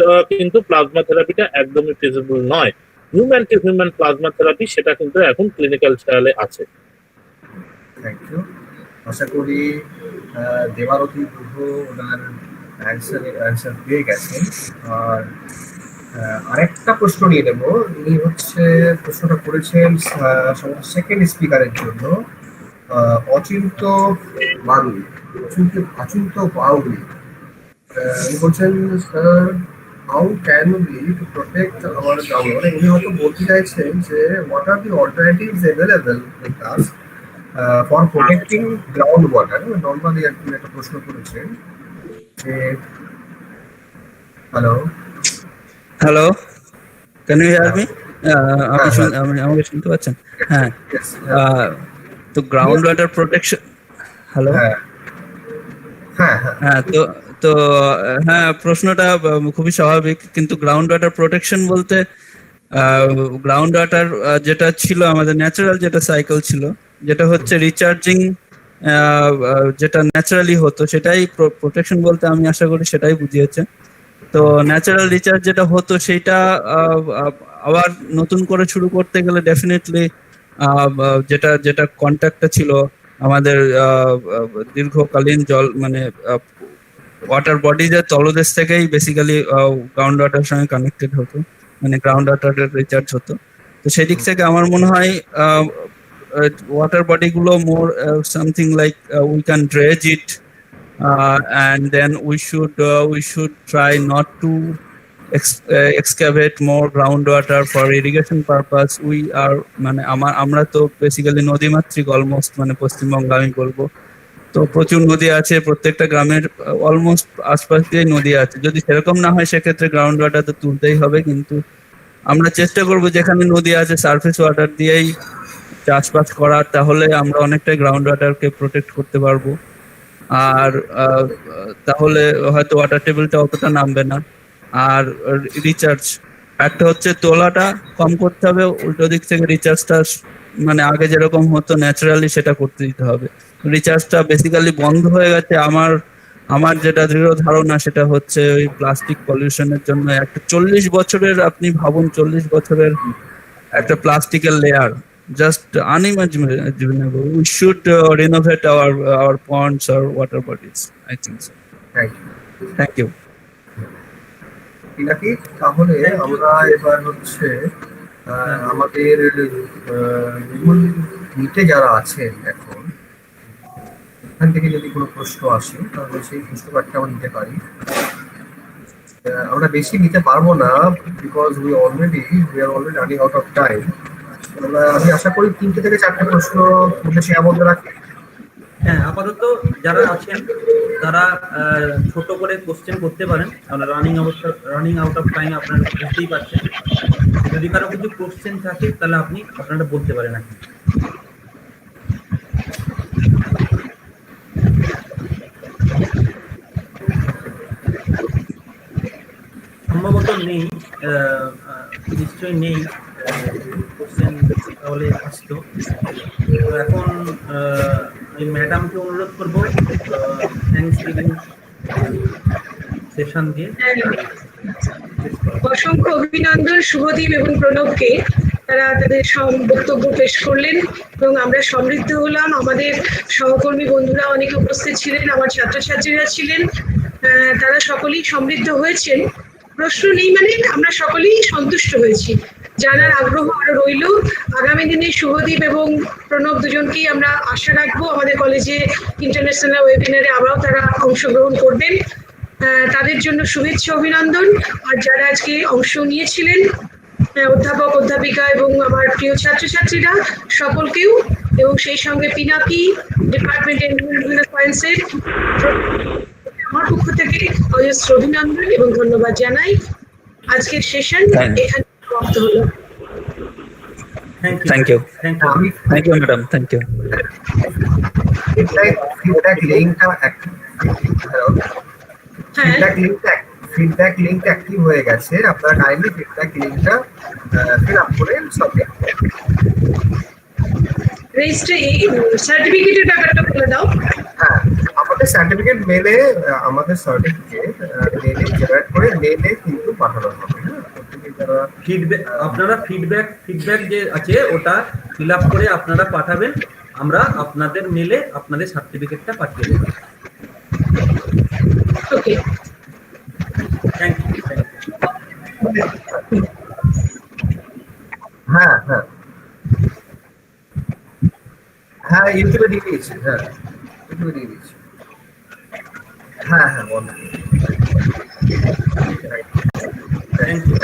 কিন্তু প্লাজমা থেরাপিটা একদমই ফিজিবল নয়। Human two human plasma therapy সেটা কিন্তু এখন ক্লিনিক্যাল ট্রায়ালে আছে। Thank you. আশা করি দেবারতী গুহ ওনার অ্যান্সার পেয়ে গেছেন। আর আরেকটা প্রশ্ন নিয়ে নেব। ইনি হচ্ছে প্রশ্নটা করেছেন সেকেন্ড স্পিকারের জন্য, অচিন্ত বাউলি। উনি বলছেন, sir, how can we to protect our ground water? উনি হয়তো বলতে চাইছেন যে what are the alternatives available with us for protecting ground water. Normally আপনি একটা প্রশ্ন করেছেন যে, hello, can you hear me? আমাকে শুনতে পাচ্ছেন? হ্যাঁ, তো গ্রাউন্ড ওয়াটার প্রোটেকশন। হ্যালো, হ্যাঁ, তো হ্যাঁ, প্রশ্নটা খুবই স্বাভাবিক, কিন্তু গ্রাউন্ড ওয়াটার প্রোটেকশন বলতে গ্রাউন্ড ওয়াটার যেটা ছিল আমাদের ন্যাচারাল যেটা সাইকেল ছিল, যেটা হচ্ছে রিচার্জিং, যেটা ন্যাচারালি হতো, সেটাই প্রোটেকশন বলতে আমি আশা করি সেটাই বুঝিয়েছে। তো ন্যাচারাল রিচার্জ যেটা হতো সেটা আবার নতুন করে শুরু করতে গেলে ডেফিনেটলি যেটা কন্ট্যাক্টটা ছিল আমাদের দীর্ঘকালীন জল মানে ওয়াটার বডিজের তলদেশ থেকেই বেসিক্যালি গ্রাউন্ড ওয়াটারের সঙ্গে কানেক্টেড হতো, মানে গ্রাউন্ড ওয়াটারের রিচার্জ হতো। তো সেই দিক থেকে আমার মনে হয় ওয়াটার বডিগুলো more something like we can dredge it and then we should try not to excavate more groundwater for irrigation purpose. We are মানে আমরা তো বেসিক্যালি নদীমাতৃক অলমোস্ট মানে পশ্চিমবঙ্গ আমি বলবো, তো প্রচুর নদী আছে, প্রত্যেকটা গ্রামের অলমোস্ট আশপাশ দিয়ে নদী আছে। যদি সেরকম না হয় সেক্ষেত্রে গ্রাউন্ড ওয়াটার তো তুলতেই হবে, কিন্তু আমরা চেষ্টা করবো যেখানে নদী আছে সারফেস ওয়াটার দিয়েই চাষবাস করার, তাহলে আমরা অনেকটাই গ্রাউন্ড ওয়াটারকে প্রোটেক্ট করতে পারবো। আর তাহলে হয়তো ওয়াটার টেবিলটা অতটা নামবে না। আর রিচার্জ একটা হচ্ছে, তোলাটা কম করতে হবে, উল্টো দিক থেকে রিচার্জটা মানে আগে যেরকম হতো ন্যাচারালি সেটা করতে দিতে হবে। রিচার্জটা বেসিক্যালি বন্ধ হয়ে গেছে। আমার যেটা দৃঢ় ধারণা সেটা হচ্ছে ওই প্লাস্টিক পলিউশনের জন্য। একটা 40 বছরের, আপনি ভাবুন 40 বছরের একটা প্লাস্টিকের layer, just unimaginable. We should renovate our ponds or water bodies. I think so. Thank you. Thank you. Pinaki, তাহলে আমরা এবার হচ্ছে আমাদের গুগল মিটে যারা আছেন এখন, এখান থেকে যদি কোনো প্রশ্ন আসে তাহলে সেই প্রশ্নটা আমরা নিতে পারি। আমরা বেশি নিতে পারবো না, because we are already running out of time. আমি আশা করি 3 থেকে 4টে প্রশ্ন মধ্যে সীমাবদ্ধ রাখি। হ্যাঁ, আপাতত যারা আছেন তারা ছোট করে কোশ্চেন করতে পারেন। আমরা রানিং আউট অফ টাইম আপনারা বুঝতেই পারছেন। যদি কারো কিছু কোশ্চেন থাকে তাহলে আপনারা বলতে পারেন এখন। সম্ভবত নেই, নিশ্চয়ই নেই কোশ্চেন, তাহলে আসতো। এখন আমি ম্যাডামকে অনুরোধ করবো থ্যাঙ্কস গিভিং সেশন দিয়ে। অসংখ্য অভিনন্দন শুভদীপ এবং প্রণবকে, তারা তাদের বক্তব্য পেশ করলেন এবং আমরা সমৃদ্ধ হলাম। আমাদের সহকর্মী বন্ধুরা অনেকে উপস্থিত ছিলেন, আমার ছাত্রছাত্রীরা ছিলেন, তারা সকলেই সমৃদ্ধ হয়েছেন। প্রশ্ন নেই মানে আমরা সকলেই সন্তুষ্ট হয়েছি। জানার আগ্রহ আরো রইল। আগামী দিনে শুভদীপ এবং প্রণব দুজনকেই আমরা আশা রাখবো আমাদের কলেজে ইন্টারন্যাশনাল ওয়েবিনারে আবারও তারা অংশগ্রহণ করবেন। তাদের জন্য শুভেচ্ছা, অভিনন্দন। আর যারা আজকে অংশ নিয়েছিলেন, অধ্যাপক, অধ্যাপিকা এবং আমার প্রিয় ছাত্রছাত্রীরা সকলকেও, এবং সেই সঙ্গে পিনাকি, ডিপার্টমেন্ট এনভায়রনমেন্টাল সায়েন্সের আমার পক্ষ থেকে অজস্র অভিনন্দন এবং ধন্যবাদ জানাই। আজকের সেশন এখানে সমাপ্ত হলো। Thank you, madam. Thank you. Feedback লিংকটা অ্যাক্টিভ হয়ে গেছে, আপনারা কাইন্ডলি ফিডব্যাক লিংকটা ফিল আপ করে সাবমিট করুন। রেজিস্ট্রি সার্টিফিকেটের ব্যাপারটা বলে দাও। হ্যাঁ, আমাদের সার্টিফিকেট মেলে, আমাদের সার্টিফিকেট মেলে জেনারেট করে মেলে কিন্তু পাঠানো হবে। আপনারা ফিডব্যাক যে আছে ওটা ফিল আপ করে আপনারা পাঠাবেন, আমরা আপনাদের মেলে আপনাদের সার্টিফিকেটটা পাঠিয়ে দেব। ওকে, থ্যাংক ইউ। হ্যাঁ হ্যাঁ হ্যাঁ, ইউটিউবে দিয়ে দিয়েছি। হ্যাঁ, ইউটিউবে দিয়ে দিয়েছি। হ্যাঁ হ্যাঁ, বন্ধ। Thank you.